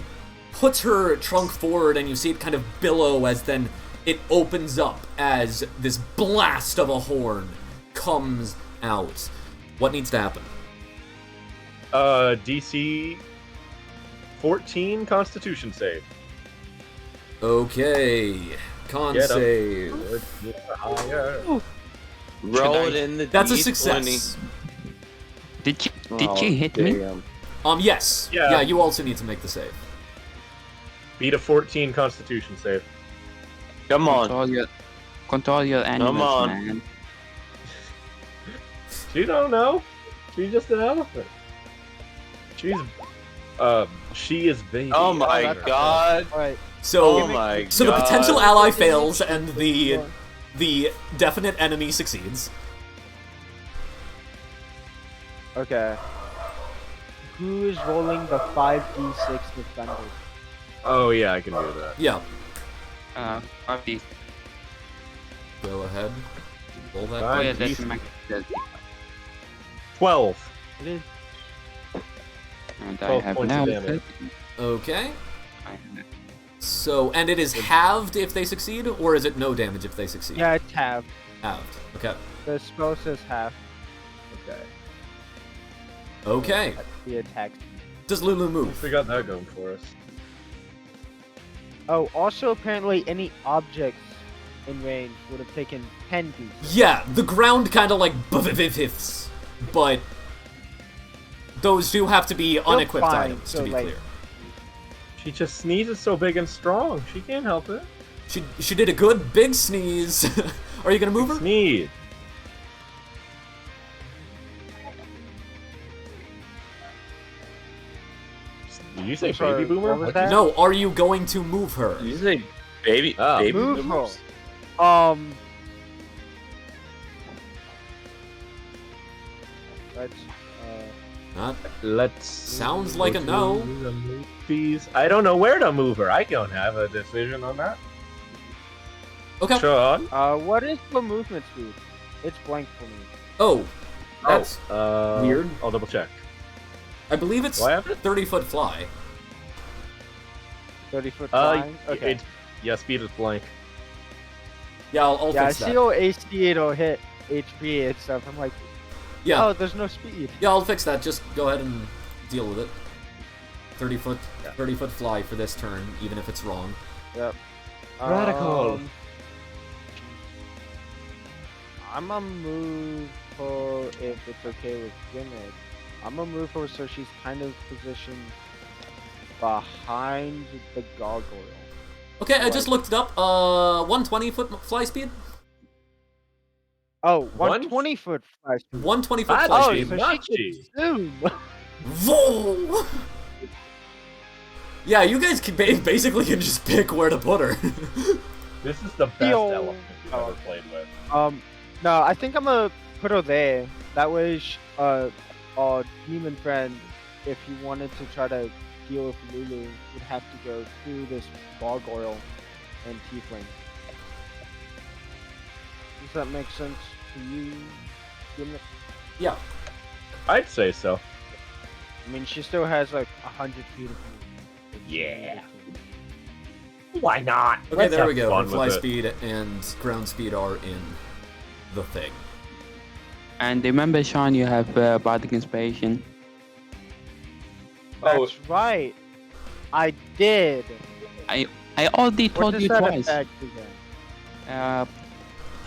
puts her trunk forward and you see it kind of billow as then it opens up as this blast of a horn comes out. What needs to happen? DC 14 Constitution save. Okay. Con Get up. save. Higher. Roll I- it in the That's a D20. success. Did Oh, she hit me? damn. Yes. Yeah. Yeah, you also need to make the save. Beat a 14 Constitution save. Come on. Control your animals, on. man. She don't know. She's just an elephant. She is baby. Oh my that's- god. Alright. So, Oh my god. so the potential ally fails Give me- and the definite enemy succeeds. Okay. Who is rolling the 5d6 defender? Oh yeah, I can do that. Yeah. Copy. Go ahead. Roll that. Fine. Oh yeah, that's decent. my. That, 12. It is. and I 12 have points of now. damage. Okay. I have So, and it is halved if they succeed, or is it no damage if they succeed? Yeah, it's half. Halved. Okay. The spell says half. Okay. Okay. The attack. Does Lulu At move? least we got that going for us. Oh, also apparently any objects in range would have taken 10d. Yeah, the ground kind of like biffs, but those do have to be unequipped fine, items, so, to be like- clear. She just sneezes so big and strong. She can't help it. She did a good big sneeze. Are you gonna move her? Sneeze. Did you say Sorry, baby boomer? what was that? No, are you going to move her? Did you say baby? Oh. Baby Move boomers? her. Let's Not Let's. Sounds like go a to no. the movies. I don't know where to move her. I don't have a decision on that. okay. Sean. what is the movement speed? It's blank for me. Oh, that's weird. I'll double check. I believe it's Do I have it? 30-foot fly. 30-foot flying? Okay. Yeah, speed is blank. Yeah, I'll Yeah, I fix see that. your AC, it'll hit HP and stuff. I'm like, Yeah, oh, there's no speed. yeah, I'll fix that. Just go ahead and deal with it. 30-foot, Yeah. 30-foot fly for this turn, even if it's wrong. Yep. Radical. I'm gonna move her if it's okay with Gimmick. I'm gonna move her so she's kind of positioned behind the gargoyle. Okay, I just looked it up. 120-foot fly speed. Oh, One- 120-foot fly speed. 120-foot That's fly Oh, speed. so Not she cheap. can zoom. Whoa! Yeah, you guys can basically can just pick where to put her. This is the best Yo. elephant we've ever played with. No, I think I'm gonna put her there. That way, our demon friend, if he wanted to try to deal with Lulu, would have to go through this gargoyle and tiefling. Does that make sense to you? Demon? Yeah. I'd say so. I mean, she still has like 100 feet of movement. Yeah. Why not? Okay, Let's there have we go. fun Her fly with it. speed and ground speed are in the thing. And remember, Sean, you have bardic inspiration. Oh, That's right. I did. I already What told does you that twice. affect again?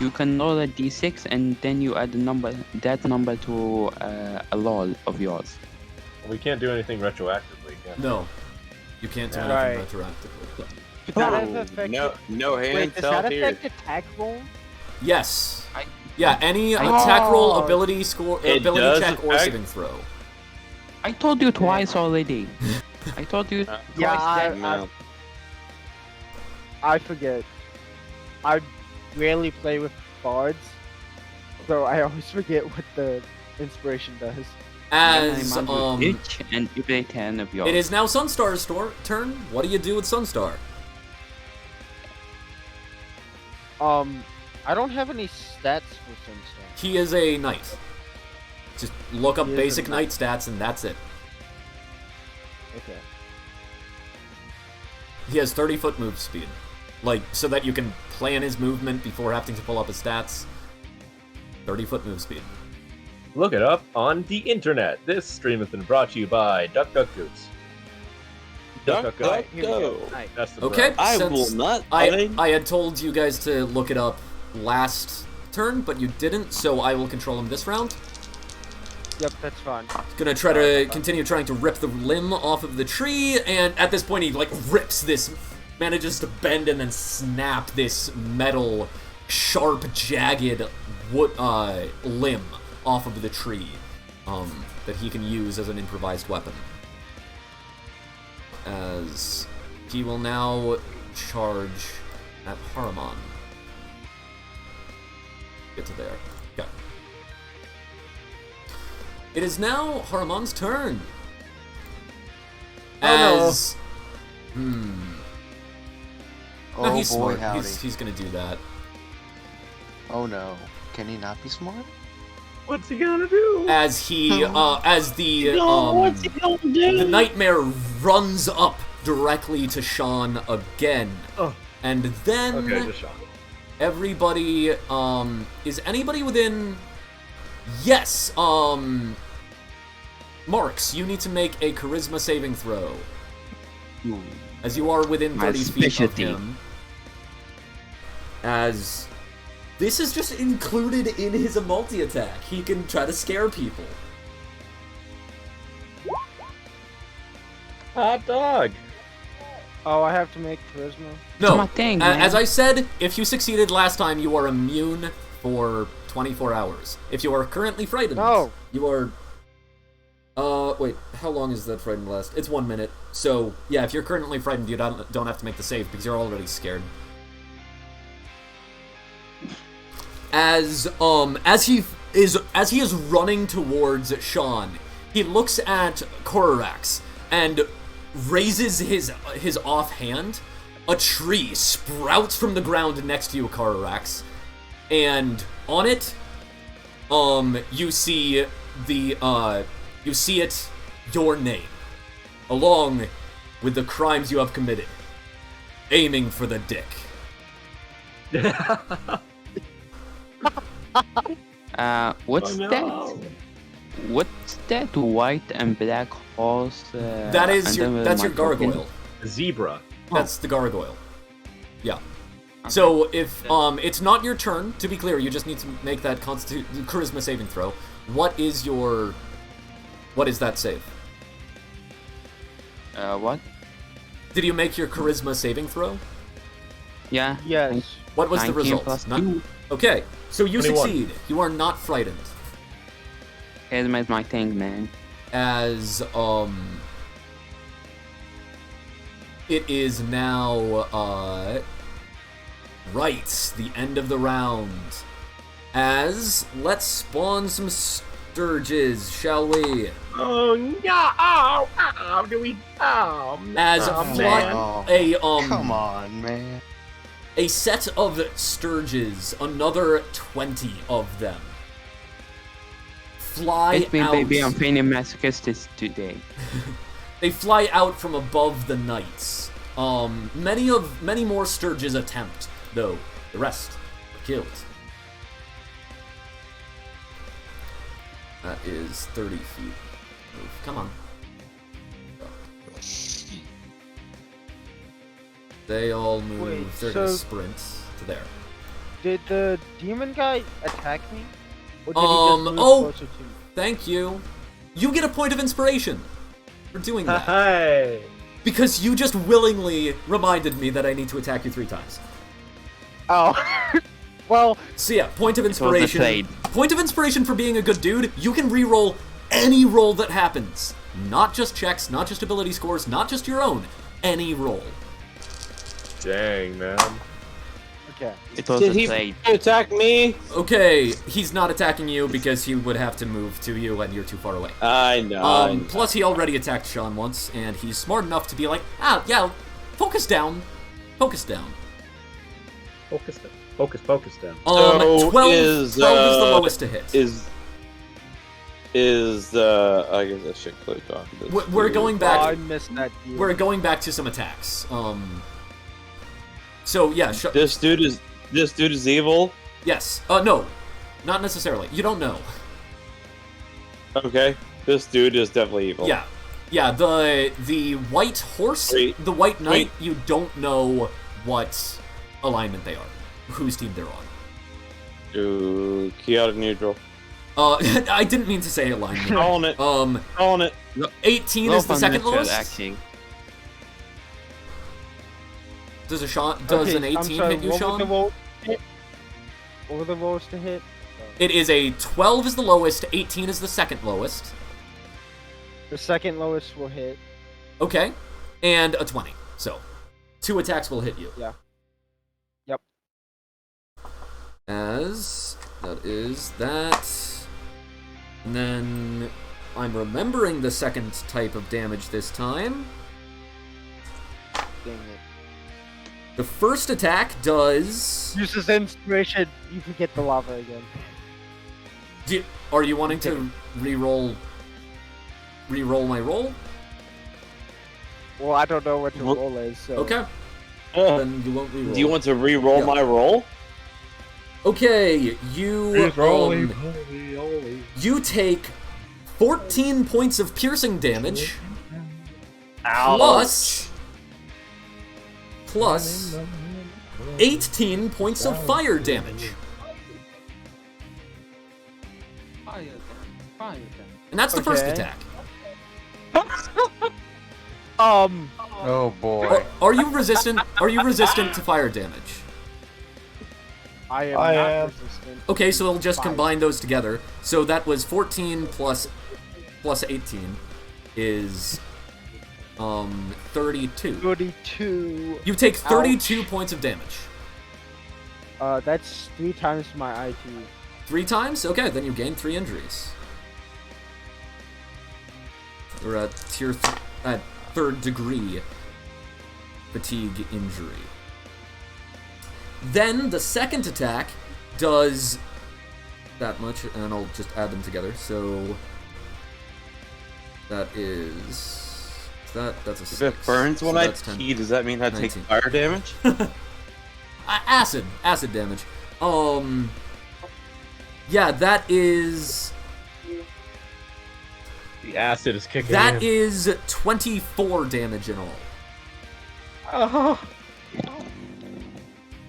You can roll a d6 and then you add that number to a roll of yours. we can't do anything retroactively. Can we? No, you can't do Yeah. anything Right. retroactively. Does that have affect No Wait, hands does that held here. affect attack roll? Yes. I- Yeah, any attack roll, Oh. ability score, It ability does check, or affect- saving throw. I told you twice already. I told you twice Yeah, that. No. I forget. I rarely play with bards, so I always forget what the inspiration does. As Each and every 10 of yours. it is now Sunstar's turn. What do you do with Sunstar? I don't have any stats for Sunstar. He is a knight. Just look up He is a basic knight. knight stats, and that's it. Okay. He has 30-foot move speed, like so that you can plan his movement before having to pull up his stats. 30-foot move speed. Look it up on the internet. This stream has been brought to you by DuckDuckGoose. DuckDuckGo. Duck, Here we go. go. Nice. That's the Okay. brand. I Since will not. I had told you guys to look it up last turn, but you didn't, so I will control him this round. Yep, that's fine. Gonna try to continue trying to rip the limb off of the tree, and at this point he like rips this, manages to bend and then snap this metal, sharp, jagged wood limb off of the tree, that he can use as an improvised weapon. As he will now charge at Haramon. Get to there. Okay. It is now Haramon's turn. As no, Oh he's boy, smart. howdy. He's gonna do that. Oh no. Can he not be smart? What's he gonna do? As he as the what's he gonna do? the nightmare runs up directly to Sean again. Oh. And then Okay, just shot. everybody is anybody within yes, Marks, you need to make a charisma saving throw. Ooh. As you are within My 30 feet of specialty. him. As this is just included in his multi-attack. He can try to scare people. Hot dog. Oh, I have to make charisma. No, my thing, as man. I said, if you succeeded last time, you are immune for 24 hours. If you are currently frightened, No. you are... wait, how long is that frightened last? It's 1 minute. So, yeah, if you're currently frightened, you don't have to make the save because you're already scared. As he is running towards Sean, he looks at Korax and raises his offhand. A tree sprouts from the ground next to you, Korax, and on it, you see your name, along with the crimes you have committed. Aiming for the dick. What's Oh, no. that? What's that white and black horse? That's your gargoyle. Zebra. That's the gargoyle. Yeah. So if it's not your turn, to be clear, you just need to make that charisma saving throw. What is that save? What? Did you make your charisma saving throw? Yeah. Yes. What was the 19 result? plus Not- 2. Okay, so you 21. succeed. You are not frightened. Here's my thing, man. As, it is now, right, the end of the round. As, let's spawn some Sturges, shall we? Oh no! Oh, do we? Oh, As oh, man. Come on, man. a set of Sturges, another 20 of them, fly It's been, out. baby, I'm feeling masochistic today. They fly out from above the knights. Many more Sturges attempt, though the rest are killed. That is 30 feet. Move. Come on. They all move. Wait, They're gonna so- sprint to there. Did the demon guy attack me? Or did he Um, just move oh! closer to me? Thank you. You get a point of inspiration for doing that. Hey! Because you just willingly reminded me that I need to attack you 3 times. Oh. Well, So yeah, point of was a inspiration. trade. Point of inspiration for being a good dude. You can re-roll any roll that happens. Not just checks, not just ability scores, not just your own. Any roll. Dang, man. okay. It was Did a he trade. attack me? Okay, he's not attacking you because he would have to move to you and you're too far away. I know. Plus he already attacked Sean once, and he's smart enough to be like, yeah, focus down. Focus down. Focus down. Focus down. So 12 is, is the lowest to hit. I guess I should click on this. We're going Oh, back. I missed that deal. We're going back to some attacks. So yeah, This dude is evil. yes. No, not necessarily. You don't know. Okay, this dude is definitely evil. Yeah, the white horse, Wait. the white knight. Wait. You don't know what alignment they are, whose team they're on. Ooh, chaotic neutral. I didn't mean to say alignment. Calling it. Calling it. 18 is the second lowest. Acting. Does an Okay, 18 I'm sorry, hit you, what Sean? were the rolls to hit? What were the rolls to hit? It is a 12 is the lowest, 18 is the second lowest. The second lowest will hit. Okay, and a 20. So, 2 attacks will hit you. Yeah. Yep. As that is that. And then I'm remembering the second type of damage this time. Dang it. The first attack does. Uses inspiration, you can get the lava again. Are you wanting to re-roll my roll? Well, I don't know what your What- roll is, so... Okay. Then you won't re-roll. Do you want to re-roll Yeah. my roll? Okay, you take 14 points of piercing damage. Plus 18 points of fire damage. And that's the first Okay. attack. Oh boy. Are you resistant? Are you resistant to fire damage? I am I not am. resistant. Okay, so we'll just Fire. combine those together. So that was 14 plus 18 is 32. 32. You take 32 points of damage. That's 3 times my IT. 3 times? Okay, then you gain 3 injuries. Or at at 3rd degree fatigue injury. Then the second attack does that much, and I'll just add them together. So that is that's a 6. If it burns So when I that's 10. pee, does that mean I take 19. fire damage? Acid damage. Yeah, that is The acid is kicking that in. is 24 damage in all.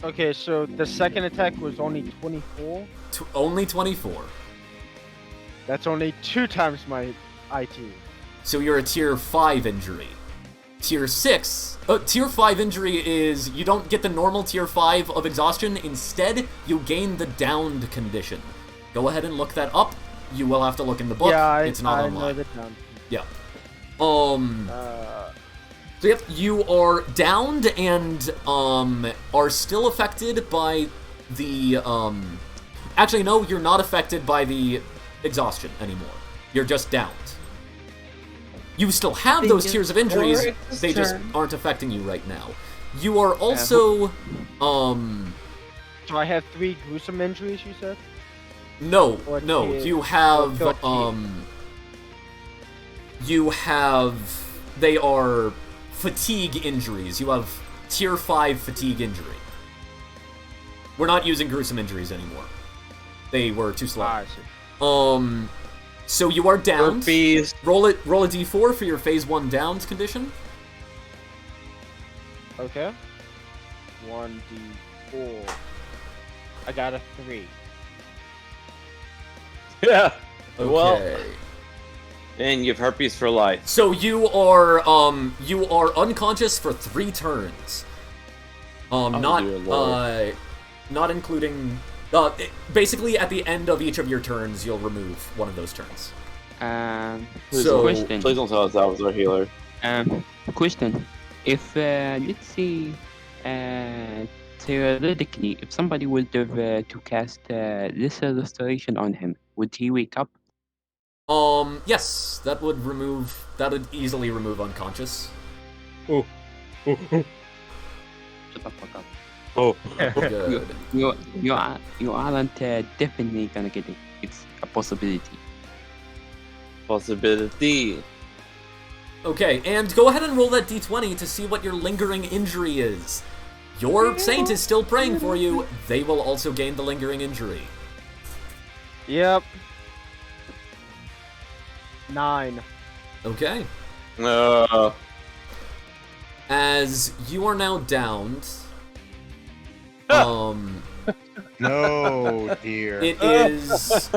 Okay, so the second attack was only 24. Only 24. That's only 2 times my IT. So you're a tier 5 injury. Tier 6. Tier 5 injury is you don't get the normal Tier 5 of exhaustion. Instead, you gain the downed condition. Go ahead and look that up. You will have to look in the book. Yeah, it's not I online. know the down. Yeah. So yep, you are downed and are still affected by the Actually, no, you're not affected by the exhaustion anymore. You're just downed. You still have those tiers of injuries, they just aren't affecting you right now. You are also, So I have 3 gruesome injuries, you said? No, Or no, tier- you have, or 13. They are fatigue injuries. You have tier 5 fatigue injury. We're not using gruesome injuries anymore. They were too slow. I see. So you are downed. Burpees. Roll a d4 for your phase 1 downs condition. Okay. 1d4. I got a 3. Yeah. Okay. Well, and you have herpes for life. So you are unconscious for 3 turns. dear Lord. Not including basically at the end of each of your turns you'll remove one of those turns. So, question. please don't tell us that was our healer. Question. If, let's say, theoretically, if somebody would have to cast Lesser Restoration on him, would he wake up? Yes, that would easily remove unconscious. Shut the fuck up. Oh. Good. You aren't definitely gonna get it. It's a possibility. Possibility. Okay, and go ahead and roll that d20 to see what your lingering injury is. Your saint is still praying for you. They will also gain the lingering injury. Yep. 9. Okay. Uh, As you are now downed, No, dear. it is,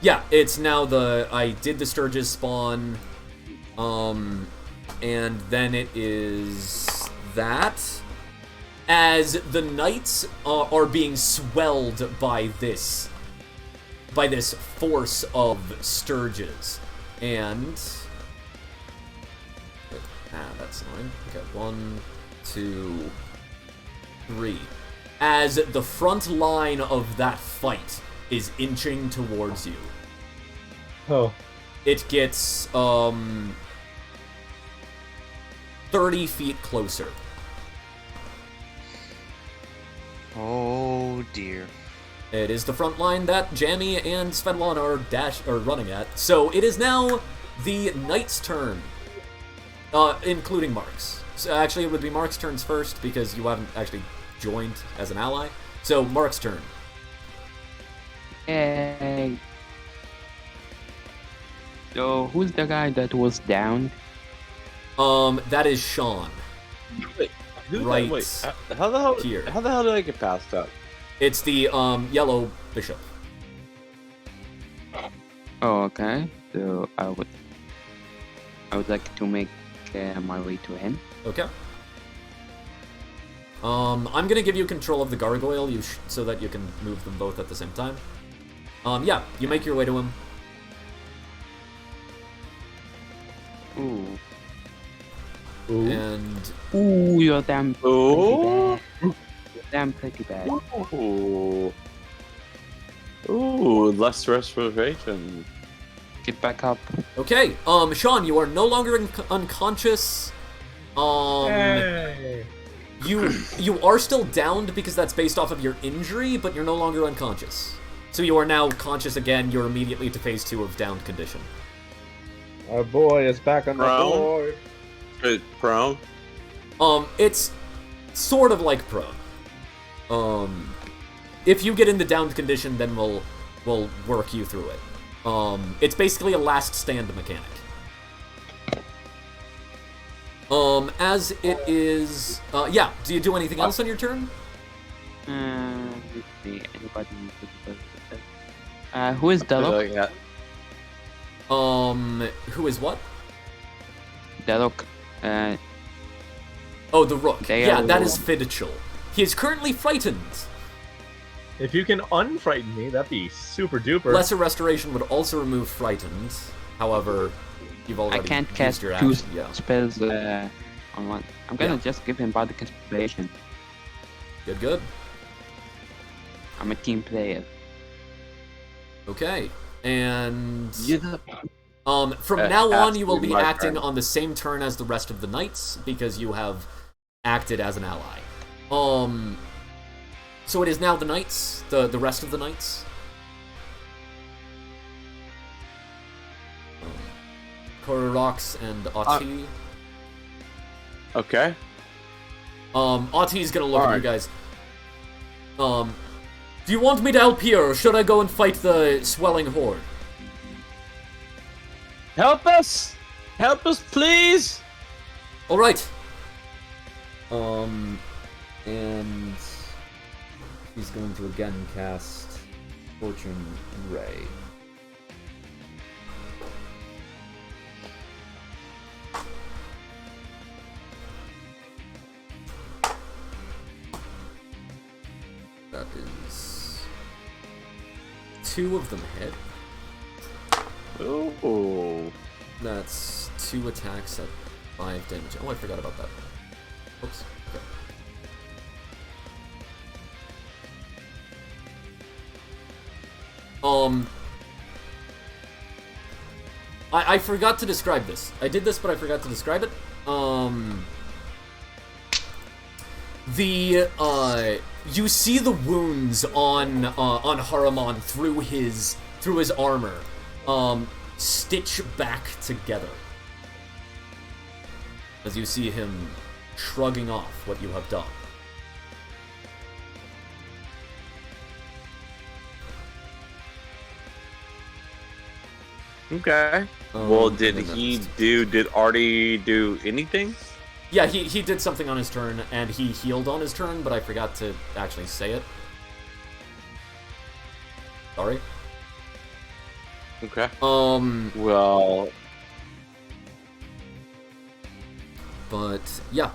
yeah, it's now I did the Sturges spawn, and then it is that, as the knights are being swelled by this force of Sturges, and that's annoying. Okay, 1, 2, 3. As the front line of that fight is inching towards you. Oh. It gets 30 feet closer. Oh dear. It is the front line that Jammy and Svedwan are running at. So it is now the Knight's turn. Including Mark's. So actually, it would be Mark's turns first because you haven't actually joined as an ally. So Mark's turn. Hey. So who's the guy that was down? That is Sean. wait, Right how the hell? here. How the hell did I get past that? It's the yellow bishop. Oh, okay. So I would like to make my way to him. Okay. I'm gonna give you control of the gargoyle so that you can move them both at the same time. Yeah, you make your way to him. Ooh. And Ooh, you're damn Ooh. pretty bad. You're damn pretty bad. Ooh. Ooh, less respiration. Get back up. okay, Sean, you are no longer unconscious. You are still downed because that's based off of your injury, but you're no longer unconscious. So you are now conscious again. You're immediately to phase 2 of downed condition. Our boy is back on the Brown. board. Good, prone. It's sort of like prone. If you get in the downed condition, then we'll work you through it. It's basically a last stand mechanic. As it is, yeah. Do you do anything else on your turn? Let's see. Anybody? Who is Delok? Like that. Who is what? The rook. Oh, the rook. They Yeah, are- that is Fidichel. He is currently frightened. If you can unfrighten me, that'd be super duper. Lesser Restoration would also remove frightened. However, you've I already can't used cast your two action. Yeah. spells on one. I'm gonna Yeah. just give him Bardic Inspiration. Good, good. I'm a team player. Okay. And Yeah. from It now has on, to you will be be my acting turn. on the same turn as the rest of the knights because you have acted as an ally. So it is now the knights, the rest of the knights. Kororox and Ati. Okay. Ati's gonna look at you Alright. guys. Do you want me to help here, or should I go and fight the swelling horde? Help us! Help us, please! Alright. And he's going to again cast Fortune Ray. That is 2 of them hit. Ooh. That's 2 attacks at 5 damage. Oh, I forgot about that. Oops. Okay. I forgot to describe this. I did this, but I forgot to describe it. You see the wounds on Haramon through his armor, stitch back together. As you see him shrugging off what you have done. Okay. Well, did and then he that's- did Artie do anything? Yeah, he did something on his turn, and he healed on his turn, but I forgot to actually say it. Sorry. Okay. Well, Well, but yeah,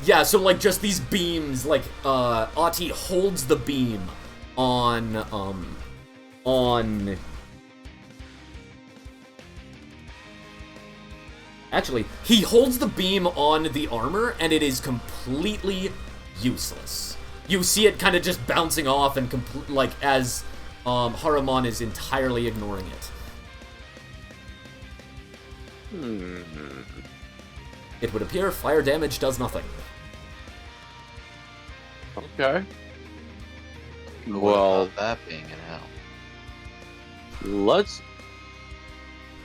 yeah. So like, just these beams, like Ati holds the beam on. Actually, he holds the beam on the armor, and it is completely useless. You see it kind of just bouncing off, and as Haramon is entirely ignoring it. It would appear fire damage does nothing. okay. What Well, about that being in hell?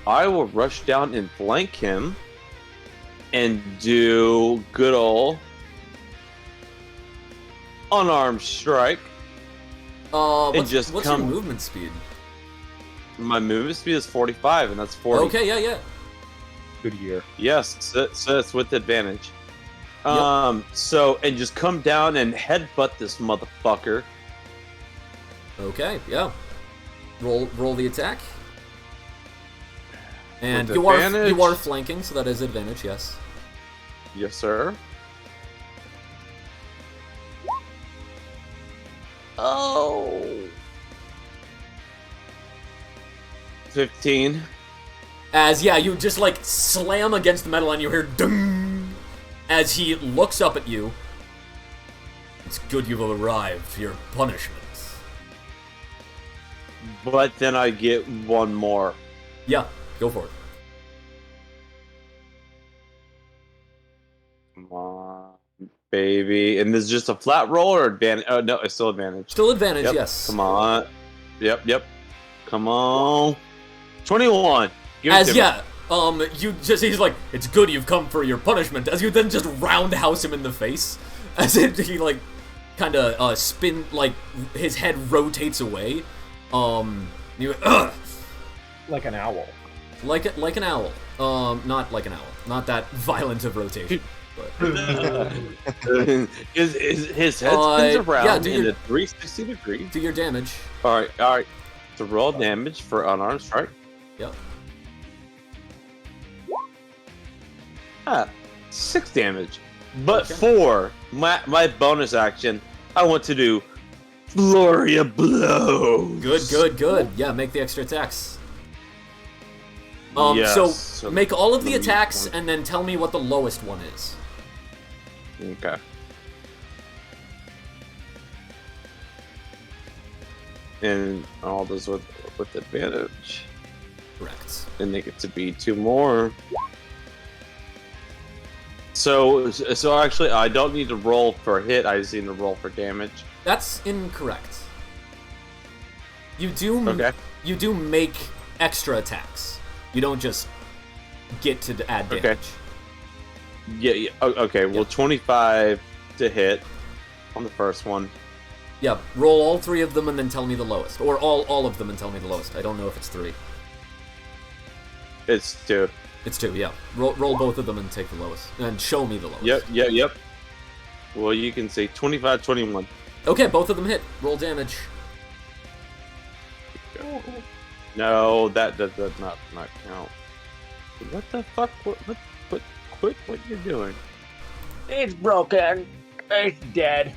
I will rush down and flank him and do good ol' unarmed strike. What's just your come- movement speed? My movement speed is 45, and that's 40. Okay, yeah. Good year. Yes, so it's with advantage. Yep. So, and just come down and headbutt this motherfucker. Okay, yeah. Roll the attack. And With you are advantage. flanking, so that is advantage, yes. Yes, sir. Oh. 15. As you just like slam against the metal and you hear dung as he looks up at you. It's good you've arrived for your punishment. But then I get one more. Yeah, go for it. Come on, baby. And this is just a flat roll or advantage? Oh, no, it's still advantage. Still advantage, Yep. yes. Come on. Yep. Come on. 21. Give it As to me. he's like, it's good you've come for your punishment. As you then just roundhouse him in the face, as he like, kind of spin like his head rotates away. You Like an owl. like an owl. Not like an owl. Not that violent of rotation. But his head spins around yeah, do in your- a 360 degree. do your damage. All right. To roll damage for unarmed strike. Yep. 6 damage. But Okay. for my bonus action, I want to do Flurry of Blows. Good. Yeah, make the extra attacks. Yes, So make all of the let me- attacks and then tell me what the lowest one is. Okay. And all those with advantage. Correct. And they get to be 2 more. So actually, I don't need to roll for hit. I just need to roll for damage. That's incorrect. You do Okay. you do make extra attacks. You don't just get to add damage. Okay. Yeah. Okay. Well, 25 to hit on the first one. Yeah, roll all 3 of them and then tell me the lowest. Or all of them and tell me the lowest. I don't know if it's 3. It's 2. It's 2, yeah. Roll both of them and take the lowest. And show me the lowest. Yep. Well, you can say 25, 21. Okay, both of them hit. Roll damage. No, that does not count. What the fuck? Quit what you're doing. It's broken. It's dead.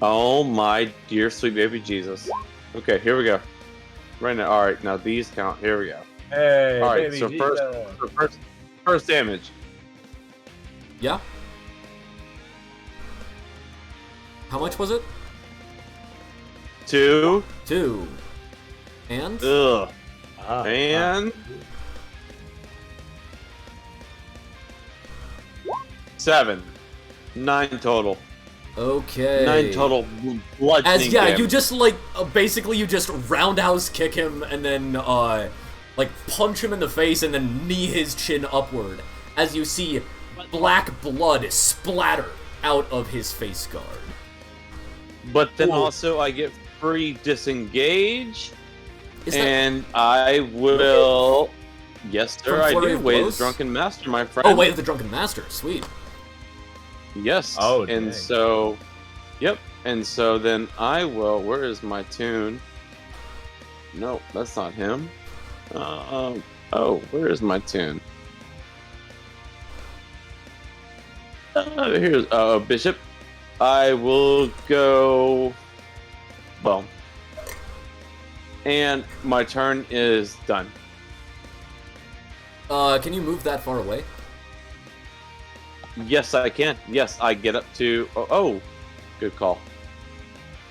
Oh my dear sweet baby Jesus. Okay, here we go. Right now, alright, now these count. Here we go. Hey, Alright, baby so Jesus. first damage. Yeah? How much was it? 2. 2. And? Ugh. And 7. 9 total. Okay. 9 total bludgeoning As yeah, damage. you just like basically you just roundhouse kick him and then like punch him in the face and then knee his chin upward as you see black blood splatter out of his face guard. But then Ooh. also I get free disengage, Is that and I will. Yes, sir, From I Flurry do. of Way of Blows? the Drunken Master, my friend. Oh, Way of the Drunken Master, sweet. Yes. Oh, and dang. so, yep. And so then I will. Where is my tune? No, that's not him. Oh, where is my tune? Here's Bishop. I will go. Boom. And my turn is done. Can you move that far away? Yes, I can. Yes, I get up to. Oh, good call.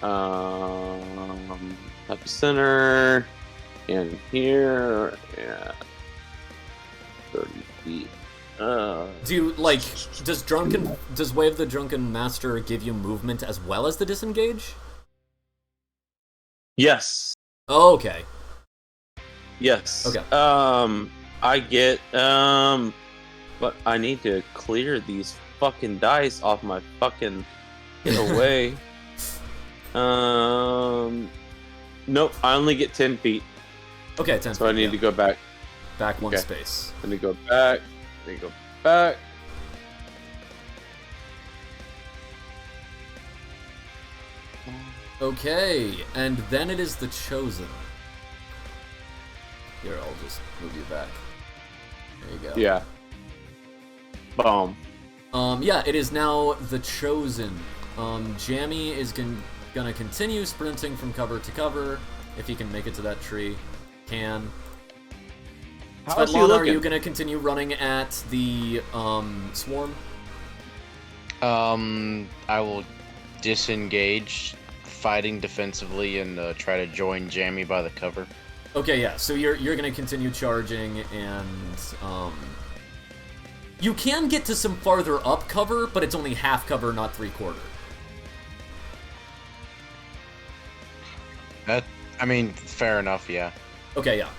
Up the center, and here, yeah, 30 feet. Do you like does Way of the Drunken Master give you movement as well as the disengage? Yes. Oh, okay. Yes. Okay. I get but I need to clear these fucking dice off my fucking away. Nope. I only get 10 feet, Okay, 10 so I need to go back. back one okay. space. Let me go back. Let me go back. Okay, and then it is the Chosen. Here, I'll just move you back. There you go. Yeah. Boom. Yeah, it is now the Chosen. Jammy is gonna continue sprinting from cover to cover. If he can make it to that tree, can. How is he Svetlana, are looking? you gonna continue running at the swarm? I will disengage, fighting defensively, and try to join Jammy by the cover. Okay, yeah. So you're gonna continue charging, and you can get to some farther up cover, but it's only half cover, not 3/4. I mean, fair enough, yeah. Okay, yeah.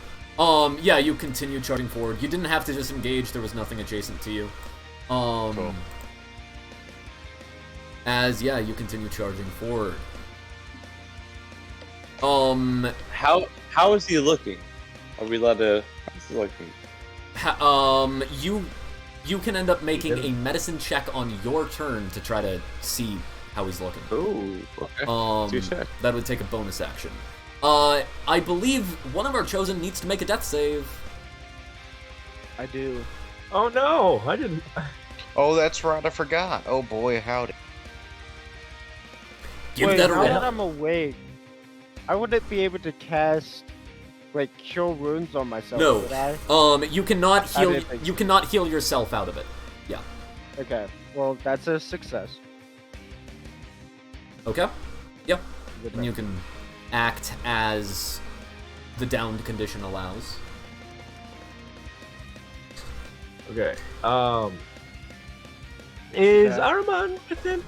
Yeah, you continue charging forward. You didn't have to disengage. There was nothing adjacent to you. Cool. As yeah, you continue charging forward. How is he looking? Are we allowed to? How's he looking? You can end up making a medicine check on your turn to try to see how he's looking. Ooh. Okay. Touche. That would take a bonus action. I believe one of our Chosen needs to make a death save. I do. Oh no, I didn't. Oh, that's right. I forgot. Oh boy, howdy. Give Wait, that a now that roll. I'm awake, I wouldn't be able to cast like cure wounds on myself, No. would I? You cannot I heal. didn't think You so. cannot heal yourself out of it. Yeah. Okay. Well, that's a success. Okay. Yep. Good And you enough. can act as the downed condition allows. Okay. Is Okay. Armand within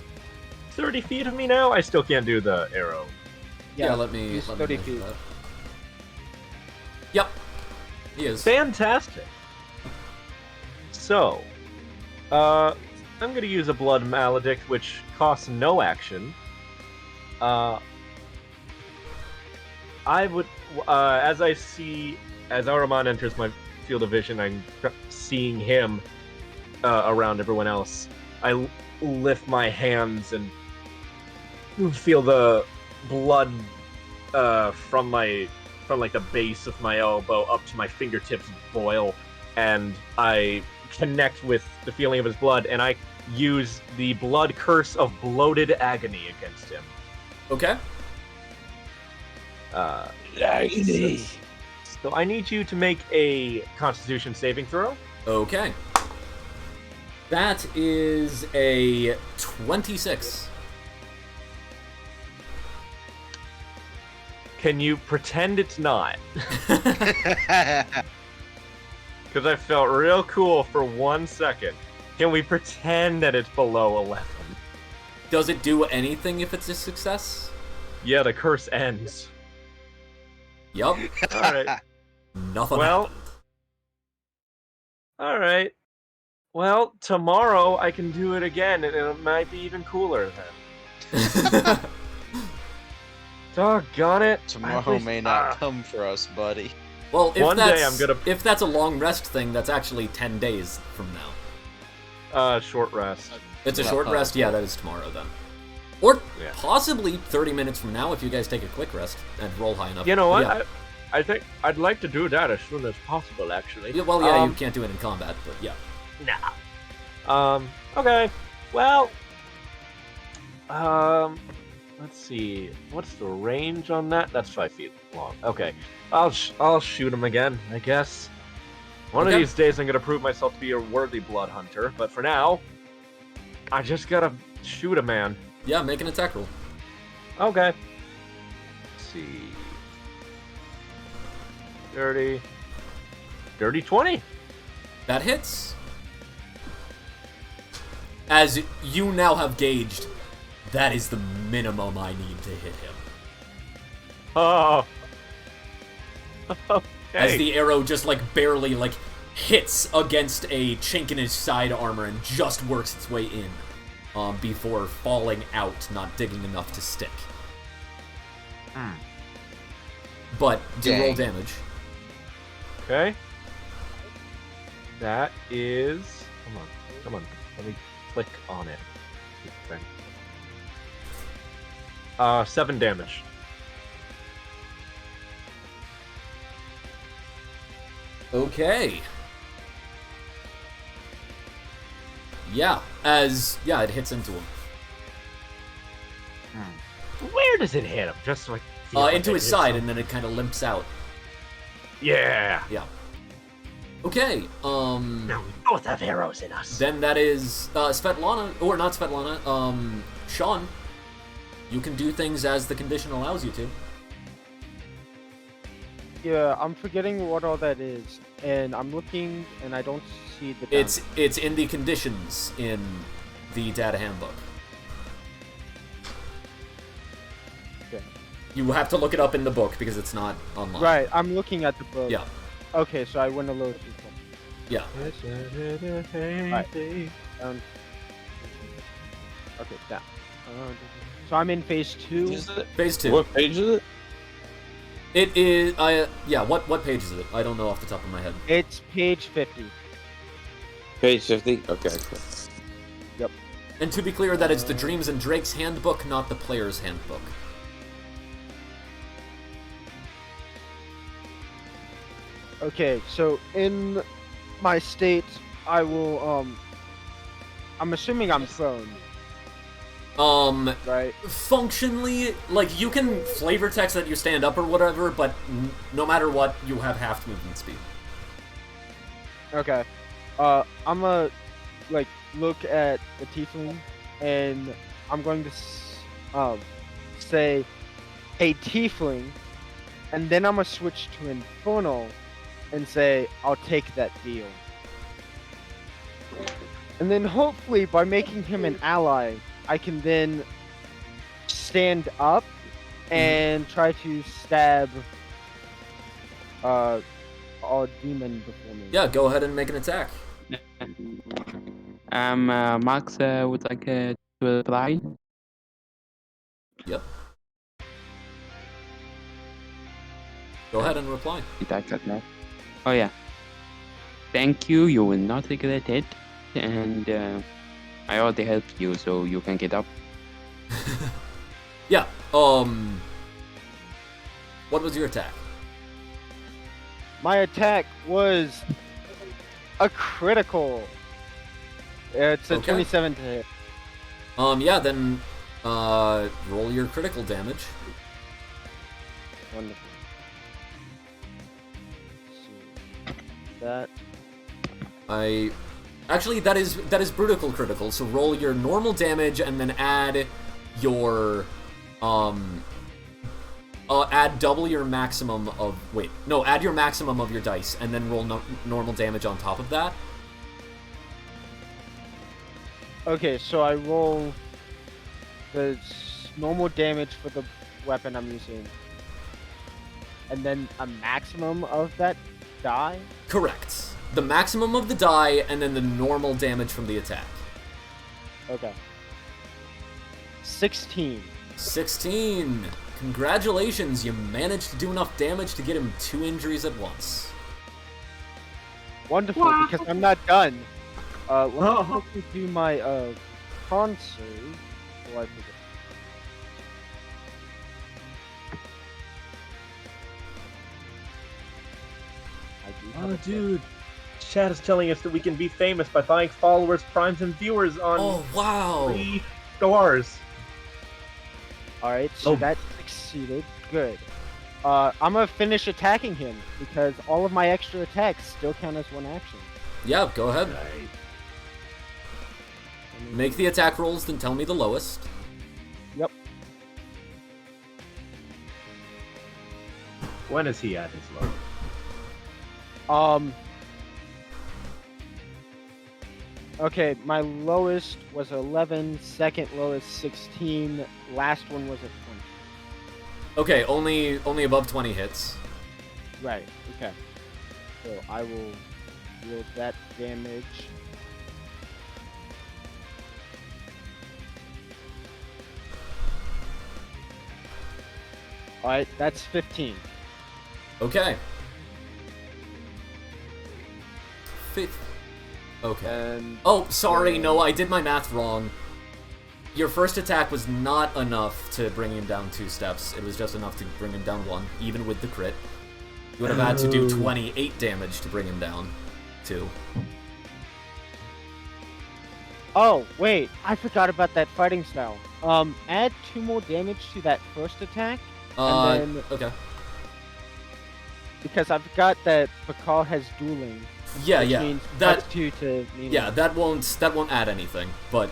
30 feet of me now? I still can't do the arrow. Yeah. Let me. he's Let me 30 measure feet. that. Yep. He is. Fantastic. So, I'm gonna use a blood maledict, which costs no action. I would, as Ahriman enters my field of vision, I'm seeing him around everyone else. I lift my hands and feel the blood from like the base of my elbow up to my fingertips boil, and I connect with the feeling of his blood, and I use the blood curse of bloated agony against him. Okay. So I need you to make a Constitution saving throw. Okay. That is a 26. Can you pretend it's not? Because I felt real cool for 1 second. Can we pretend that it's below 11? Does it do anything if it's a success? Yeah, the curse ends. Yup. Alright. Nothing Well- happened. Alright. Well, tomorrow I can do it again, and it might be even cooler then. Doggone it. Tomorrow may not come for us, buddy. Well, if One day I'm gonna- if that's a long rest thing, that's actually 10 days from now. Short rest. It's a short rest, yeah, that is tomorrow then. Or Yeah. possibly 30 minutes from now if you guys take a quick rest and roll high enough. You know what? Yeah. I think I'd like to do that as soon as possible, actually. Yeah, well, yeah, you can't do it in combat, but yeah. Nah. Okay. Well. Let's see. What's the range on that? That's 5 feet long. Okay. I'll shoot him again, I guess. One of Okay. these days I'm gonna prove myself to be a worthy blood hunter, but for now, I just gotta shoot a man. Yeah, make an attack roll. Okay. Let's see. 30. 20. That hits. As you now have gauged, that is the minimum I need to hit him. Oh. Okay. As the arrow just barely hits against a chink in his side armor and just works its way in, before falling out, not digging enough to stick. But do roll Dang. damage. Okay. That is. Come on. Let me click on it. Okay. 7 damage. Okay. Yeah, it hits into him. Where does it hit him? Just so I feel like Into it his hit side, something. and then it kind of limps out. Yeah. Yeah. Okay, Now we both have arrows in us. then that is, Svetlana, or not Svetlana, Sean, you can do things as the condition allows you to. Yeah, I'm forgetting what all that is, and I'm looking, and I don't see the. It's in the conditions in the data handbook. Okay. You have to look it up in the book because it's not online. Right, I'm looking at the book. Yeah. Okay, so I went a little too far. Yeah. Okay, down. So I'm in phase 2. Is it? Phase 2. What page is it? It is, yeah, what page is it? I don't know off the top of my head. It's page 50. Page 50? Okay. Yep. And to be clear, that is the Dreams and Drakes handbook, not the player's handbook. Okay, so in my state, I will I'm assuming I'm prone, right? Functionally, like, you can flavor text that you stand up or whatever, but no matter what, you have half movement speed. Okay. I'm gonna like look at the tiefling, and I'm going to say, "Hey, tiefling," and then I'm gonna switch to infernal, and say, "I'll take that deal." And then hopefully, by making him an ally, I can then stand up and try to stab a demon before me. Yeah, go ahead and make an attack. Max would like to reply. Yep. Go ahead and reply. That's okay. Oh yeah. Thank you. You will not regret it. And I already helped you, so you can get up. Yeah, what was your attack? My attack was a critical. It's a Okay. 27 to hit. Yeah, then, roll your critical damage. Wonderful. Let's see. Actually, that is brutical critical, so roll your normal damage and then add your, add double your maximum of, add your maximum of your dice, and then roll normal damage on top of that. Okay, so I roll the normal damage for the weapon I'm using, and then a maximum of that die? Correct. The maximum of the die, and then the normal damage from the attack. Okay. 16. 16. Congratulations, you managed to do enough damage to get him 2 injuries at once. Wonderful, because I'm not done. Let me quickly do my con save before I forget. I do have Oh, a dude. Chat is telling us that we can be famous by buying followers, primes, and viewers on Oh, wow. 3 stars. Alright, so Oh. that succeeded. Good. I'm gonna finish attacking him, because all of my extra attacks still count as one action. Yeah, go ahead. Make the attack rolls, then tell me the lowest. Yep. When is he at his low? Okay, my lowest was 11, second lowest 16, last one was a 20. Okay, only above 20 hits. Right, okay. So I will deal that damage. Alright, that's 15. Okay. Okay. And Oh, sorry, no, I did my math wrong. Your first attack was not enough to bring him down 2 steps. It was just enough to bring him down 1, even with the crit. You would have had to do 28 damage to bring him down 2. oh, wait, I forgot about that fighting style. Add 2 more damage to that first attack, and then okay. because I've got that Bakal has dueling. Yeah, which yeah. means That plus 2 to melee. yeah, that won't add anything, but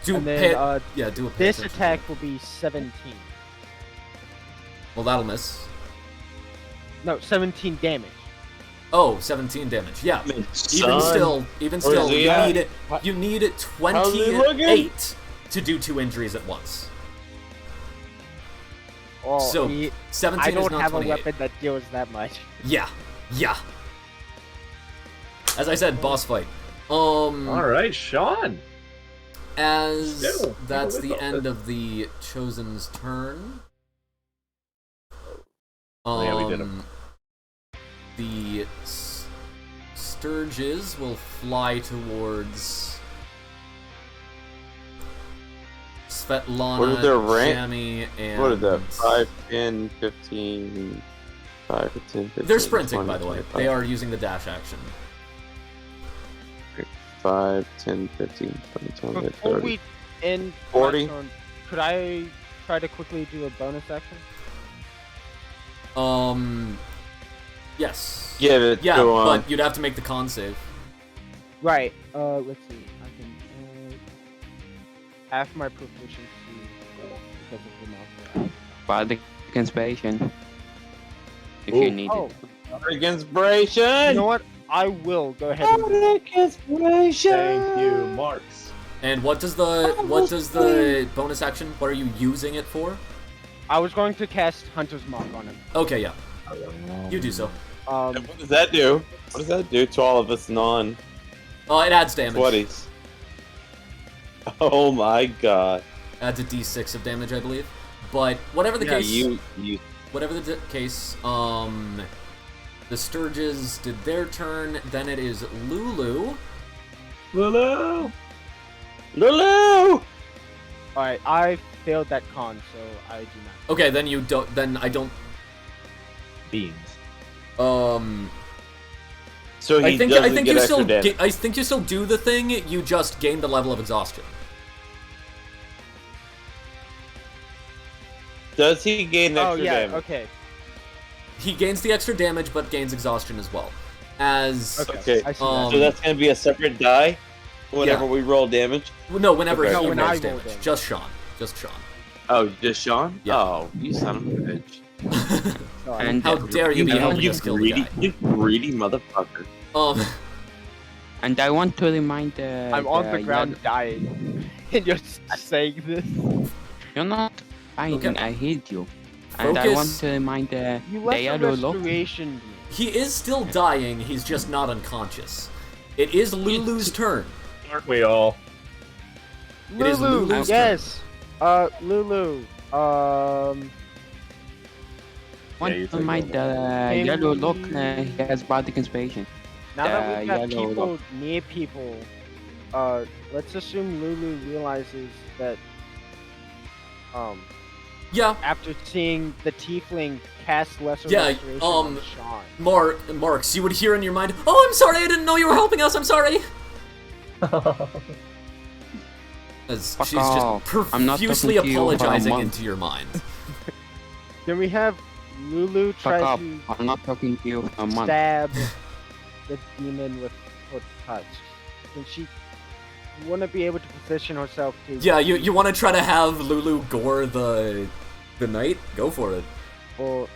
do And then, do a pay This attention. attack will be 17. Well, that'll miss. No, 17 damage. Oh, 17 damage. Yeah. Even still, Where's you he at? need How's he looking? 28 to do 2 injuries at once. Oh, So, 17 I is don't not have 28. a weapon that deals that much. Yeah. Yeah. As I said, boss fight. Alright, Sean. As Still, that's people the with end us. of the Chosen's turn. Yeah, we did 'em. The Sturges will fly towards Svetlana, What is their rank? Jamie, and What is that? 5, 10, 15, 5, 10, 15, They're sprinting, 20, by the way. 25, They are using the dash action. 5, 10, 15, 20, 25, Before 30. we end 40. my turn, could I try to quickly do a bonus action? Yes. Give it Yeah, to but you'd have to make the con save. Right. Let's see. I can half my proficiency because of the mouse. Bardic Inspiration. If Ooh. you need Oh, it. Bardic Inspiration! you know what? I will go ahead and do it. Bardic Inspiration! Thank you, Marks. And what does the bonus action? What are you using it for? I was going to cast Hunter's Mark on him. Okay, yeah. You do so. And what does that do? What does that do to all of us non-sweaties? It adds damage. Oh my god. Adds a d6 of damage, I believe. But whatever the case, you whatever the case, the Sturges did their turn. Then it is Lulu. Lulu! Lulu! Alright, I failed that con, so I do not. Okay, then you don't. Then I don't. Beans. So he I think doesn't you get still extra damage. I think you still do the thing. You just gain the level of exhaustion. Does he gain extra damage? Okay. He gains the extra damage, but gains exhaustion as well. As Okay. I see So that. that's gonna be a separate die whenever Yeah. we roll damage? no, whenever Okay. he No, when I rolls roll damage. damage. Just Sean. Just Sean. Oh, just Sean? Yeah. Oh, you son of a bitch. Sorry. And How dare you be helping us kill the guy? You greedy motherfucker. and I want to remind I'm on the ground dying, and you're saying this. You're not fighting, Okay. I hate you. And I want Focus. to remind You the left the yellow look. restoration. He is still dying. He's just not unconscious. It is Lulu's turn. Aren't we all? It is Lulu, Lulu's yes. Lulu. Want you to take remind it the Can yellow look, we- he has Bardic Inspiration. Now that we've got yellow people look. near people, let's assume Lulu realizes that, Yeah, after seeing the tiefling cast lesser Yeah, restoration on Sean. Marks, you would hear in your mind, "Oh, I'm sorry. I didn't know you were helping us. I'm sorry." As Fuck she's off. just I'm not profusely talking to you for a apologizing month. into your mind. Can we have Lulu try Fuck up. to I'm not talking to you for a month. stab the demon with her touch? Can she want to be able to position herself to? Yeah, you want to try to have Lulu gore the knight? Go for it. Or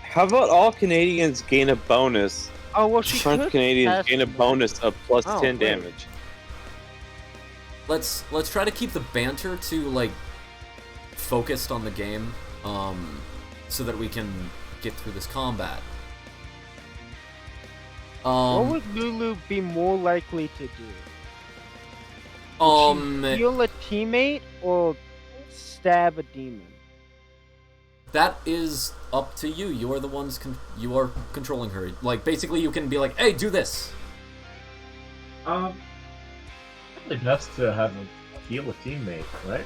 How about all Canadians gain a bonus? oh well, she French could Canadians cast gain a more. bonus of plus Oh, 10 great. damage. Let's try to keep the banter to like focused on the game, so that we can get through this combat. What would Lulu be more likely to do? Heal a teammate or stab a demon? That is up to you. You are the ones you are controlling her. Like basically, you can be like, "Hey, do this." Probably best to have a heal a teammate, right?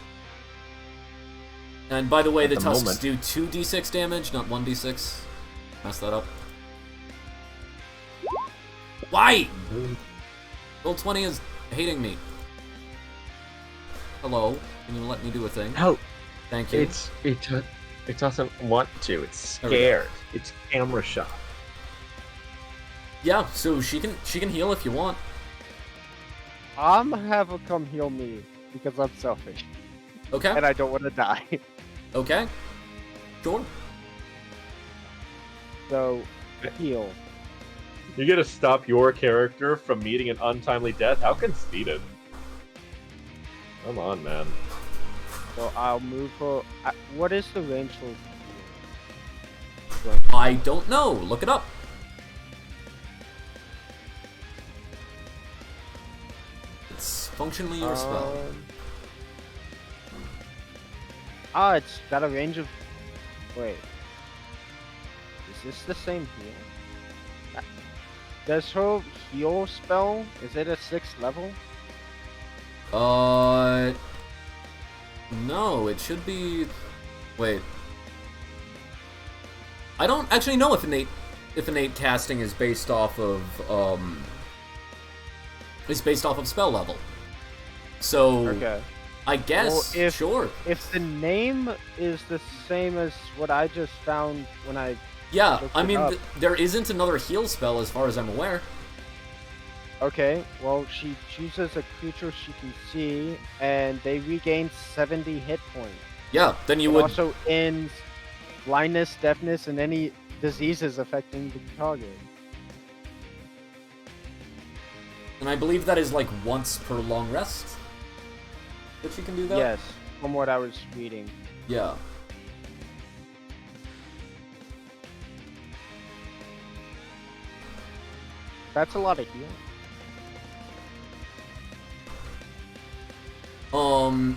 And by the way, At the the tusks moment. do 2d6 damage, not 1d6. Mess that up. Why? Roll20 is hating me. Hello, can you let me do a thing? No, Thank you. it doesn't want to. It's There we go. scared. It's camera shot. Yeah, so she can heal if you want. I'm gonna have her come heal me because I'm selfish Okay. and I don't want to die. Okay. Sure. So heal. You're gonna stop your character from meeting an untimely death? How conceited. Come on, man. So I'll move her. What is the range for? I don't know. Look it up. It's functionally your spell. It's got a range of. Wait. Is this the same heal? Does her heal spell? Is it a 6th level? No, it should be. Wait. I don't actually know if innate casting is based off of spell level. So Okay. I guess Well, sure. If the name is the same as what I just found when I Yeah, looked I it mean up. there isn't another heal spell as far as I'm aware. Okay, well, she chooses a creature she can see, and they regain 70 hit points. Yeah, then you It would also ends blindness, deafness, and any diseases affecting the target. and I believe that is like once per long rest that she can do that. Yes, from what I was reading. Yeah. That's a lot of healing.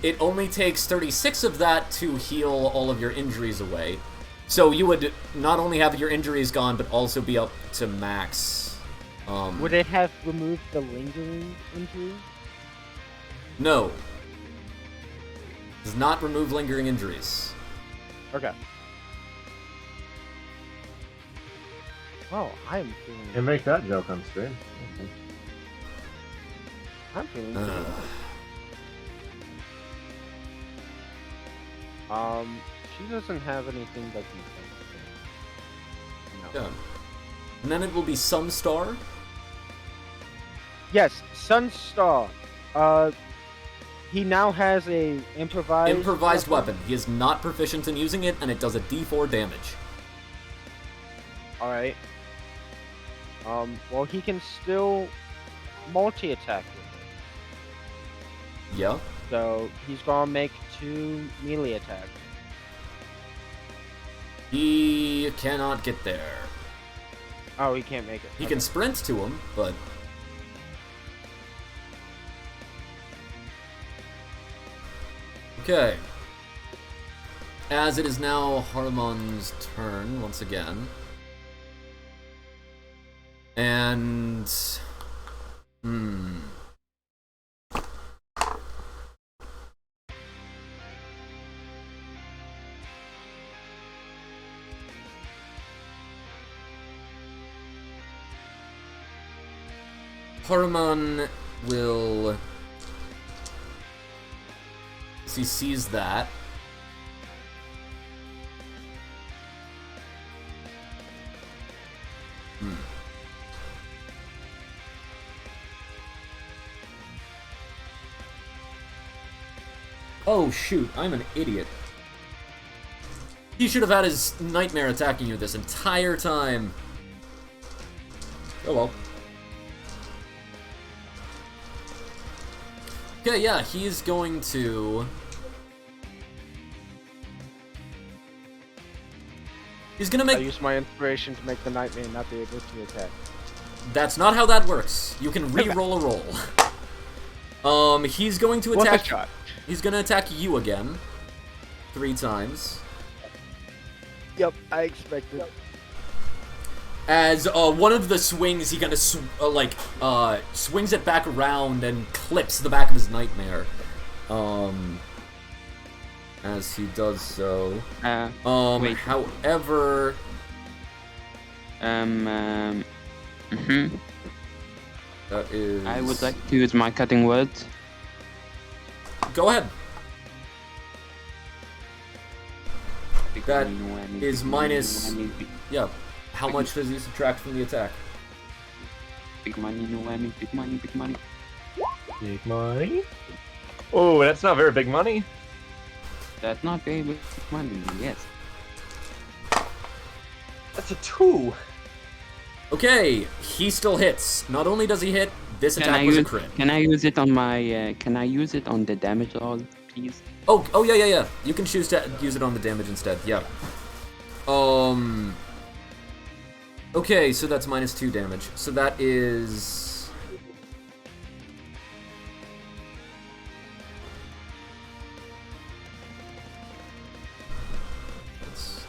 It only takes 36 of that to heal all of your injuries away. So you would not only have your injuries gone, but also be up to max. Would it have removed the lingering injury? No. Does not remove lingering injuries. Okay. Oh, I'm feeling. And make that joke on stream. I'm feeling. Ugh. She doesn't have anything that can. No. Yeah. And then it will be Sunstar. Yes, Sunstar. He now has a improvised Weapon. He is not proficient in using it, and it does a D4 damage. All right. Well, he can still multi-attack with it. Yeah. So he's gonna make 2 melee attacks. He cannot get there. Oh, he can't make it. He Okay. can sprint to him, but... Okay. As it is now Harmon's turn once again. And... Harmon will... So he sees that. Oh shoot, I'm an idiot. He should have had his nightmare attacking you this entire time. Oh well. Okay, yeah, he's going to... He's gonna I make... use my inspiration to make the nightmare not be able to attack. That's not how that works. You can re-roll a roll. He's going to Worth a attack... shot. He's gonna attack you again. 3 times. Yep, I expected. As one of the swings, he kind of swings it back around and clips the back of his nightmare. As he does so. Wait. However, mhm. that is. I would like to use my cutting words. Go ahead. That is minus. Yeah. How much does he subtract from the attack? Big money, no whammy, big money, big money. Big money. Oh, that's not very big money. That's not very big money, yes. That's a 2. Okay, he still hits. Not only does he hit, this Can attack I was a use? crit. Can I use it on my? Can I use it on the damage roll, please? Oh, yeah. You can choose to use it on the damage instead. Yeah. Okay, so that's minus 2 damage. So that is... That's...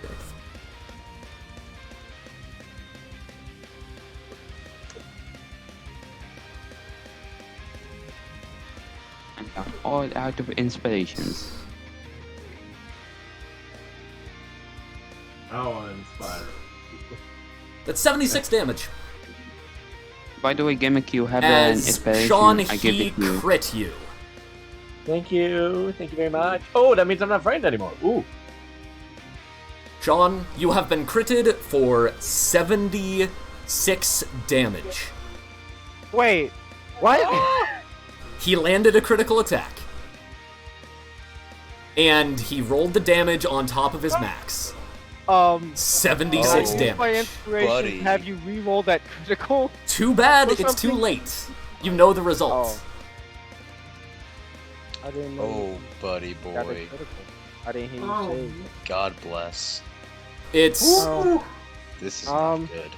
Okay. I'm down. all out of inspirations. I want to inspire. That's 76 damage. By the way, Gimmick, you have an As inspiration. Sean, I give he it to you. crit you. Thank you very much. Oh, that means I'm not frightened anymore. Ooh. Sean, you have been critted for 76 damage. Wait, what? He landed a critical attack. And he rolled the damage on top of his max. 76 can I use my damage. inspiration, Buddy. have you re-roll that critical? Too bad, Or it's too something? late. You know the result. I didn't know. Oh, buddy you got a boy. critical. I didn't hear you say. God bless. It's Oh. This is Um, not good.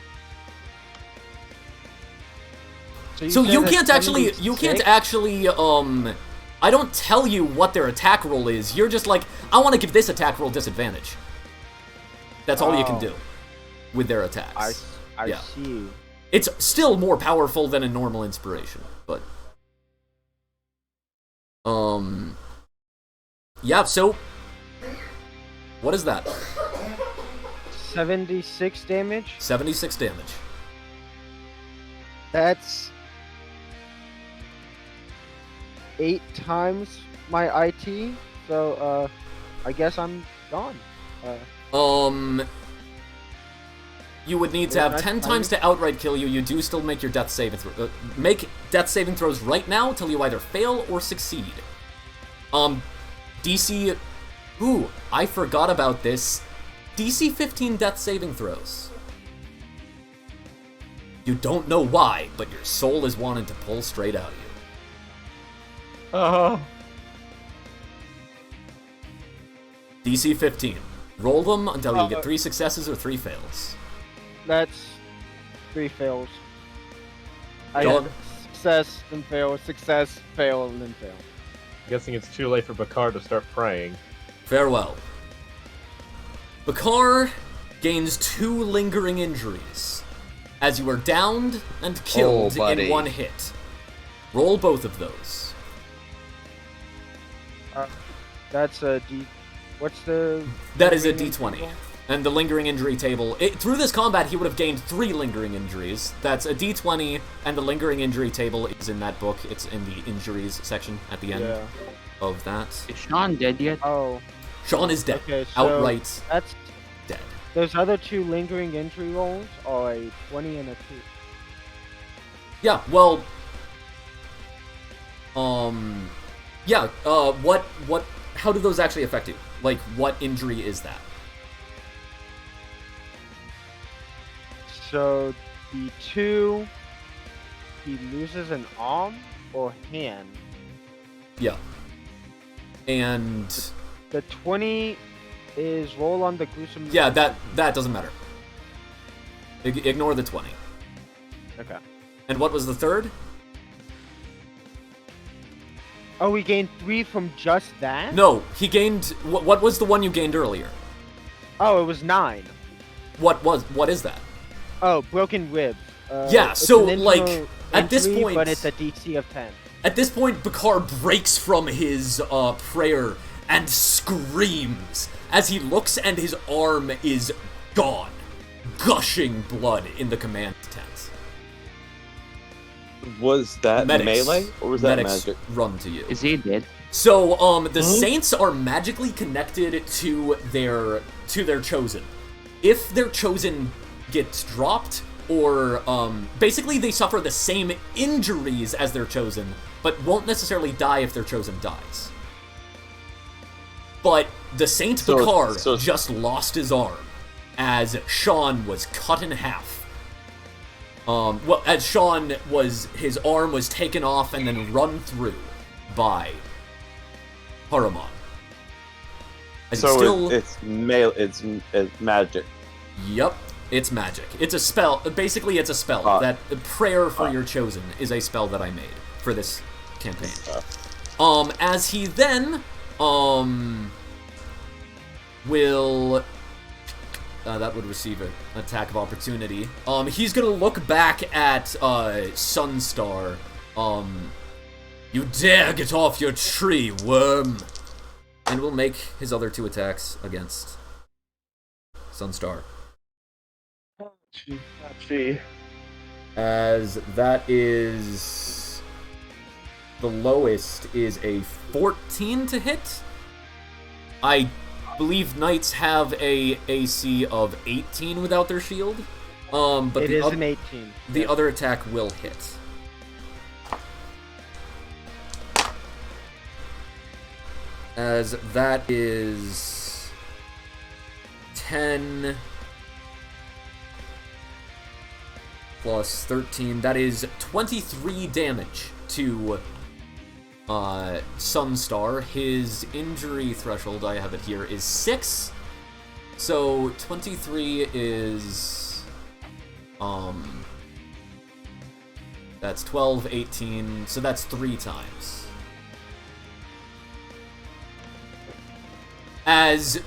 so said you a can't actually 76? I don't tell you what their attack roll is. You're just like, I want to give this attack roll disadvantage. That's all you can Oh. do with their attacks. I Yeah. see. It's still more powerful than a normal inspiration, but yeah, so what is that? 76 damage? 76 damage. That's 8 times my IT, so I guess I'm gone. You would need to Yeah, have that's 10 fine. times to outright kill you. You do still make your death saving throw. Make death saving throws right now till you either fail or succeed. DC. Ooh, I forgot about this. DC 15 death saving throws. You don't know why, but your soul is wanting to pull straight out of you. Oh. DC 15. Roll them until you get Uh, 3 successes or 3 fails. That's 3 fails. I Go had on. success, then fail, success, fail, and then fail. Guessing it's too late for Bakar to start praying. Farewell. Bakar gains 2 lingering injuries as you are downed and killed in buddy. 1 hit. Roll both of those. That's a D. What's the? That is a lingering d20. table? And the lingering injury table, through this combat, he would have gained 3 lingering injuries. That's a d20, and the lingering injury table is in that book. It's in the injuries section at the end Yeah. of that. Is Sean dead yet? Oh, Sean is dead. okay. So Outright that's dead. those other 2 lingering injury rolls are a 20 and a 2. Yeah, well... Yeah, how do those actually affect you? Like, what injury is that? So the 2, he loses an arm or hand. Yeah. And... The 20 is roll on the gruesome. Yeah, that doesn't matter. Ignore the 20. Okay. And what was the third? Oh, we gained 3 from just that? No, he gained... What was the one you gained earlier? Oh, it was 9. What is that? Oh, broken ribs. Yeah, it's so, an like, internal at this injury, point- but it's a DC of 10. At this point, Bakar breaks from his prayer and screams as he looks and his arm is gone, gushing blood in the command tent. Was that Medics. melee or was that Medics magic? run to you. Is he dead? So, the Saints are magically connected to their chosen. If their chosen gets dropped, or basically they suffer the same injuries as their chosen, but won't necessarily die if their chosen dies. But the Saint Bakar just lost his arm as Sean was cut in half. Well, as Sean his arm was taken off and then run through by Haruman. As So still, it's melee. It's magic. Yep, it's magic. It's a spell. Basically, it's a spell. That prayer for your chosen is a spell that I made for this campaign. As he then will that would receive an attack of opportunity. He's gonna look back at Sunstar, You dare get off your tree, worm! And will make his other 2 attacks against Sunstar. Gee. As that is... The lowest is a 14 to hit. I believe knights have a AC of 18 without their shield. But It is an 18. The other attack will hit. As that is 10 plus 13, that is 23 damage to Sunstar. His injury threshold, I have it here, is 6. So 23 is that's 12, 18, so that's 3 times. As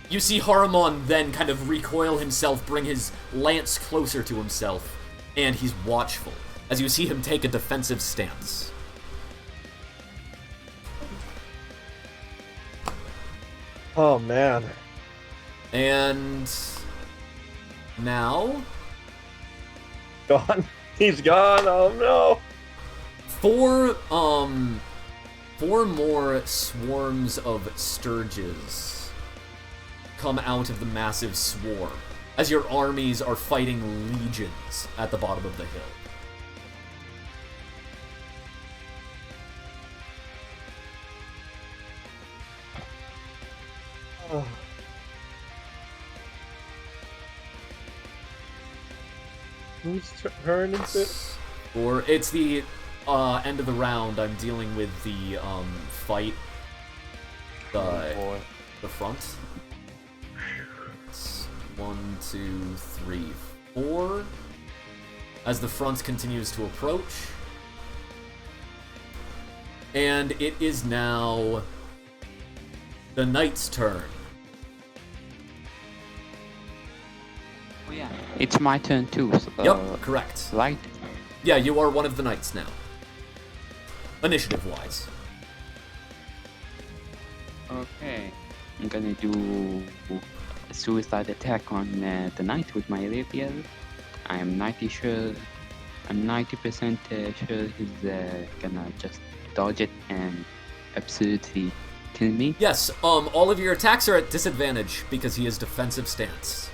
you see Haramon then kind of recoil himself, bring his lance closer to himself, and he's watchful, as you see him take a defensive stance. Oh, man. And now... Gone. He's gone. Oh, no. 4 more swarms of sturges come out of the massive swarm, as your armies are fighting legions at the bottom of the hill. Oh. Whose turn is it? Or it's the end of the round. I'm dealing with the fight. The front. It's 1, 2, 3, 4. As the front continues to approach. And it is now the knight's turn. Oh yeah, it's my turn too. So, Yep, correct. Right. Yeah, you are one of the knights now. Initiative-wise. Okay. I'm gonna do a suicide attack on the knight with my rapier. I'm 90% sure he's gonna just dodge it and absolutely kill me. Yes, all of your attacks are at disadvantage because he has defensive stance.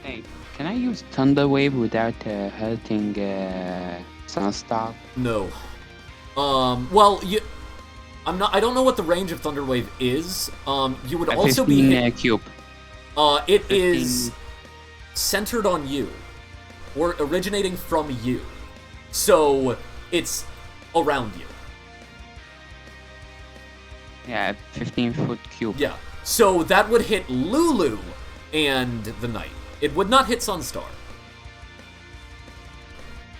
Hey, can I use Thunder Wave without hurting Sunstar? No. Well, I don't know what the range of Thunder Wave is. You would also be 15 hit. cube. It 15. is centered on you, or originating from you. So it's around you. Yeah, 15-foot cube. Yeah. So that would hit Lulu and the knight. It would not hit Sunstar.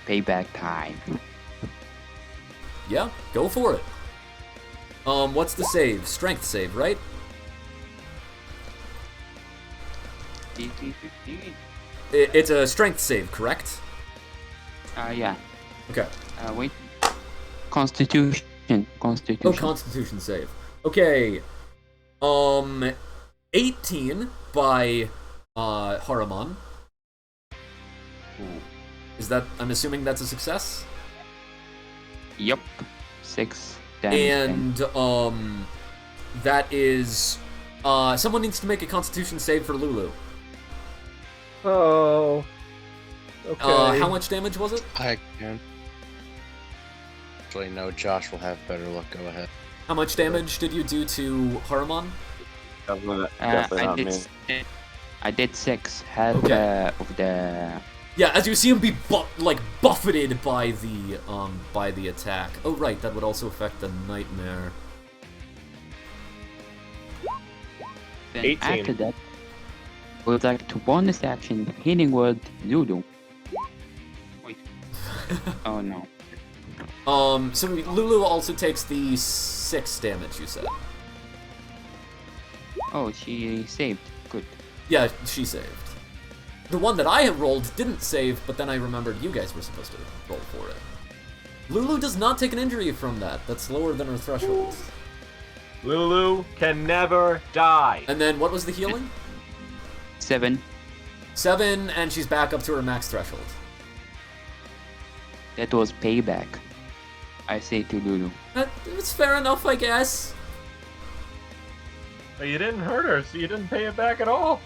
Payback time. Yeah, go for it. What's the save? Strength save, right? DC 15. It's a strength save, correct? Yeah. Okay. Wait. Constitution. Constitution. Oh, Constitution save. Okay. 18 by Haramon. Is that? I'm assuming that's a success. Yep. 6 damage. And that is someone needs to make a Constitution save for Lulu. Oh. Okay. How much damage was it? I can. Actually, no. Josh will have better luck. Go ahead. How much damage did you do to Haramon? Definitely not me. I did 6. Half Okay. of the. Yeah, as you see him be buffeted by the attack. Oh right, that would also affect the nightmare. Then 18. after that, would like to bonus action healing word Lulu. Wait. Oh no. So Lulu also takes the 6 damage, you said. Oh, she saved. Good. Yeah, she saved. The one that I have rolled didn't save, but then I remembered you guys were supposed to roll for it. Lulu does not take an injury from that. That's lower than her threshold. Lulu can never die. And then what was the healing? 7. 7, and she's back up to her max threshold. That was payback. I say to Lulu. It's fair enough, I guess. But you didn't hurt her, so you didn't pay it back at all.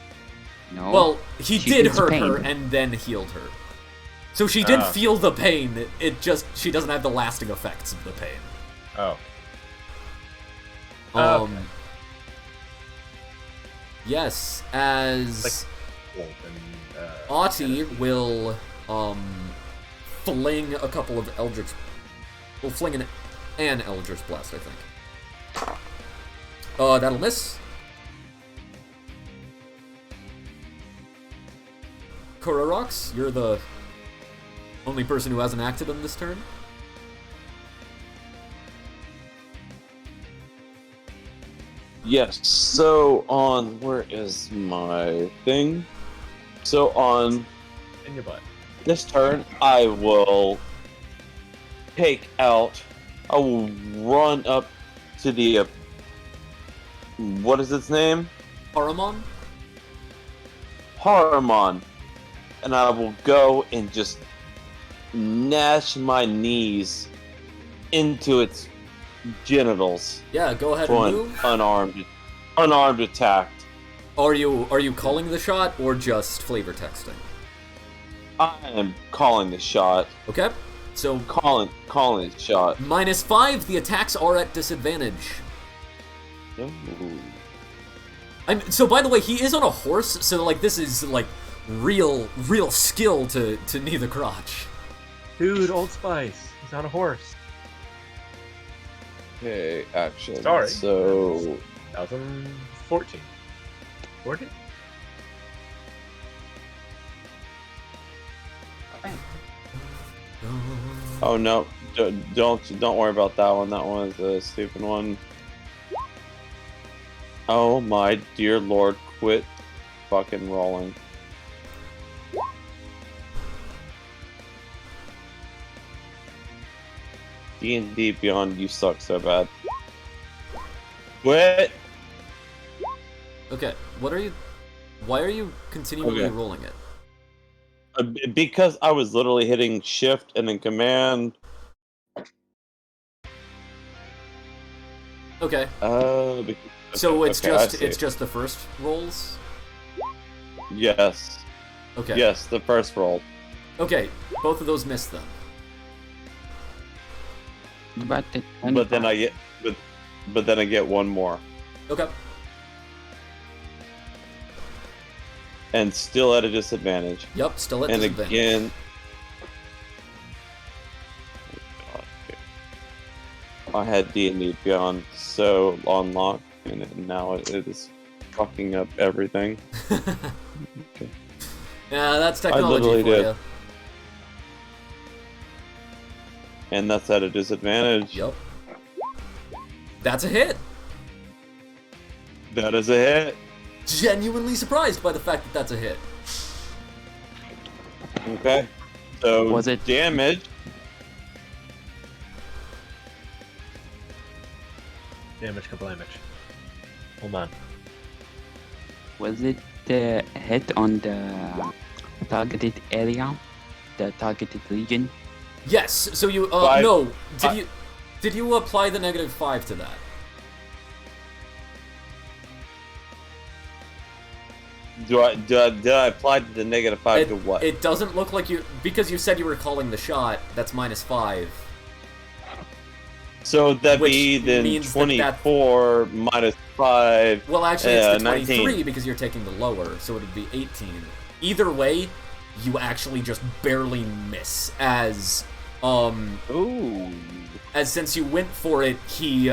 No. Well, he She did feels hurt pain. her and then healed her. So she did feel the pain, it just, she doesn't have the lasting effects of the pain. Oh. Um, Okay. Yes, as Aughty will, fling a couple of Eldritch, will fling an Eldritch Blast, I think. That'll miss. Kororox, you're the only person who hasn't acted on this turn. Yes, so on, where is my thing? So on In your butt. this turn, I will take out, I will run up to the, what is its name? Paramon? Paramon. And I will go and just gnash my knees into its genitals Yeah, go ahead for and an move. unarmed attack. Are you calling the shot or just flavor texting? I am calling the shot. Okay, so Calling the shot. -5, the attacks are at disadvantage. Ooh. So by the way, he is on a horse, so like this is like real skill to knee the crotch. Dude, Old Spice. He's on a horse. Okay, action. Sorry. So 2014. 14? oh no, don't worry about that one. That one is a stupid one. Oh my dear lord, quit fucking rolling. D&D Beyond, you suck so bad. Quit! Okay, why are you continually Okay. rolling it? Because I was literally hitting shift and then command. Okay, So it's just the first rolls? Yes. Okay. Yes, the first roll. Okay, both of those missed then. But the But then I get but then I get one more. Okay. And still at a disadvantage. Yep, still at And disadvantage. again. I had D&D Beyond so on lock, and now it is fucking up everything. Okay. Yeah, that's technology literally for did. you. And that's at a disadvantage. Yep. That's a hit. That is a hit. Genuinely surprised by the fact that that's a hit. Okay. So Was it- damage? Damage, kablamage. Hold on. Was it hit on the targeted area? The targeted region? Yes. So you Five. no. Did you apply the -5 to that? Did I apply the -5 to what? It doesn't look like you, because you said you were calling the shot. That's -5. So that'd Which be then means that 24 minus 5. Well, actually, it's the 19. 23 because you're taking the lower, so it would be 18. Either way, you actually just barely miss, as Ooh. as since you went for it, he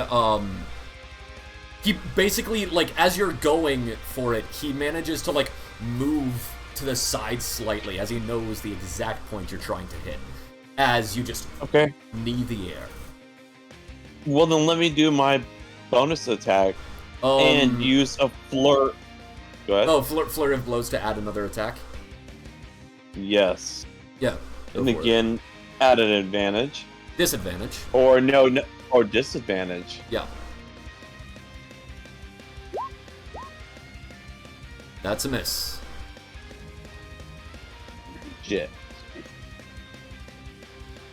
basically, like, as you're going for it, he manages to, like, move to the side slightly as he knows the exact point you're trying to hit, as you just Okay. knee the air. Well, then let me do my bonus attack and use a flirt. Go ahead. Oh, flurry of blows to add another attack. Yes. Yeah. Go And for it. again, at an advantage. Disadvantage. Or no, or disadvantage. Yeah. That's a miss. Shit.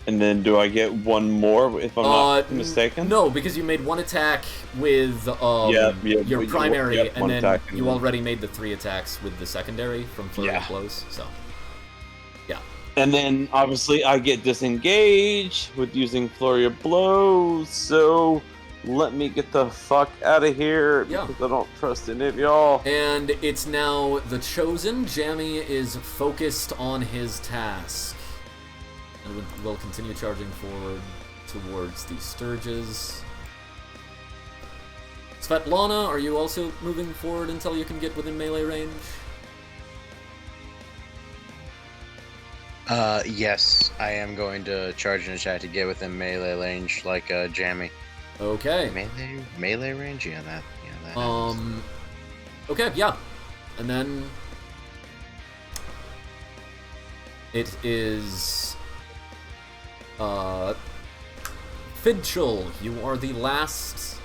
And then do I get one more if I'm not mistaken? No, because you made one attack with your primary, and then you already made the 3 attacks with the secondary from flurry of blows. So, yeah. And then obviously I get disengaged with using flurry of blows. So let me get the fuck out of here because I don't trust any of y'all. And it's now the Chosen. Jammy is focused on his task. And we'll continue charging forward towards the Sturges. Svetlana, are you also moving forward until you can get within melee range? Yes, I am going to charge and attack to get within melee range, like Jammy. Okay. Melee range? Yeah, that. Okay, yeah. And then it is Fidchel, you are the last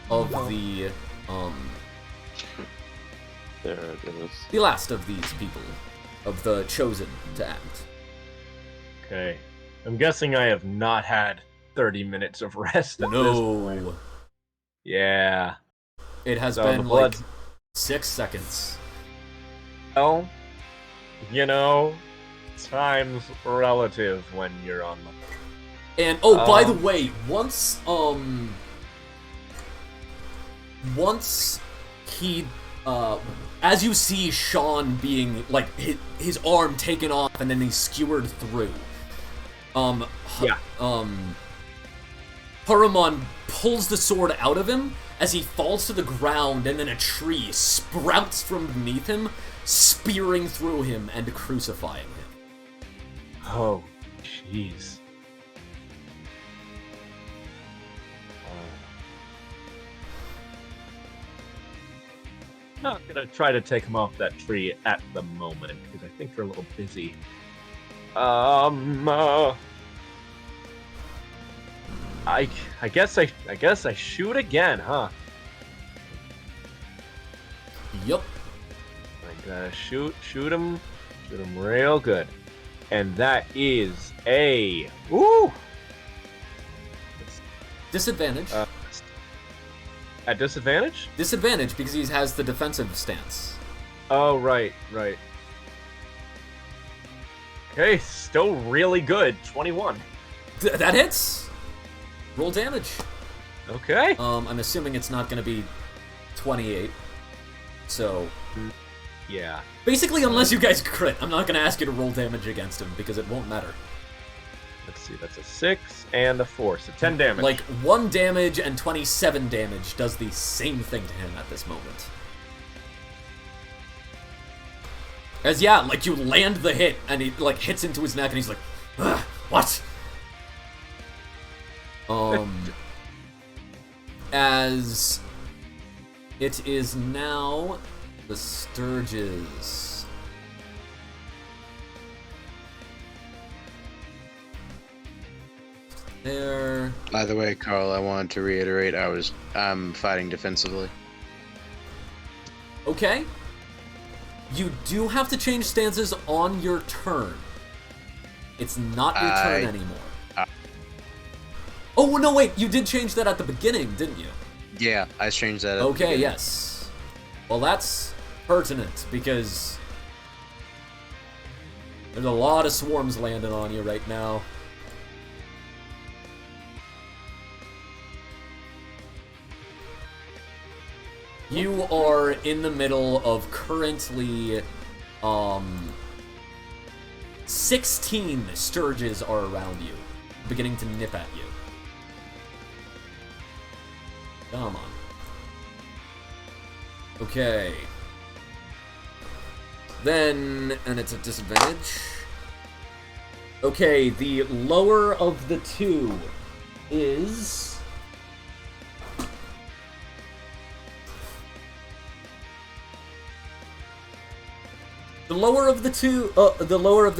of the there it is. The last of these people, of the Chosen to act. Okay. I'm guessing I have not had 30 minutes of rest at this point. Yeah. It has been like 6 seconds. Well, you know, time's relative when you're on the... And, by the way, once he, as you see Sean being, like, his arm taken off and then he's skewered through, Paramon pulls the sword out of him as he falls to the ground, and then a tree sprouts from beneath him, spearing through him and crucifying him. Oh, jeez. Not gonna try to take him off that tree at the moment because I think they're a little busy. I guess I shoot again, huh? Yep. I gotta shoot him real good, and that is a disadvantage. At disadvantage? Disadvantage because he has the defensive stance. Oh, right. Okay, still really good. 21. That hits. Roll damage. Okay. I'm assuming it's not going to be 28. So, yeah. Basically, unless you guys crit, I'm not going to ask you to roll damage against him because it won't matter. Let's see, that's a 6 and a 4, so 10 damage. Like, 1 damage and 27 damage does the same thing to him at this moment. As, like, you land the hit, and he, like, hits into his neck, and he's like, ugh, what? As it is now the Sturges. There. By the way, Carl, I wanted to reiterate I'm fighting defensively. Okay. You do have to change stances on your turn. It's not your turn anymore. Oh, no, wait, you did change that at the beginning, didn't you? Yeah, I changed that at the beginning. beginning. Yes. Well, that's pertinent, because there's a lot of swarms landing on you right now. You are in the middle of currently, 16 Sturges are around you, beginning to nip at you. Come on. Okay. Then, and it's a disadvantage. Okay, the lower of the two is... The lower of the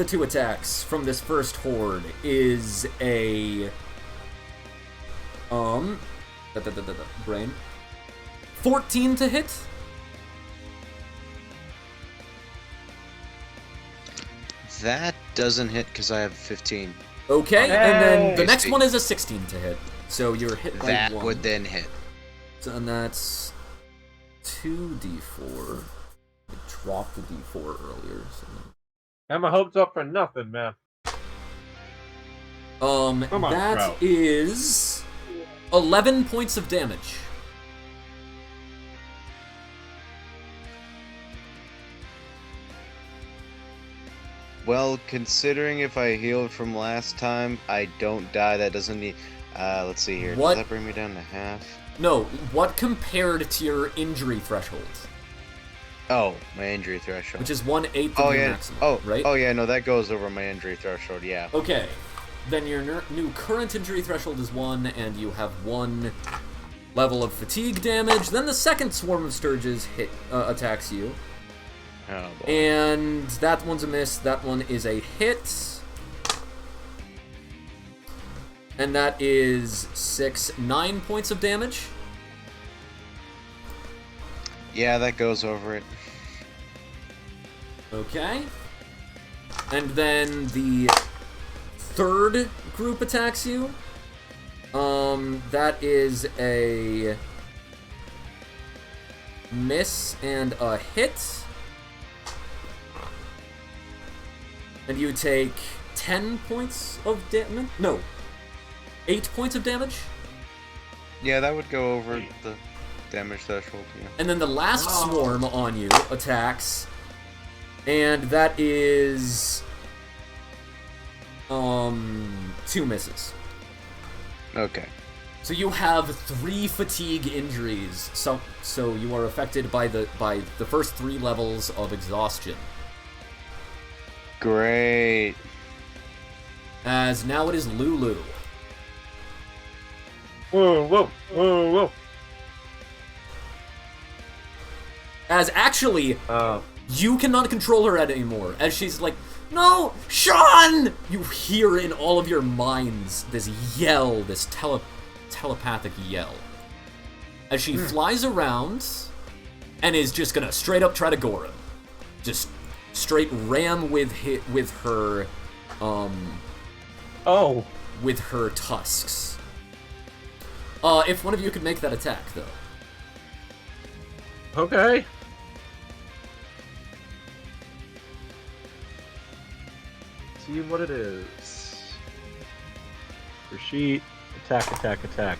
two attacks from this first horde is a brain 14 to hit. That doesn't hit because I have 15. Okay, and then the next AC. one is a 16 to hit. So you're hit by That 1. would then hit. So, and that's 2d4. I dropped the d4 earlier. So. Had my hopes up for nothing, man. Come on, That bro. is 11 points of damage. Well, considering if I healed from last time, I don't die. That doesn't need. Let's see here. What? Does that bring me down to half? No, what compared to your injury threshold? Oh, my injury threshold. Which is 1/8 of Oh your yeah. maximum, Oh right? Oh yeah. No, that goes over my injury threshold. Yeah. Okay, then your new current injury threshold is 1, and you have 1 level of fatigue damage. Then the second swarm of Sturges attacks you. Oh boy. And that one's a miss, that one is a hit. And that is 9 points of damage. Yeah, that goes over it. Okay. And then the third group attacks you. That is a miss and a hit. And you take 10 points of damage? No. 8 points of damage? Yeah, that would go over the damage threshold. Yeah. And then the last swarm on you attacks. And that is 2 misses. Okay. So you have 3 fatigue injuries. So you are affected by the first 3 levels of exhaustion. Great. As now it is Lulu. Whoa, whoa, whoa, whoa. As actually, you cannot control her anymore. As she's like, "No, Sean!" You hear in all of your minds this yell, this telepathic yell. As she flies around and is just gonna straight up try to gore him. Just straight ram with her with her tusks. If one of you could make that attack though. Okay. See what it is. Your sheet. Attack, attack, attack.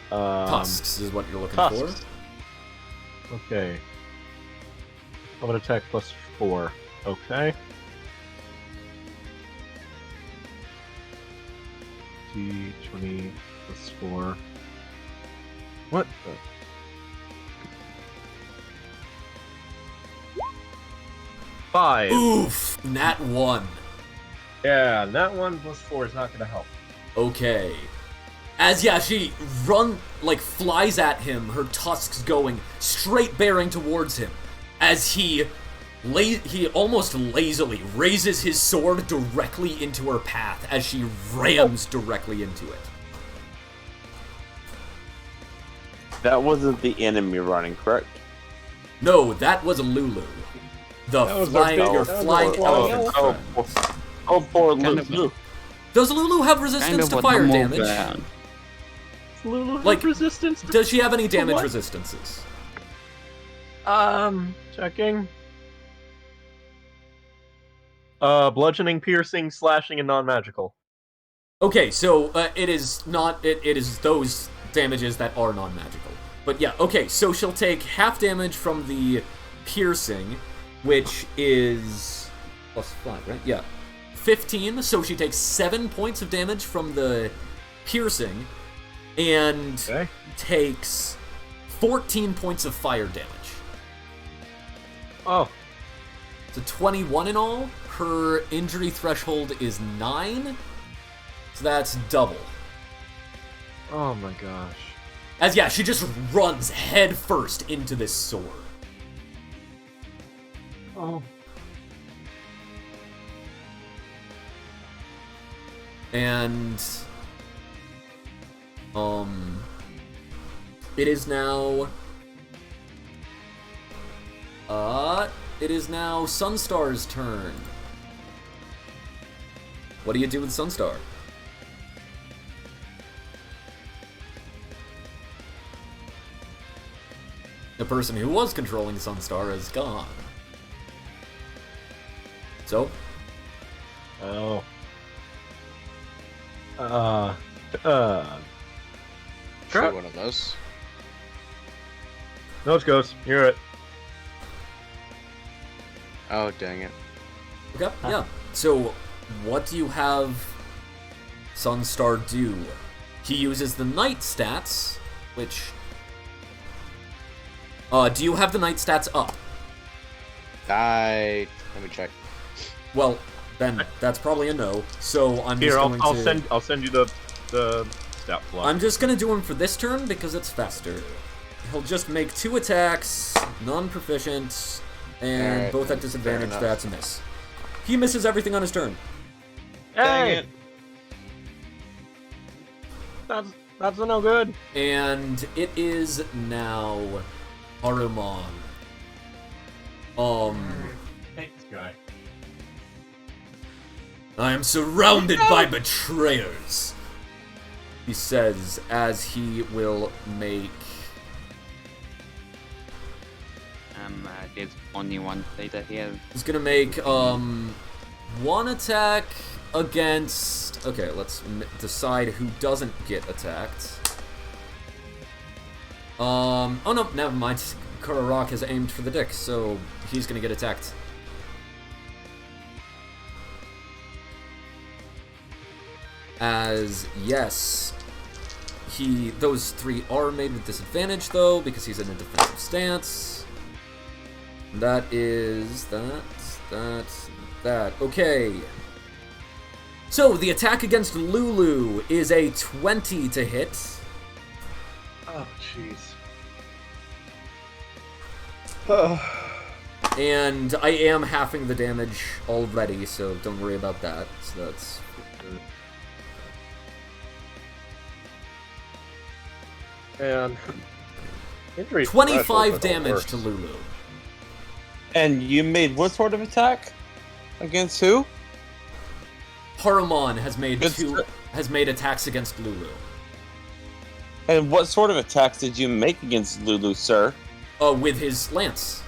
Tusks is what you're looking tusks. Okay. I'm gonna attack +4. Okay. D20 +4. What the? Five. for. Oof! Nat 1. Yeah, that one +4 is not gonna help. Okay. As she flies at him, her tusks going straight bearing towards him. As he almost lazily raises his sword directly into her path as she rams directly into it. That wasn't the enemy running, correct? No, that was a Lulu. Your flying elephant. Poor Kind of- Lulu. Does Lulu have Kind resistance of to what fire the damage? move, Lulu have Like, resistance. Does she have any damage what? resistances? Checking. Bludgeoning, piercing, slashing, and non-magical. Okay, so it is not. It is those damages that are non-magical. But yeah, okay, so she'll take half damage from the piercing, which is +5, right? Yeah. 15, so she takes 7 points of damage from the piercing, and takes 14 points of fire damage. Oh. So 21 in all. Her injury threshold is 9, so that's double. Oh my gosh. As she just runs head first into this sword. Oh. And it is now Sunstar's turn. What do you do with Sunstar? The person who was controlling Sunstar is gone. So? Oh. Try one of those. Nose goes. You're it. Oh, dang it. Okay, yeah. So, what do you have Sunstar do? He uses the night stats, which... do you have the night stats up? Let me check. Well, then that's probably a no. So I'm Here, just going to... I'll send you the stat plot. I'm just gonna do him for this turn because it's faster. He'll just make 2 attacks, non-proficient, and Alright, both at fair disadvantage. enough. That's a miss. He misses everything on his turn. Hey! That's a no good. And it is now Harumon. Thanks, guy. I am surrounded by betrayers, he says as he will make... There's only one player here. He's gonna make, 1 attack against... Okay, let's decide who doesn't get attacked. Oh no, never mind. Kurarok has aimed for the dick, so he's gonna get attacked. As, yes, those 3 are made with disadvantage though, because he's in a defensive stance. That is that. Okay. So, the attack against Lulu is a 20 to hit. Oh, jeez. And I am halving the damage already, so don't worry about that. So that's... And... 25 damage to Lulu. And you made what sort of attack? Against who? Harumon has made Good has made attacks against Lulu. And what sort of attacks did you make against Lulu, sir? With his lance.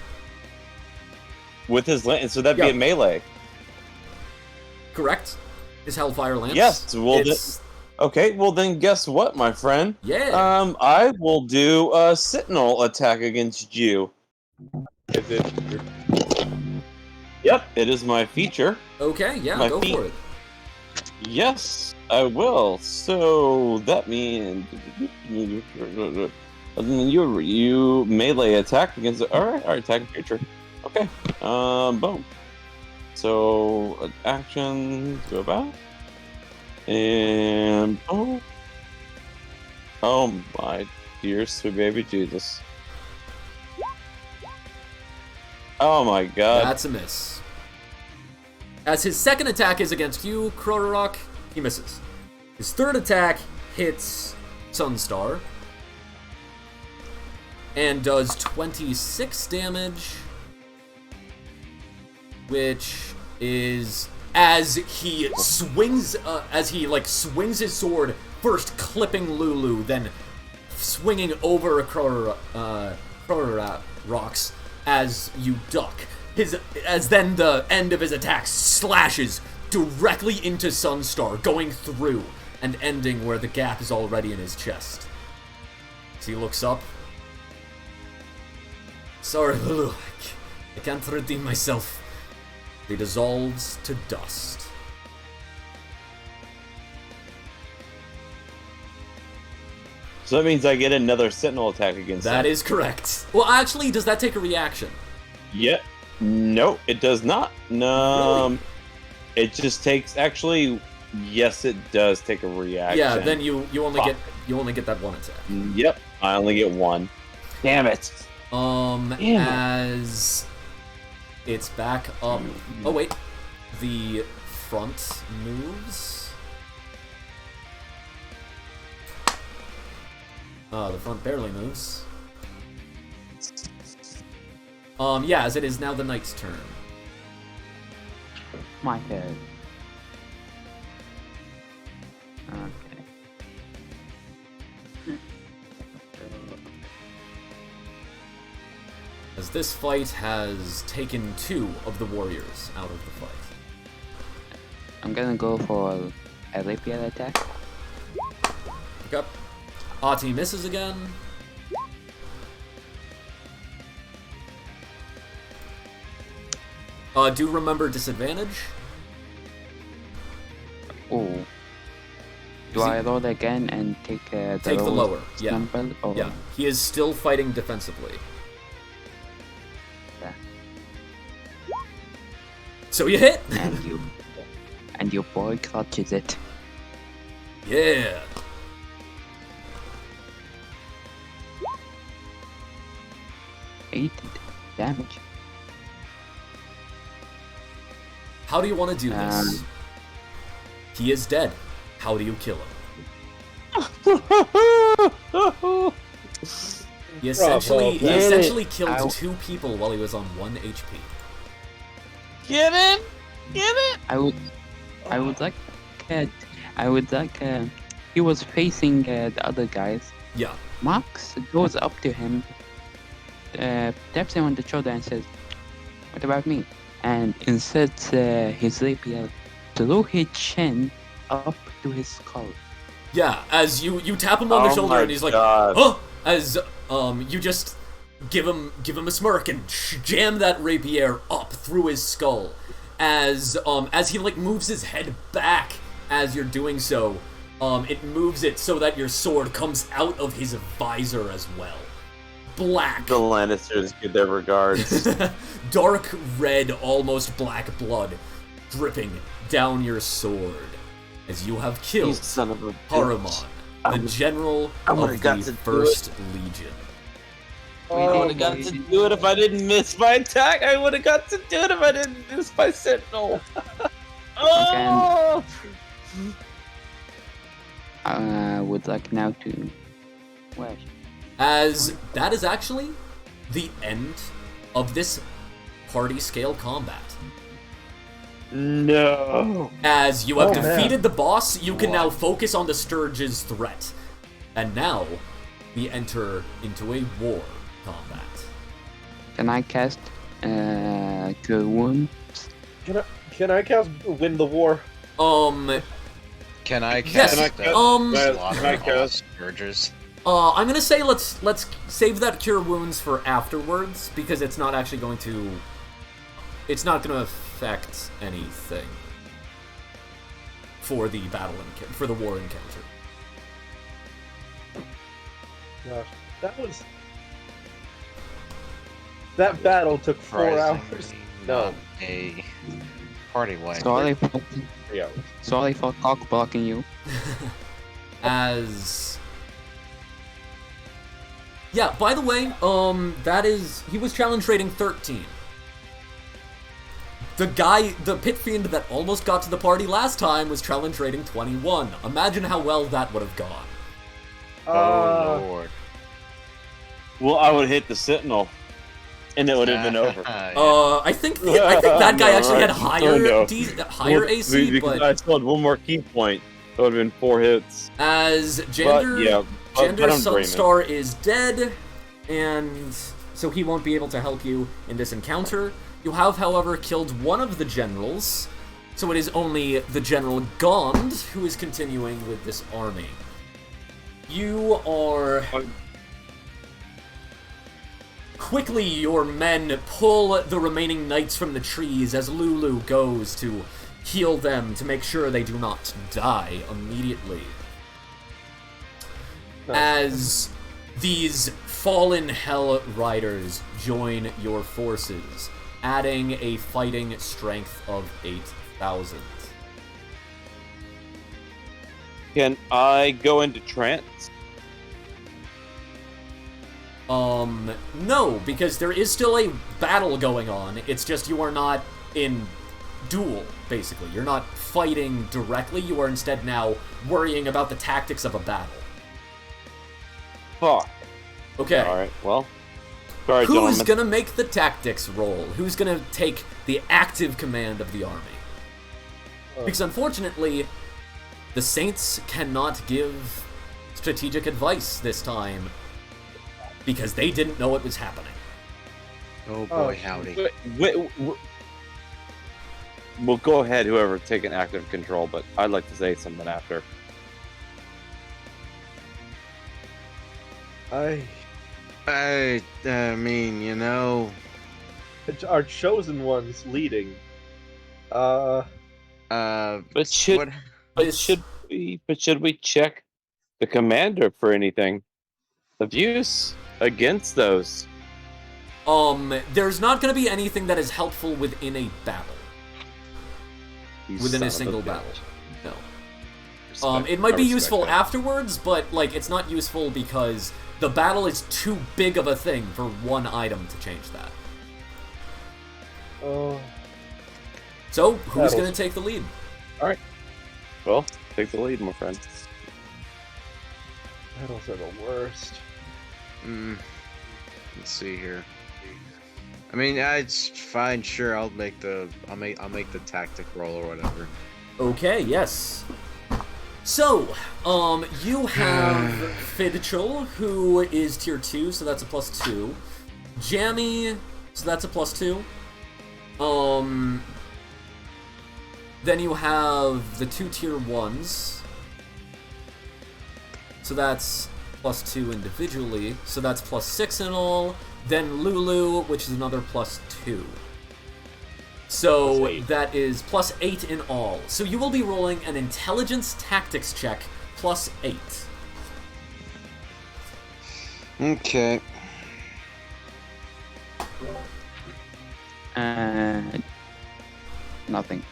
With his lance, so that'd Yeah. be a melee. Correct? His Hellfire lance. Yes, well, It's- okay, well then guess what, my friend? yeah. I will do a Sentinel attack against you. Is it... Yep, it is my feature. Okay, yeah, my go feet. for it. Yes, I will. So that means you melee attack against the... Alright, attack creature. Okay. Boom. So actions go back. And boom. Oh my dear sweet baby Jesus. Oh my god. That's a miss. As his second attack is against you, Crororok, he misses. His third attack hits Sunstar and does 26 damage, which is as he swings, swings his sword, first clipping Lulu, then swinging over Crororok's as you duck. As then the end of his attack slashes directly into Sunstar, going through and ending where the gap is already in his chest. As he looks up. Sorry, Lulu. I can't redeem myself. He dissolves to dust. So that means I get another Sentinel attack against That him. is correct. Well, actually, does that take a reaction? Yep. No, it does not. No. Really? It just takes... Actually, yes, it does take a reaction. Yeah, then you only Fuck. get that one attack. Yep, I only get one. Damn it. As It's back up. Oh wait, the front moves. The front barely moves. Yeah, as it is now the knight's turn. My head. Okay. As this fight has taken 2 of the warriors out of the fight. I'm gonna go for a rapier attack. Okay. Ati misses again. Do remember disadvantage. Oh. Do I roll again and take the Take the lowest lower, yeah. number? Or... Yeah, he is still fighting defensively. Yeah. So you hit! And your boy clutches it. Yeah! 8 damage. How do you want to do this? He is dead. How do you kill him? He essentially killed 2 people while he was on 1 HP. Get it? Get it? I would like he was facing the other guys. Yeah. Max goes up to him, taps him on the shoulder and says, "What about me?" And inserts his rapier through his chin up to his skull. Yeah, as you tap him on the shoulder and he's like, "Oh!" As you just give him a smirk and jam that rapier up through his skull. As he like moves his head back as you're doing so, it moves it so that your sword comes out of his visor as well. Black. The Lannisters give their regards. Dark red, almost black blood dripping down your sword as you have killed You son of a Haruman, the general of the First Legion. I would have got to do it if I didn't miss my attack. I would have got to do it if I didn't miss my sentinel. Oh! I would like now to... Where? As that is actually the end of this party scale combat. No. As you have defeated the boss, you can now focus on the Sturge's threat. And now, we enter into a war combat. Can I cast Cure Wounds? Can I cast Win the War? Can I Yes, cast Scourgers? I'm gonna say let's save that Cure Wounds for afterwards, because it's not actually going to... It's not gonna affect anything for the for the war encounter. Gosh, that battle took 4 hours. No, a party wipe. Sorry for cock blocking you. Yeah, by the way, he was challenge rating 13. The pit fiend that almost got to the party last time was challenge rating 21. Imagine how well that would have gone. Oh lord. Well, I would hit the sentinel, and it would have been over. I think that guy actually had higher AC, because but I still had 1 more key point. It would have been 4 hits. As Gender but I'm Sunstar is dead, and so he won't be able to help you in this encounter. You have, however, killed one of the generals, so it is only the General Gond who is continuing with this army. You are... Quickly, your men pull the remaining knights from the trees as Lulu goes to heal them to make sure they do not die immediately. As these fallen Hell Riders join your forces, adding a fighting strength of 8,000. Can I go into trance? No, because there is still a battle going on. It's just you are not in duel, basically. You're not fighting directly. You are instead now worrying about the tactics of a battle. Fuck. Okay. Alright, well. Sorry, Who's gentlemen. gonna make the tactics roll? Who's gonna take the active command of the army? Because unfortunately, the Saints cannot give strategic advice this time because they didn't know it was happening. Oh boy, howdy. We'll go ahead, whoever taking active control, but I'd like to say something after. I mean, you know. Our chosen ones leading. But should What? should we check the commander for anything of use against those? There's not gonna be anything that is helpful within a battle. You Within son a of single bitch. battle. No. Respect- It might I be respect useful that. afterwards, but, like, it's not useful because the battle is too big of a thing for one item to change that. Oh. So, who's Battles. gonna take the lead? Well, take the lead, my friend. Battles are the worst. Let's see here. I mean, it's fine. Sure, I'll make the tactic roll or whatever. Okay, yes. So, you have Fidchel, who is tier 2, so that's a +2. Jammy, so that's a +2. Then you have the 2 tier 1s. So that's +2 individually, so that's +6 in all. Then Lulu, which is another +2. So +8. that is +8 in all. So you will be rolling an intelligence tactics check +8. Okay. Nothing.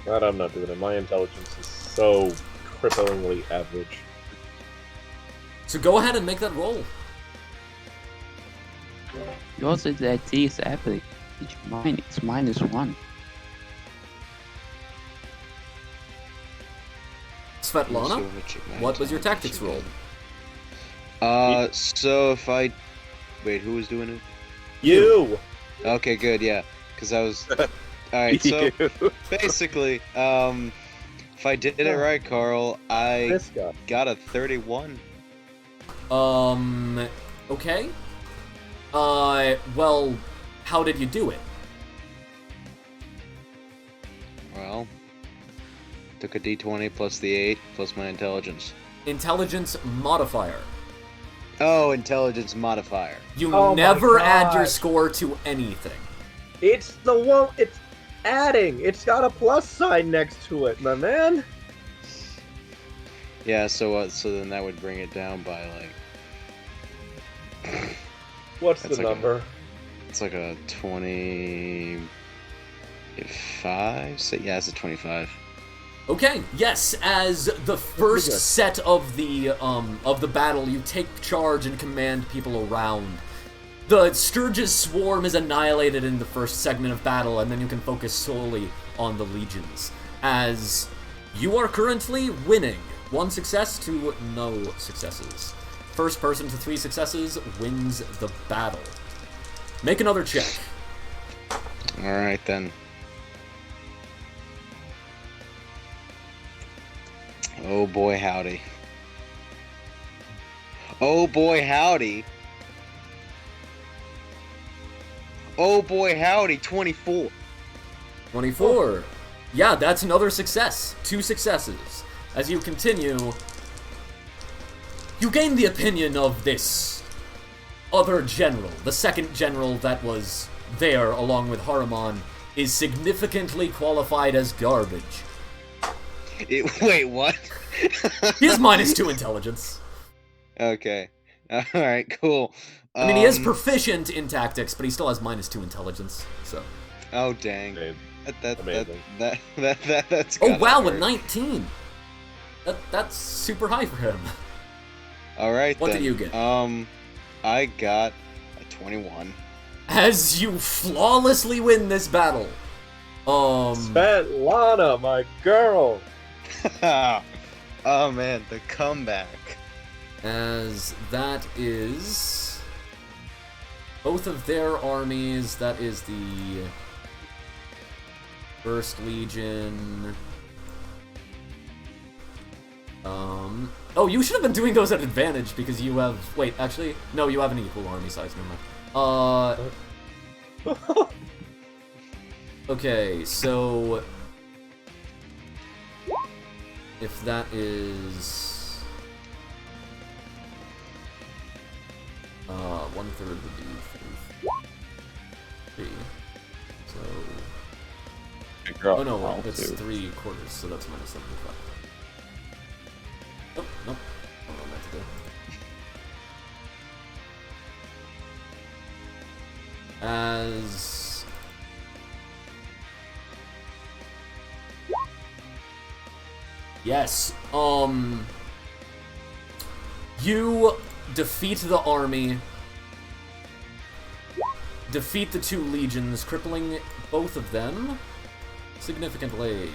God, I'm not doing it. My intelligence is so cripplingly average. So go ahead and make that roll. Yours is at this average. Mine is -1. Svetlana, what was your tactics roll? So if I... Wait, who was doing it? You! Okay, good, yeah. Because I was... Alright, so basically, if I did it right, Carl, I This guy. got a 31. Okay. Well, how did you do it? Well, took a d20 plus the 8 plus my intelligence. Intelligence modifier. Oh, intelligence modifier. You Oh my never add your God. score to anything. It's the one. It's adding. It's got a plus sign next to it, my man. Yeah, so then that would bring it down by like... What's That's the like number? It's like a 25? So, yeah, it's a 25. Okay, yes, as the first set of the battle, you take charge and command people around. The Sturge's swarm is annihilated in the first segment of battle, and then you can focus solely on the legions. As you are currently winning. 1 success to no successes. First person to 3 successes wins the battle. Make another check. Alright then. Oh boy, howdy. Oh boy, howdy. Oh boy, howdy, 24. 24. Yeah, that's another success. 2 successes. As you continue, you gain the opinion of this other general. The second general that was there along with Haruman is significantly qualified as garbage. Wait, what? He has -2 intelligence. Okay. Alright, cool. I mean, he is proficient in tactics, but he still has -2 intelligence, so... Oh, dang. Amazing. That's Oh, gotta wow, a hurt. 19! That's super high for him. All right What then. did you get? I got a 21. As you flawlessly win this battle. Svetlana, my girl. Oh man, the comeback. As that is both of their armies. That is the First Legion. Oh, you should have been doing those at advantage because you have. Wait, actually, no, you have an equal army size. Never mind. Okay, so if that is 1/3 would be 3. So oh no, it's 3/4, so that's minus 75. Oh, nope. I don't know what I meant to do. As yes, you defeat the army, defeat the 2 legions, crippling both of them significantly.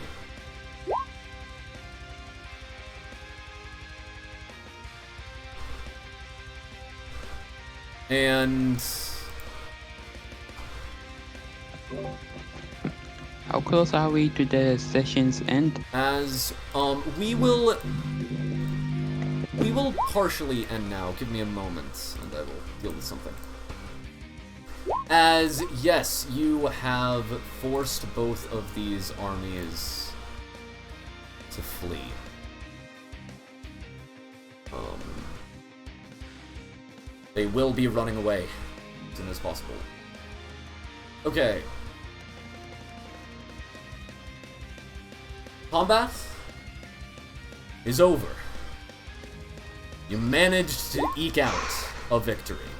And How close are we to the session's end? as we will partially end now. Give me a moment and I will deal with something. As yes, you have forced both of these armies to flee. They will be running away as soon as possible. Okay. Combat is over. You managed to eke out a victory.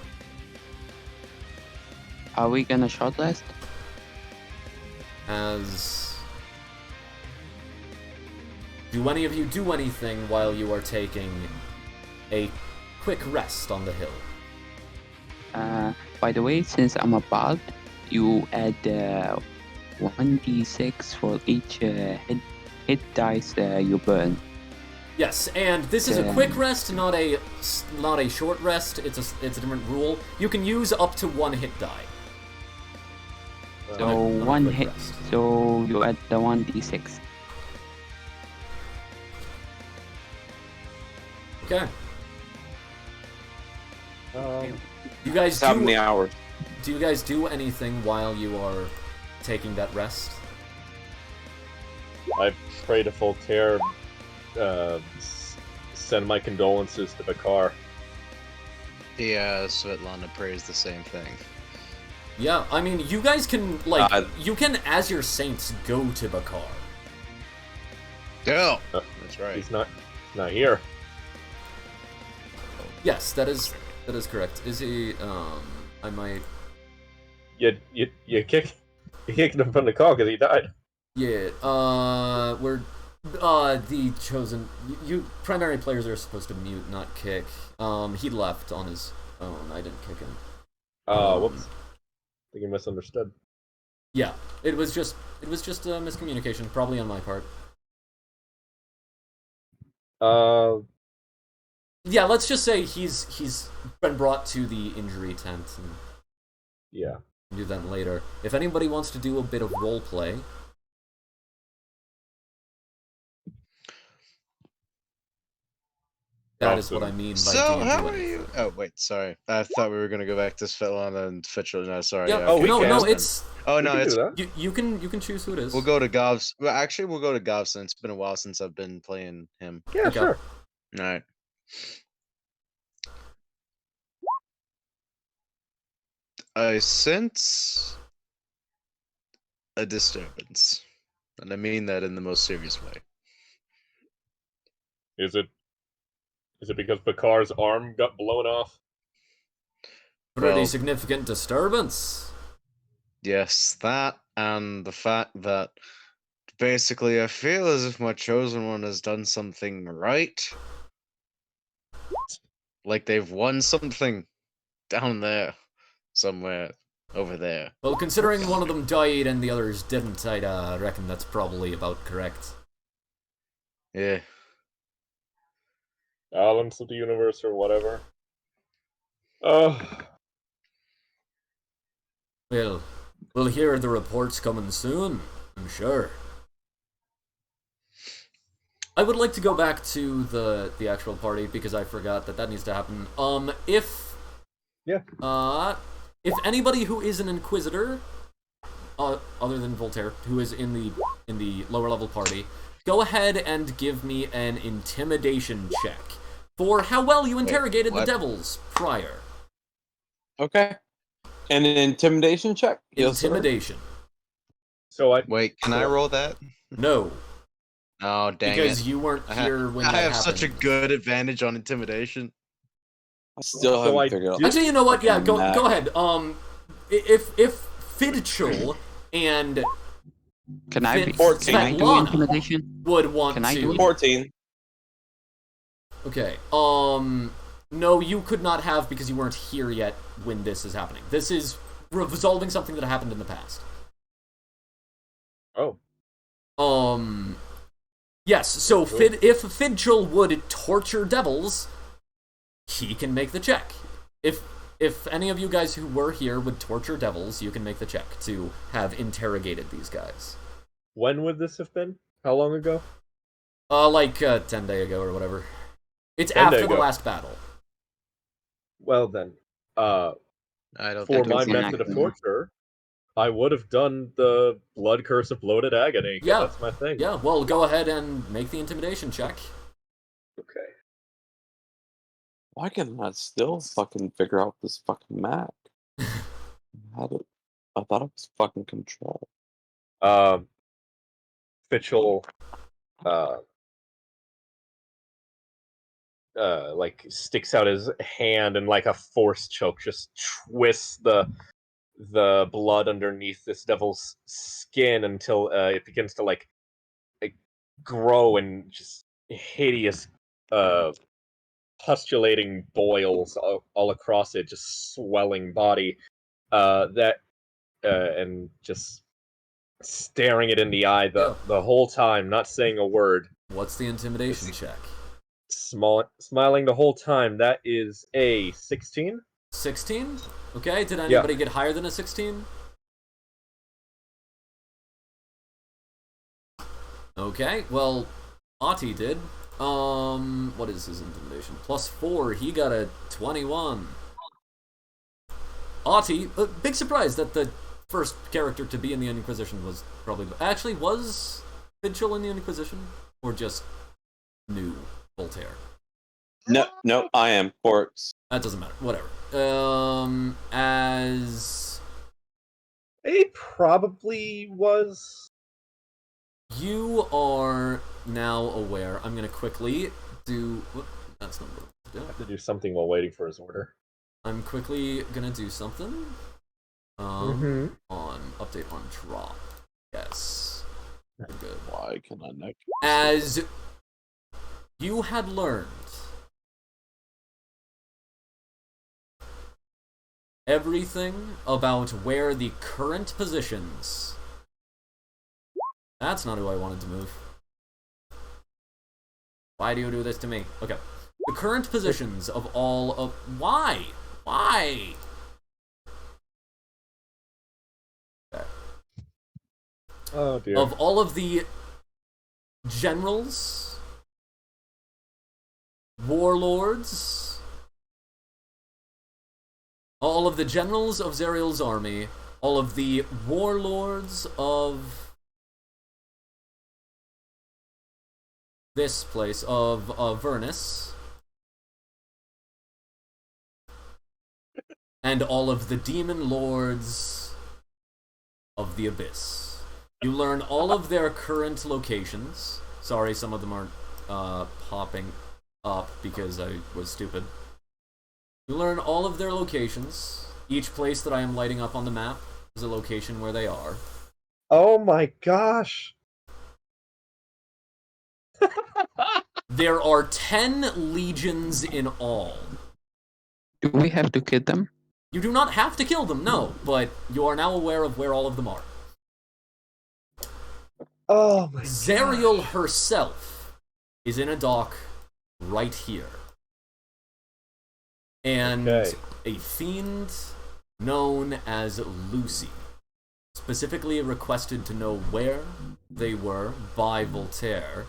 Are we gonna short rest? As do any of you do anything while you are taking a quick rest on the hill? By the way, since I'm a bard, you add 1d6 for each hit dice you burn. Yes, and this is a quick rest, not a short rest. It's a different rule. You can use up to 1 hit die. So on a one quick hit. rest. So you add the 1d6. Okay. You guys How many do hours? you guys do anything while you are taking that rest? I pray to Voltaire. Send my condolences to Bakar. Yeah, Svetlana prays the same thing. Yeah, I mean, you guys can you can as your saints go to Bakar. Yeah, that's right. He's not here. Yes, that is correct. Is he? I might. You kicked him from the car because he died. Yeah. We're the chosen. You primary players are supposed to mute, not kick. He left on his own. I didn't kick him. Whoops. I think you misunderstood. Yeah, it was just a miscommunication, probably on my part. Yeah, let's just say he's been brought to the injury tent and Yeah. do that later. If anybody wants to do a bit of role play, that is what I mean by So, D&D how are anything. you? Oh, wait, sorry. I thought we were gonna go back to Svetlana and Fitchel. No, sorry. Yeah, Yeah, Oh, we no, can. no, it's Oh, We no, can it's. do that. you can choose who it is. We'll go to Govs. Well, actually, we'll go to Govs. It's been a while since I've been playing him. Yeah, Okay. sure. Alright. I sense a disturbance. And I mean that in the most serious way. Is it because Bakar's arm got blown off? Pretty Well- significant disturbance. Yes, that and the fact that basically I feel as if my chosen one has done something right. like they've won something down there, somewhere over there. Well, considering one of them died and the others didn't, I'd reckon that's probably about correct. Yeah. Balance of the universe or whatever. Oh. Well, we'll hear the reports coming soon, I'm sure. I would like to go back to the actual party because I forgot that needs to happen. If anybody who is an Inquisitor, other than Voltaire, who is in the lower level party, go ahead and give me an intimidation check for how well you interrogated the devils prior. Okay. And an intimidation check? Yes, sir. Intimidation. So Wait, can I roll that? No. Oh, dang Because it. you weren't here when I that have happened. such a good advantage on intimidation. I still So haven't figured out. Actually, you know what? Yeah, go Fucking ahead. If Fidchel and Can I do Svetlana intimidation? would want Can I to. do it? 14. Okay. No, you could not have because you weren't here yet when this is happening. This is resolving something that happened in the past. Oh. Yes, so if Fidchel would torture devils, he can make the check. If any of you guys who were here would torture devils, you can make the check to have interrogated these guys. When would this have been? How long ago? Like 10 days ago or whatever. It's 10 after days the ago. last battle. Well then, I don't for think my it's method of inactive. torture, I would have done the blood curse of bloated agony. Yeah. That's my thing. Yeah, well, go ahead and make the intimidation check. Okay. Why can I still fucking figure out this fucking map? I thought it was fucking control. Fitchel, like sticks out his hand and like a force choke just twists the blood underneath this devil's skin until it begins to like grow and just hideous pustulating boils all across it, just swelling body and just staring it in the eye the whole time, not saying a word. What's the intimidation check? Smiling the whole time. That is a 16. 16? Okay, did anybody get higher than a 16? Okay, well, Ati did. What is his intimidation? +4, he got a 21. Ati, big surprise that the first character to be in the Inquisition was probably... Actually, was Fidchel in the Inquisition? Or just new Voltaire? No, I am. Corpse. That doesn't matter. Whatever. As... It probably was... You are now aware. I'm going to quickly do... Whoop, that's not what I I do. have to do something while waiting for his order. I'm quickly going to do something. On update on drop. Yes. Good. Why can I not? As you had learned, everything about where the current positions... That's not who I wanted to move. Why do you do this to me? Okay. The current positions of all of... Why? Why? Okay. Oh dear. Of all of the generals, warlords, all of the generals of Zariel's army, all of the warlords of this place, of Avernus, and all of the demon lords of the Abyss. You learn all of their current locations. Sorry, some of them aren't popping up because I was stupid. You learn all of their locations. Each place that I am lighting up on the map is a location where they are. Oh my gosh. There are 10 legions in all. Do we have to kill them? You do not have to kill them, no, but you are now aware of where all of them are. Oh my Zariel herself is in a dock right here. And Okay. a fiend known as Lucy specifically requested to know where they were by Voltaire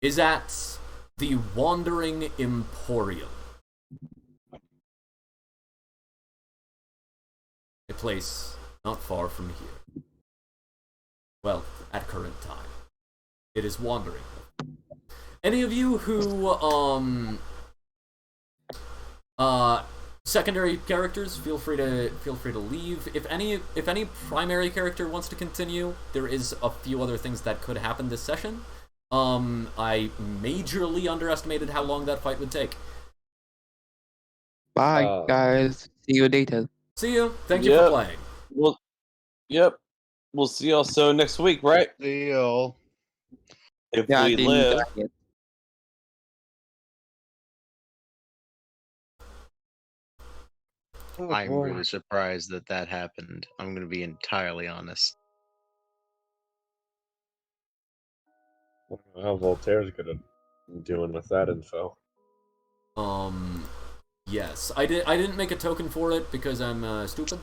is at the Wandering Emporium. A place not far from here. Well, at current time. It is wandering. Any of you who, secondary characters, feel free to leave. If any primary character wants to continue, there is a few other things that could happen this session. I majorly underestimated how long that fight would take. Bye, guys. See you later. See you. Thank you for playing. Well, yep. We'll see y'all next week, right? See y'all. If Yeah, I we didn't live. die yet. Oh, I'm boy. really surprised that that happened. I'm going to be entirely honest. I don't know how Voltaire's gonna doing with that info. Yes. I didn't make a token for it because I'm stupid.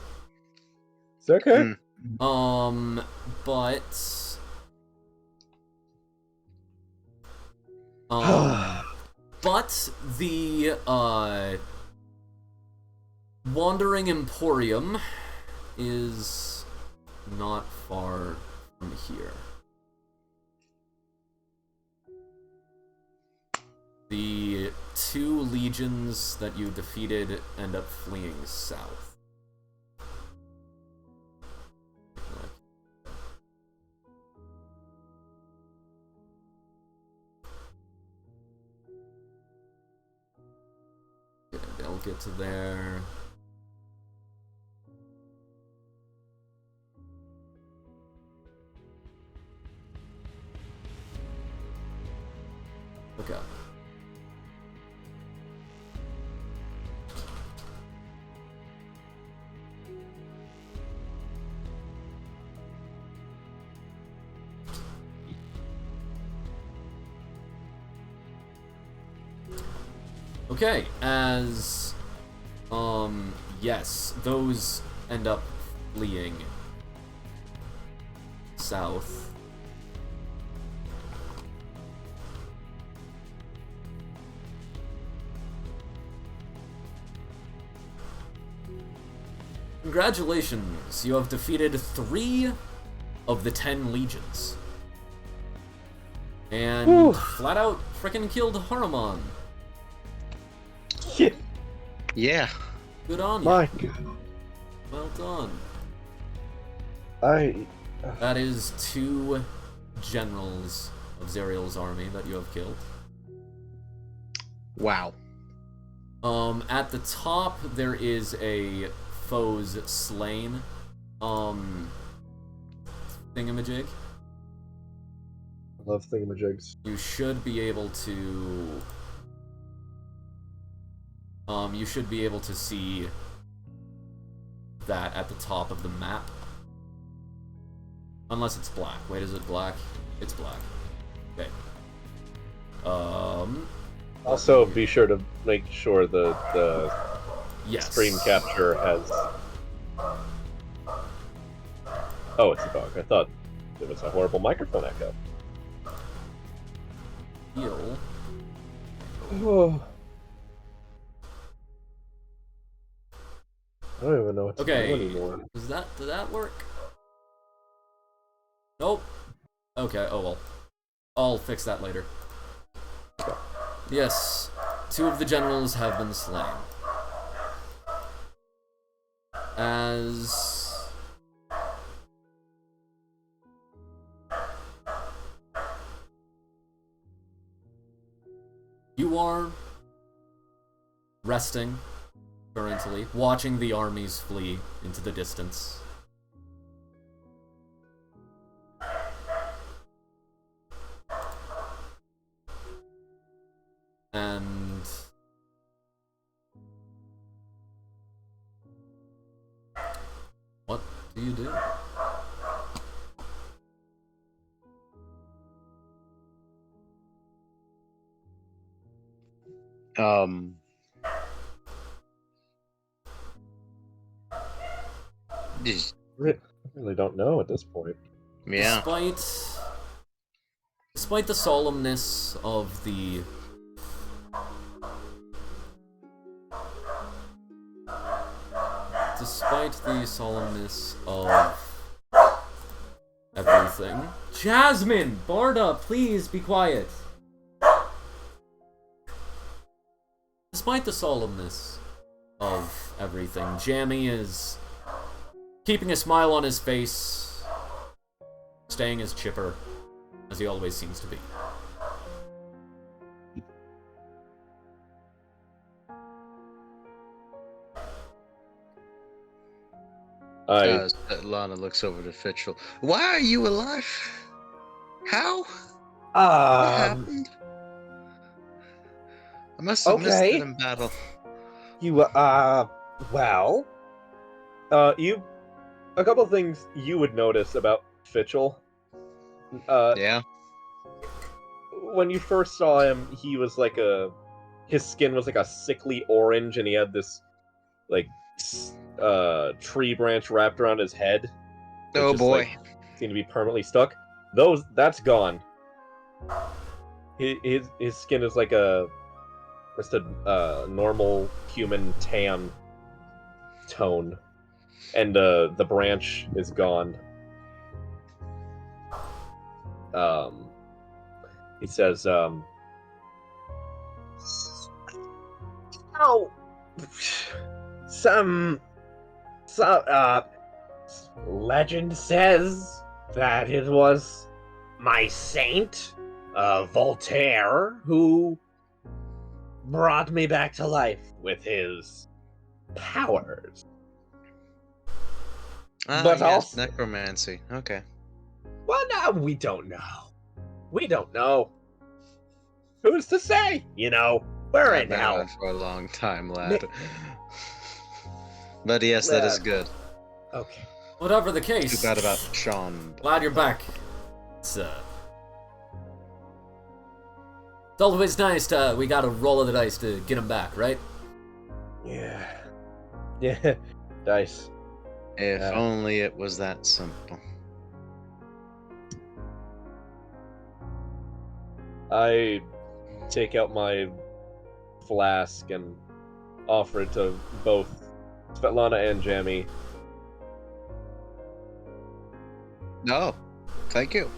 It's okay. But but the Wandering Emporium is not far from here. The 2 legions that you defeated end up fleeing south. Okay, they'll get to there. Okay. Okay, yes, those end up fleeing south. Congratulations, you have defeated 3 of the 10 legions. And flat out frickin' killed Haruman. Yeah. Yeah. Good on you. My God. Well done. I. That is 2 generals of Zariel's army that you have killed. Wow. At the top, there is a foes slain, thingamajig. I love thingamajigs. You should be able to see that at the top of the map. Unless it's black. Wait, is it black? It's black. Okay. Also, be sure to make sure the yes. screen capture has. Oh, it's a bug. I thought it was a horrible microphone echo. Heal. Oh. I don't even know what to do Okay. anymore. Did that work? Nope. Okay, oh well. I'll fix that later. Yes, 2 of the generals have been slain. As you are resting currently, watching the armies flee into the distance. And Um. Just- I really don't know at this point. Yeah. Despite the solemnness of the everything. Jasmine! Barda, please be quiet. Despite the solemnness of everything, Jammy is keeping a smile on his face, staying as chipper as he always seems to be. Lana looks over to Fitchel. Why are you alive? How? What happened? I must have missed it in battle. Well, a couple things you would notice about Fitchel. Yeah. When you first saw him, he was like his skin was like a sickly orange, and he had this like tree branch wrapped around his head. Oh boy. Like, seemed to be permanently stuck. That's gone. His skin is like just a normal human tan tone, and the branch is gone. He says, "Oh, some legend says that it was my saint, Voltaire, who brought me back to life with his powers." But yes, necromancy. Okay. Well, no, we don't know. We don't know. Who's to say? You know, we're I've in been hell. around for a long time, lad. But yes, that is good. Okay. Whatever the case. Too bad about Sean. Glad you're back. It's always nice to, we got a roll of the dice to get him back, right? Yeah. Yeah. Dice. If only it was that simple. I take out my flask and offer it to both Svetlana and Jammy. No, thank you.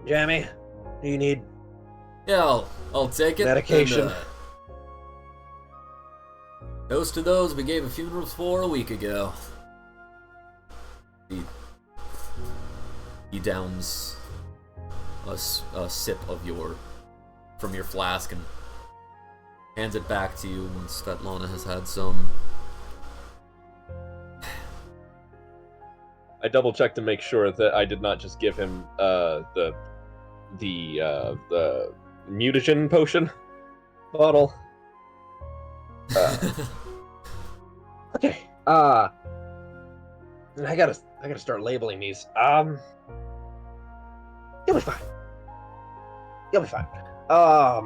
Jammy, do you need Yeah, I'll take it. medication? And, toast to those we gave a funerals for a week ago. He downs a sip of from your flask and hands it back to you when Svetlana has had some. I double check to make sure that I did not just give him the mutagen potion bottle. Okay. I gotta start labeling these. You'll be fine. You'll be fine. All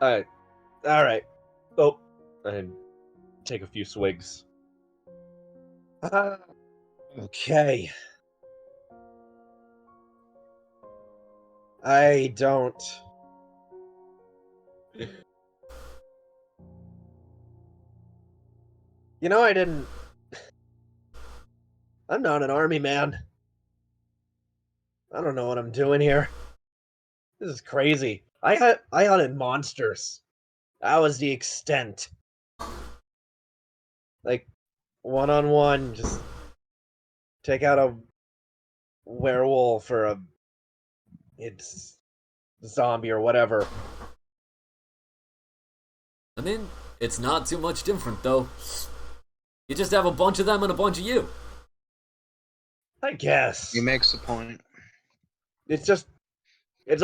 right. Oh, and take a few swigs. Okay. I don't. You know, I didn't. I'm not an army man. I don't know what I'm doing here. This is crazy. I hunted monsters. That was the extent. Like, one-on-one, just take out a werewolf or it's zombie or whatever. I mean, it's not too much different, though. You just have a bunch of them and a bunch of you. I guess. He makes a point. It's a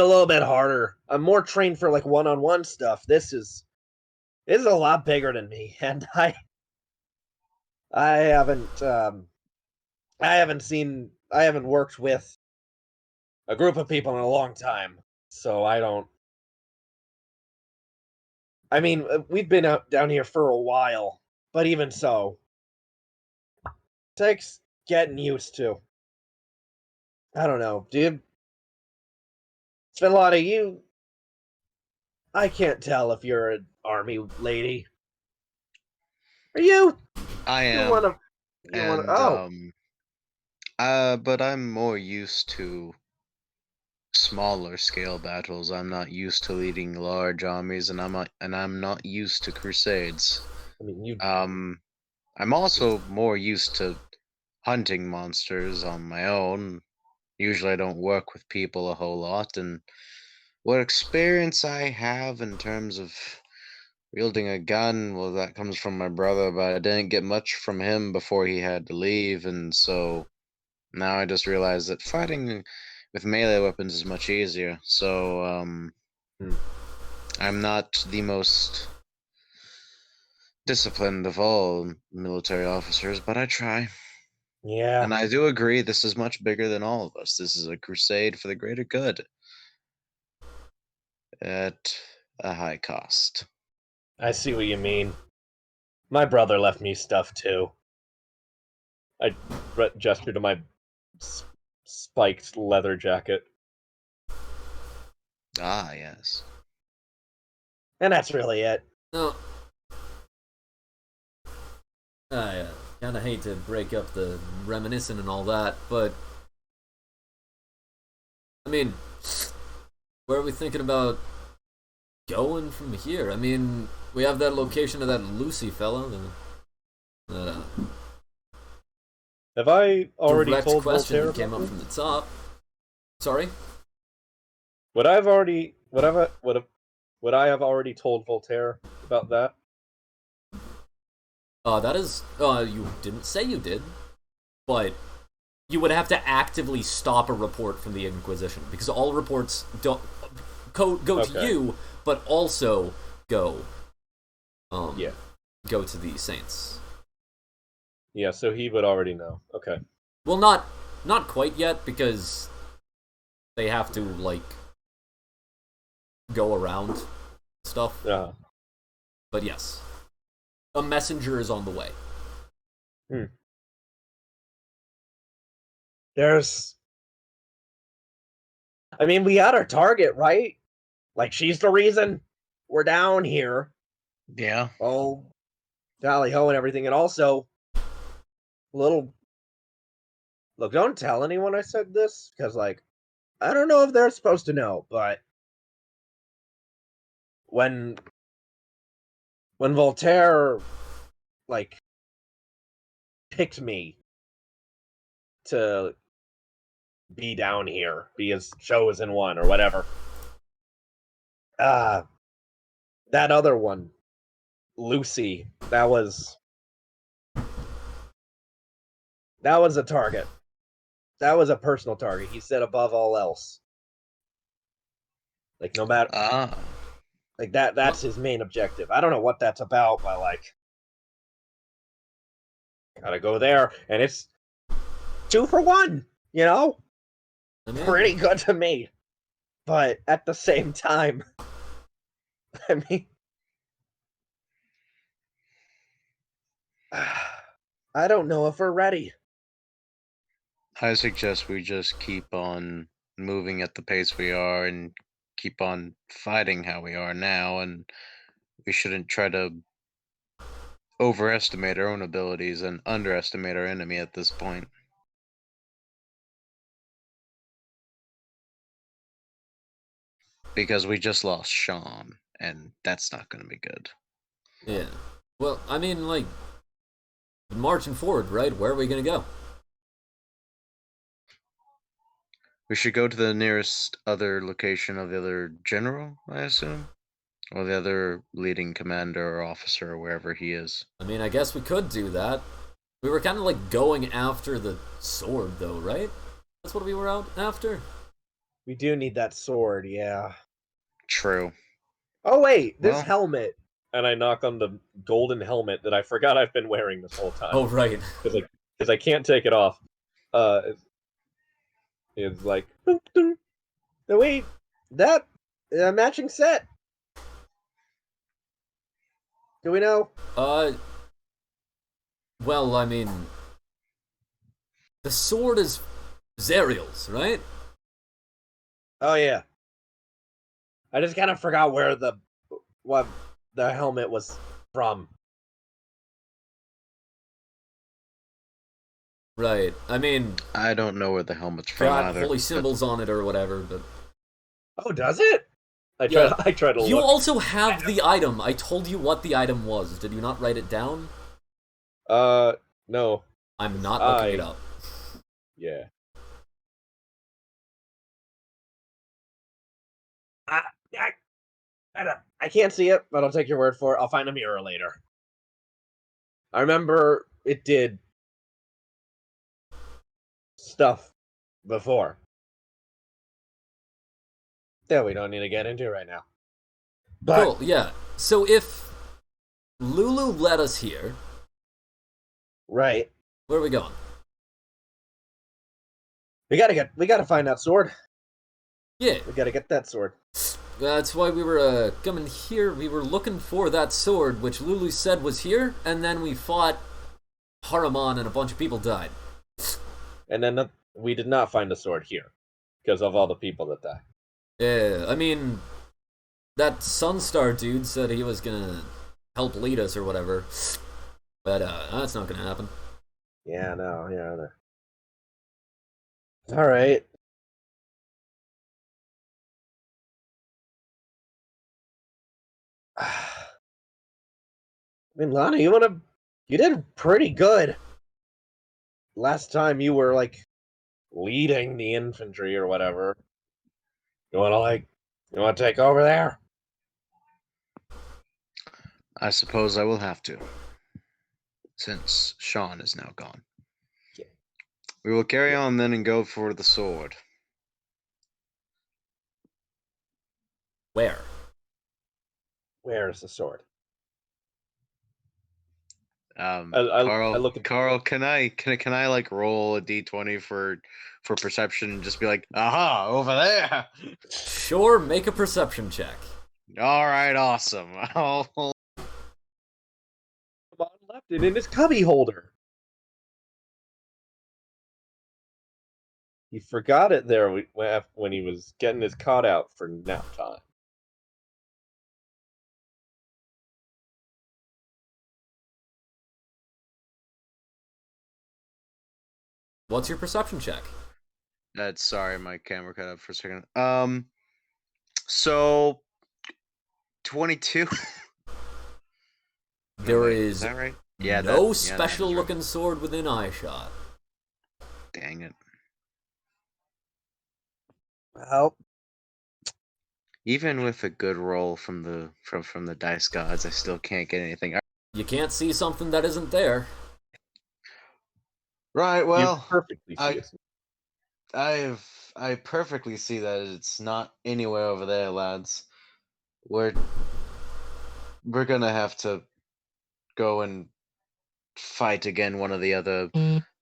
little bit harder. I'm more trained for like one-on-one stuff. This is a lot bigger than me, and I haven't worked with a group of people in a long time. so I don't. I mean, we've been out down here for a while, but even so, takes getting used to. I don't know, dude. It's been a lot of you. I can't tell if you're an army lady. Are you? I You am, want to? You want and to? Oh, but I'm more used to smaller scale battles. I'm not used to leading large armies, and I'm not used to crusades. I mean, you. I'm also more used to hunting monsters on my own. Usually I don't work with people a whole lot, and what experience I have in terms of wielding a gun, well, that comes from my brother, but I didn't get much from him before he had to leave, and so now I just realized that fighting with melee weapons is much easier. So, I'm not the most disciplined of all military officers, but I try. Yeah, And I do agree, this is much bigger than all of us. This is a crusade for the greater good at a high cost. I see what you mean. My brother left me stuff too. I gestured to my spiked leather jacket, Ah, yes. and that's really it. No, I kind of hate to break up the reminiscent and all that, but I mean, where are we thinking about going from here? I mean, we have that location of that Lucy fella. That Have I already direct told question Voltaire that came about up this? from the top. Sorry. Would I have already told Voltaire about that? That is. You didn't say you did, but you would have to actively stop a report from the Inquisition because all reports don't go to Okay. you, but also go. Yeah. Go to the Saints. Yeah, so he would already know. Okay. Well, not quite yet because they have to like go around stuff. Uh, But yes, a messenger is on the way. there's. I mean, we got our target, right? Like, she's the reason we're down here. Yeah. Oh, tally ho and everything. And also, little. Look, don't tell anyone I said this, because, like, I don't know if they're supposed to know, but when Voltaire, like, picked me to be down here, be his chosen one or whatever, that other one, Lucy, that was a target. That was a personal target. He said above all else. Like, no matter, Ah. like, that's his main objective. I don't know what that's about, but, like, gotta go there, and it's 2 for 1, you know? I mean, Pretty good to me. But at the same time, I mean, I don't know if we're ready. I suggest we just keep on moving at the pace we are and keep on fighting how we are now, and we shouldn't try to overestimate our own abilities and underestimate our enemy at this point. Because we just lost Sean, and that's not going to be good. yeah. Well, I mean, like, marching forward, right? Where are we gonna go? We should go to the nearest other location of the other general, I assume? Or the other leading commander or officer or wherever he is. I mean, I guess we could do that. We were kind of like going after the sword, though, right? That's what we were out after. We do need that sword, yeah. True. Oh, wait, this Well- helmet. And I knock on the golden helmet that I forgot I've been wearing this whole time. Oh, right. Because I can't take it off. It's like, boop, boop. No, wait, That matching set. Do we know? Well, I mean, the sword is Zariel's, right? Oh yeah. I just kind of forgot what the helmet was from. Right. I mean, I don't know where the helmet's from got either. holy but symbols on it or whatever, but Oh, does it? yeah. I tried to You look. also have the item. I told you what the item was. Did you not write it down? No. I'm not looking it up. Yeah. I, I can't see it, but I'll take your word for it. I'll find a mirror later. I remember it did stuff before that we don't need to get into right now. But Cool, yeah. So if Lulu led us here, right, where are we going? we gotta find that sword. Yeah, We gotta get that sword. that's why we were coming here. We were looking for that sword, which Lulu said was here, and then we fought Haruman and a bunch of people died. And then we did not find the sword here because of all the people that died. Yeah, I mean, that Sunstar dude said he was gonna help lead us or whatever, but that's not gonna happen. Yeah, no, yeah. No. All right. I mean, Lana, you did pretty good last time. You were like leading the infantry or whatever. You want to take over there? I suppose I will have to, since Sean is now gone. Yeah. We will carry on then and go for the sword. Where? Where's the sword? Carl, I look at Carl, can I like roll a d20 for perception and just be like, aha, over there? Sure, make a perception check. All right, awesome. I'll left it in his cubby holder. He forgot it there when he was getting his cot out for nap time. What's your perception check? That's sorry, my camera cut out for a second. So 22. There wait, is that right? Yeah, no that special is right. looking sword within eyeshot. Dang it. Well, Even with a good roll from the dice gods, I still can't get anything. You can't see something that isn't there. Right, you well, perfectly see it. I perfectly see that it's not anywhere over there, lads. We're gonna have to go and fight again one of the other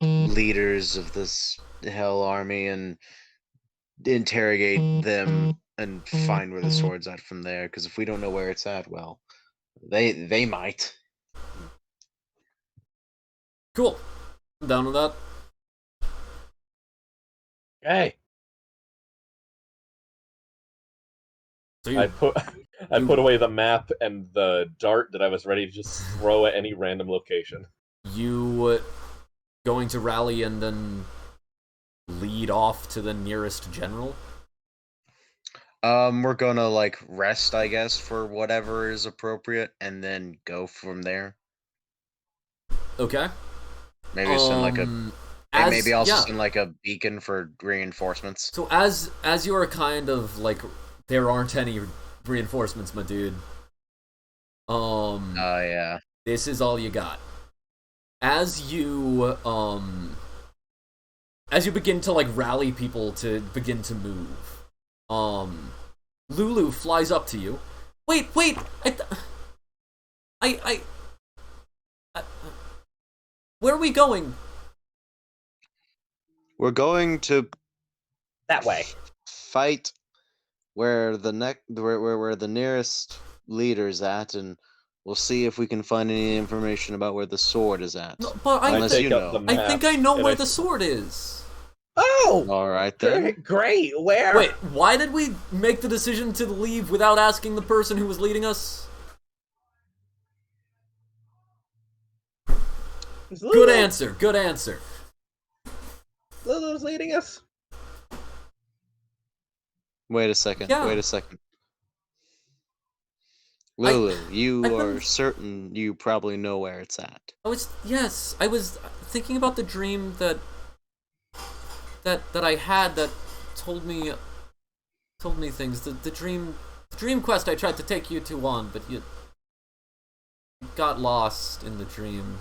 leaders of this hell army and interrogate them and find where the sword's at from there. Because if we don't know where it's at, well, they might. Cool. I'm down with that. Hey, So I put away the map and the dart that I was ready to just throw at any random location. you going to rally and then lead off to the nearest general? We're gonna like rest, I guess, for whatever is appropriate, and then go from there. Okay. Maybe send like a Um, maybe also send like a beacon for reinforcements. So as you are kind of like, there aren't any reinforcements, my dude. Oh yeah. This is all you got. As you begin to like rally people to begin to move, Lulu flies up to you. Wait, I where are we going? We're going to That way. fight where the nearest leader's at, and we'll see if we can find any information about where the sword is at. No, but I Unless take you up know. the I map, think I know and where I the s- sword is. Oh, All right then. great. Where? Wait, why did we make the decision to leave without asking the person who was leading us? Is Good Lulu- answer, good answer. Lulu's leading us. Wait a second. Yeah. Wait a second. Lulu, you I've been- are certain you probably know where it's at. I was thinking about the dream that I had that told me things. The dream quest I tried to take you two on, but you got lost in the dream.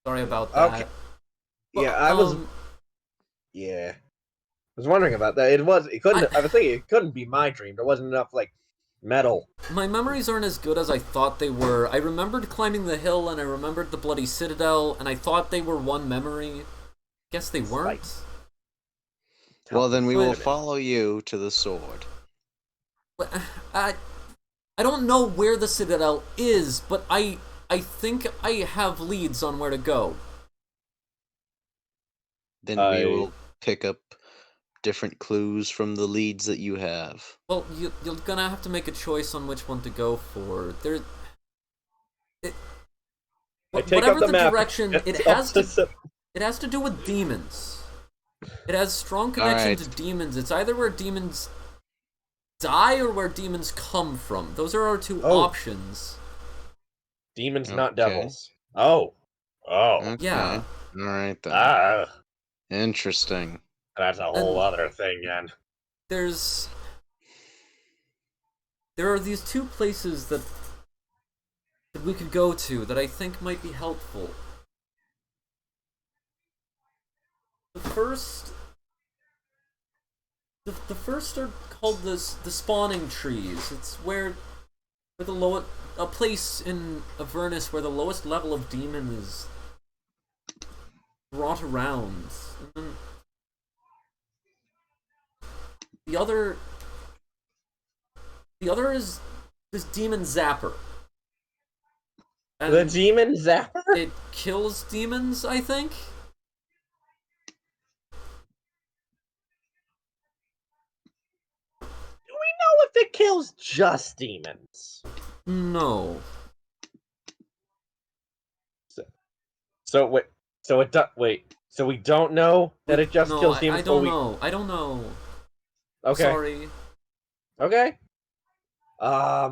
Sorry about that. Okay. But, Yeah, I was. Yeah, I was wondering about that. It couldn't. I was thinking it couldn't be my dream. There wasn't enough metal. My memories aren't as good as I thought they were. I remembered climbing the hill, and I remembered the bloody citadel, and I thought they were one memory. Guess they weren't. Well, then we will Wait a minute. follow you to the sword. But, I don't know where the citadel is, but I think I have leads on where to go. Then we will pick up different clues from the leads that you have. Well, you're gonna have to make a choice on which one to go for. I take whatever up the map. direction, It's it up has to to. It has to do with demons. It has strong connection Alright. to demons. It's either where demons die or where demons come from. Those are our two Oh. options. Demons, not Okay. devils. Oh. Okay. Yeah. All right then. Ah, Interesting. that's a whole other thing, then. There are these two places that we could go to that I think might be helpful. The first are called the spawning trees. It's where a place in Avernus where the lowest level of demon is brought around. And then the other is this demon zapper. And The demon zapper? it kills demons, I think. Do we know if it kills just demons? No. So wait. So we don't know that it just No, kills demons. I don't know. I don't know. Okay. Sorry. Okay. Huh.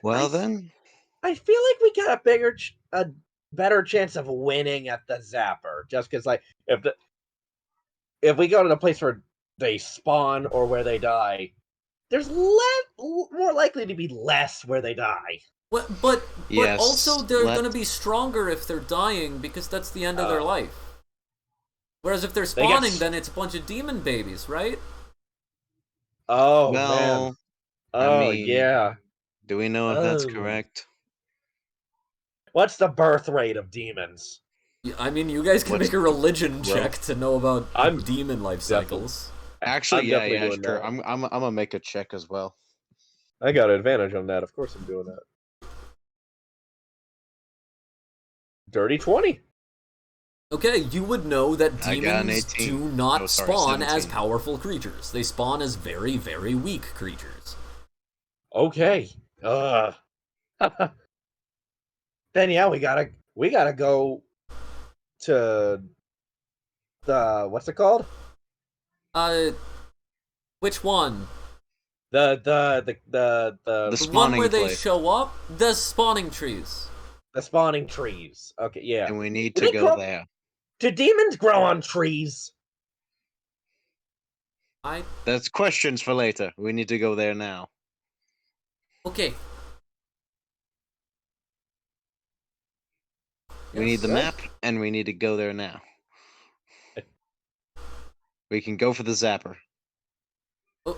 Well then, I feel like we got a better chance of winning at the zapper, just because if we go to the place where they spawn or where they die, there's more likely to be less where they die. But Yes, also they're let- gonna be stronger if they're dying because that's the end of their life. Whereas if they're They get spawning, s- then it's a bunch of demon babies, right? Oh well, man. Oh mean- yeah. do we know if that's Oh. correct? What's the birth rate of demons? I mean, you guys can What's- make a religion well, check to know about I'm demon life cycles. Actually, I'm yeah, definitely doing sure. that. I'm gonna make a check as well. I got an advantage on that. Of course, I'm doing that. Dirty 20. Okay, you would know that I got an demons 18. do not Oh, sorry, spawn as 17. powerful creatures. They spawn as very, very weak creatures. Okay. Then yeah, we gotta go to the what's it called? Which one? The The The one spawning where they place. show up? The spawning trees. spawning trees. Okay, yeah. And we need Do to they go grow- there. Do demons grow on trees? That's questions for later. We need to go there now. Okay. We need the Yes. map, and we need to go there now. We can go for the zapper.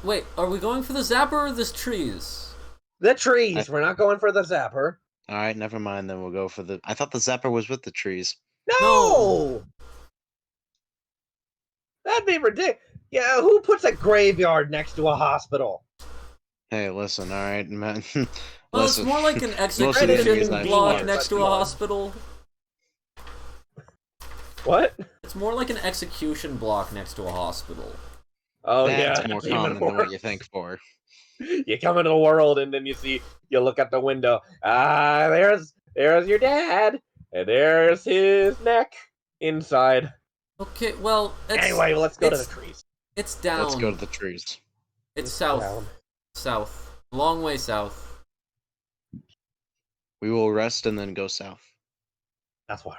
Wait, are we going for the zapper or the trees? The trees. We're not going for the zapper. All right, never mind. Then we'll go for the. I thought the zapper was with the trees. No. That'd be ridiculous. Yeah, who puts a graveyard next to a hospital? Hey, listen, all right, man. Well, Listen, it's more like an most of the execution enemies I block fought- next to a Come on. hospital. What? It's more like an execution block next to a hospital. Oh That's yeah, more it's even common than what you worse. think for. You come into the world and then you look at the window. Ah, there's your dad, and there's his neck inside. Okay, well, Anyway, let's go to the it's- trees. it's down. Let's go to the trees. It's south. Down. South. Long way south. We will rest and then go south. That's why.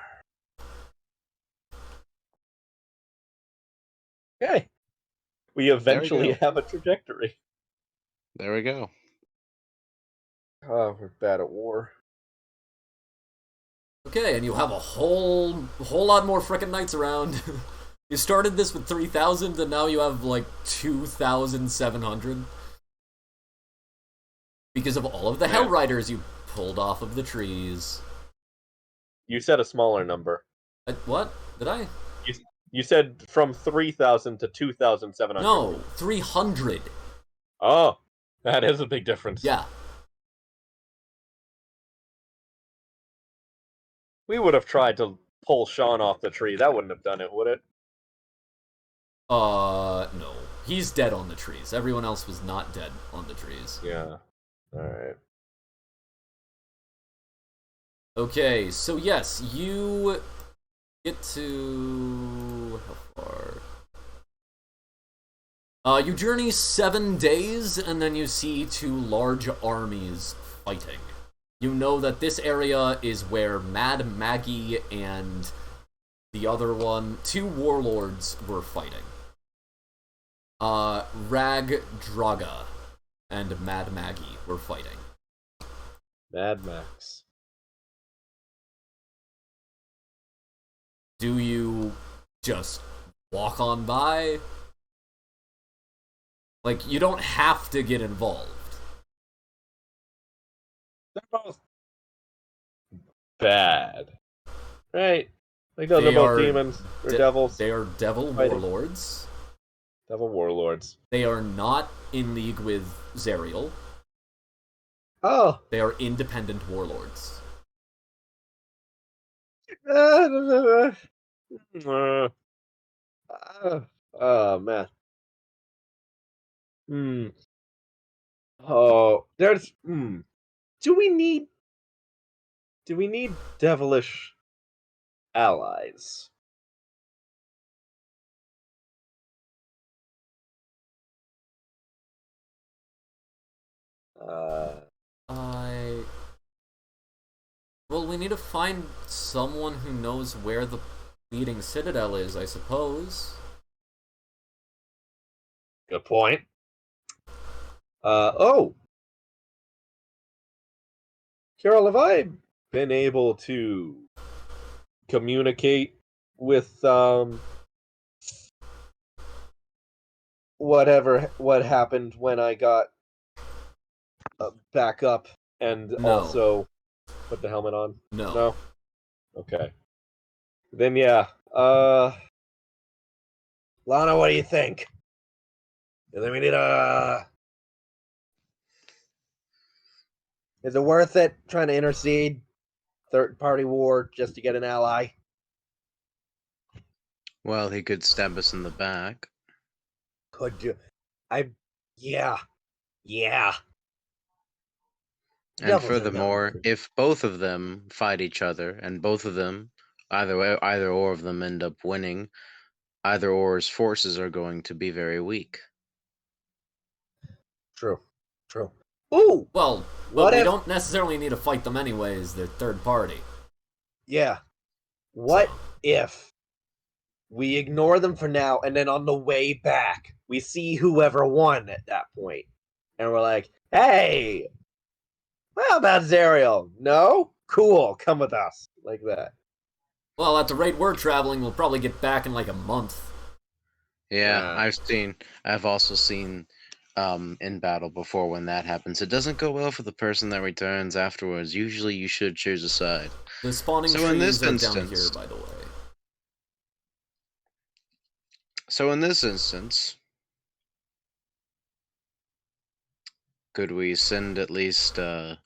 Okay. We eventually go. have a trajectory. There we go. Oh, we're bad at war. Okay, and you have a whole lot more frickin' knights around. You started this with 3,000, and now you have like 2,700. Because of all of the Hell Riders you pulled off of the trees. You said a smaller number. What? Did I? You said from 3,000 to 2,700. No, 300. Oh, that is a big difference. Yeah. We would have tried to pull Sean off the tree. That wouldn't have done it, would it? No. He's dead on the trees. Everyone else was not dead on the trees. Yeah. Alright. Okay, so yes, you get to... how far? You journey 7 days, and then you see 2 large armies fighting. You know that this area is where Mad Maggie and the other one, 2 warlords, were fighting. Rag Draga and Mad Maggie were fighting. Mad Max. Do you just walk on by? Like, you don't have to get involved. They're both bad. Right? Like those They are both are demons. Or devils. They are devil Fighting. warlords. Devil warlords. They are not in league with Zerial. Oh! They are independent warlords. Oh, man. Oh, there's... Do we need devilish allies? Well, we need to find someone who knows where the leading citadel is, I suppose. Good point. Oh! Carol, have I been able to communicate with, what happened when I got back up and No. also put the helmet on? No. No? Okay. Then yeah. Lana, what do you think? And then we need a... Is it worth it trying to intercede? Third-party war just to get an ally? Well, he could stab us in the back. Could you? Yeah. And Devils are furthermore, dumb. if both of them fight each other, and both of them, either or of them end up winning, either or's forces are going to be very weak. True. Ooh! Well, What but we if- don't necessarily need to fight them anyways, they're third party. Yeah. What So- if we ignore them for now, and then on the way back, we see whoever won at that point, and we're like, hey, how about Zerial? No? Cool, come with us. Like that. Well, at the rate we're traveling, we'll probably get back in like a month. Yeah, Yeah. I've also seen in battle before when that happens. It doesn't go well for the person that returns afterwards. Usually you should choose a side. The spawning So in trees this are down here, instance- by the way. So in this instance, Could we send at least a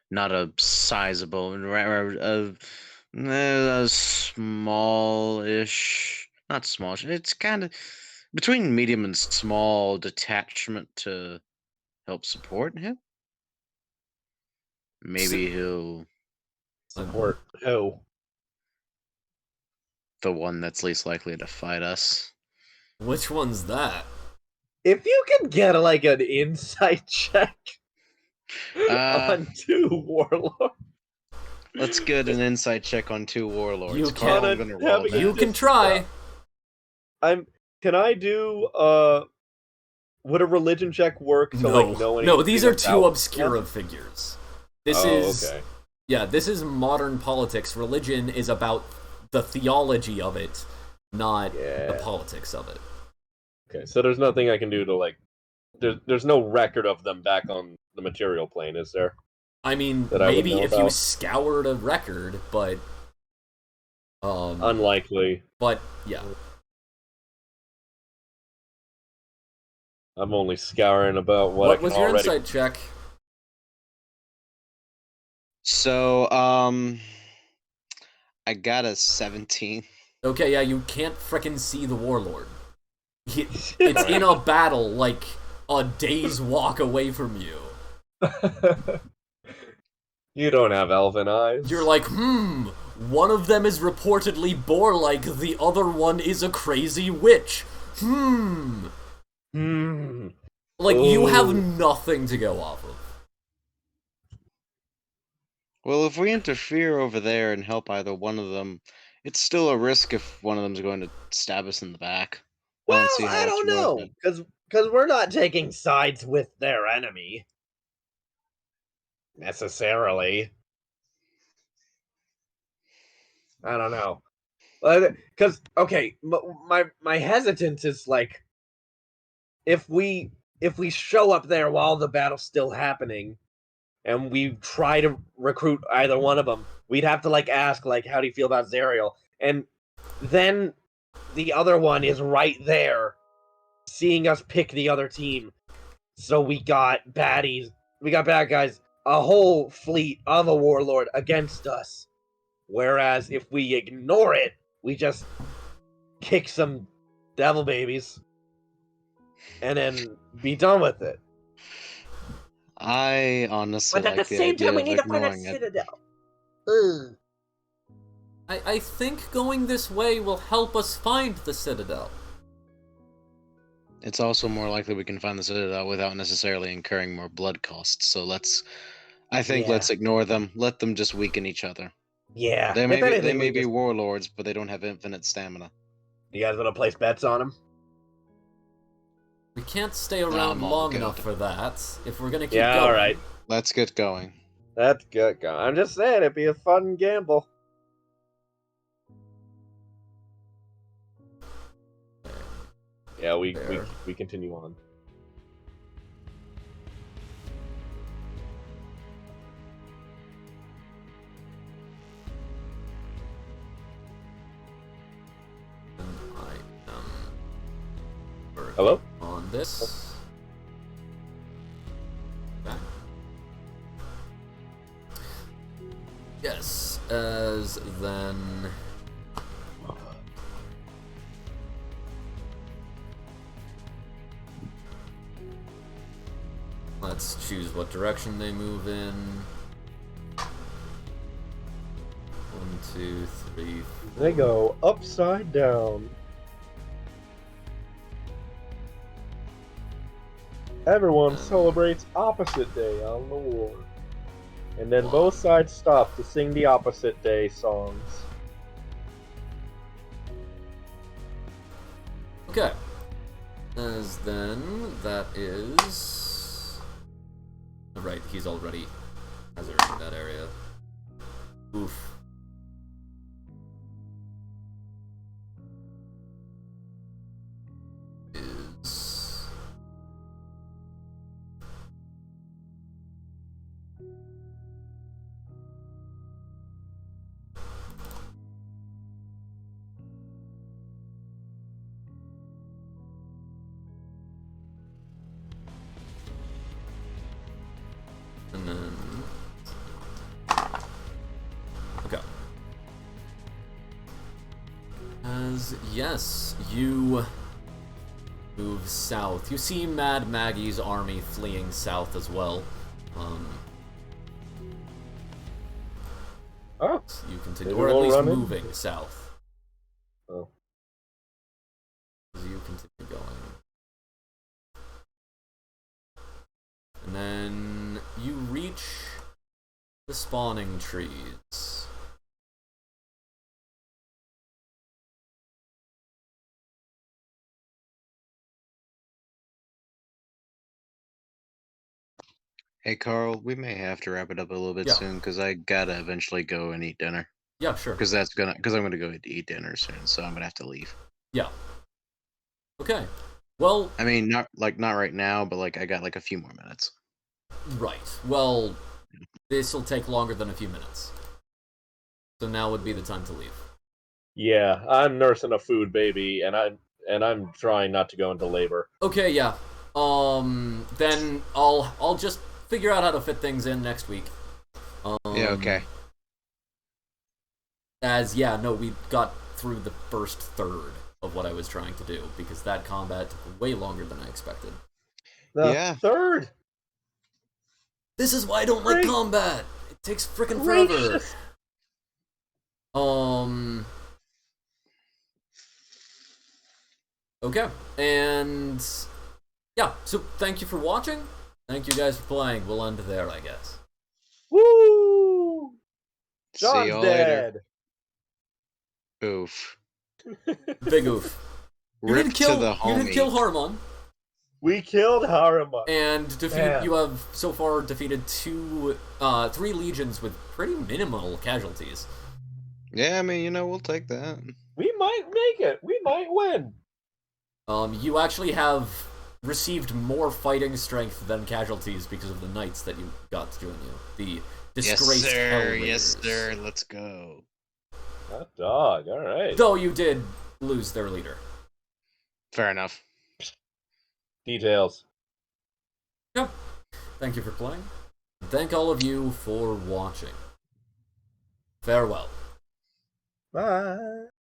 not a sizable, a small-ish, not small. It's kind of between medium and small detachment to help support him. Maybe he'll Support who? the one that's least likely to fight us. Which one's that? If you can get like an insight check on 2 warlords. Let's get an insight check on 2 warlords. You Carl, can- I'm gonna roll having that. You can try. Can I do would a religion check work to like know anything? No, these are too about obscure them? of figures. This Oh, is okay. Yeah, this is modern politics. Religion is about the theology of it, not the politics of it. Okay, so there's nothing I can do to like. There's no record of them back on the material plane, is there? I mean, That I would maybe know if you about? scoured a record, but Unlikely. but yeah. I'm only scouring about what I What can was your already. insight check? So, I got a 17. Okay, yeah, you can't frickin' see the warlord. It's in a battle like a day's walk away from you. You don't have elven eyes. You're like, one of them is reportedly boar-like, the other one is a crazy witch. Like, you have Ooh. nothing to go off of. Well, if we interfere over there and help either one of them, it's still a risk if one of them's going to stab us in the back. Well, see how I it's don't worth know, it. because we're not taking sides with their enemy necessarily. I don't know, because okay, my hesitance is like, if we show up there while the battle's still happening, and we try to recruit either one of them, we'd have to like ask like, how do you feel about Zariel? And then the other one is right there, seeing us pick the other team. So we got baddies, we got bad guys, a whole fleet of a warlord against us. Whereas if we ignore it, we just kick some devil babies and then be done with it. I honestly But at the like the same idea time, we of need to find that ignoring it. citadel. Ugh. I think going this way will help us find the Citadel. It's also more likely we can find the Citadel without necessarily incurring more blood costs. So let's ignore them. Let them just weaken each other. Yeah. They If may anything, we be just... warlords, but they don't have infinite stamina. You guys wanna place bets on them? We can't stay around I'm all long good. enough for that, if we're gonna keep Yeah, going. alright. Let's get going. That's good. I'm just saying, it'd be a fun gamble. Yeah, we continue on. I am working Hello? on this. Okay. Yes, as then. Let's choose what direction they move in. 1, 2, 3, 4. They go upside down. Everyone celebrates opposite day on the war. And then both sides stop to sing the opposite day songs. Okay. As then, that is... Right, he's already hazarding that area. Oof. Is... Yes, you move south. You see Mad Maggie's army fleeing south as well. Oh, You continue, maybe or at we'll least run moving into- south. Oh. As you continue going. And then you reach the spawning trees. Hey Carl, we may have to wrap it up a little bit Yeah. soon because I gotta eventually go and eat dinner. Yeah, sure. Because I'm gonna go eat dinner soon, so I'm gonna have to leave. Yeah. Okay. Well, I mean, not right now, but like I got like a few more minutes. right. Well, this will take longer than a few minutes. So now would be the time to leave. Yeah, I'm nursing a food baby, and I'm trying not to go into labor. Okay, yeah. Then I'll just figure out how to fit things in next week. Yeah, okay. We got through the first third of what I was trying to do because that combat took way longer than I expected. The third. This is why I don't like Great. combat. It takes frickin' forever. Gracious. Okay, and yeah, so thank you for watching. Thank you guys for playing. We'll end there, I guess. Woo! See John's y'all later. dead. Oof. Big oof. Rip to the You didn't homie. kill Haruman, We killed Haruma. and Man. you have so far defeated 3 legions with pretty minimal casualties. Yeah, I mean, we'll take that. We might make it. We might win. You actually have received more fighting strength than casualties because of the knights that you got to join you. The disgraced Hell Yes, Raiders. sir. Let's go. Hot dog. All right. Though you did lose their leader. Fair enough. Details. Yep. Thank you for playing. Thank all of you for watching. Farewell. Bye.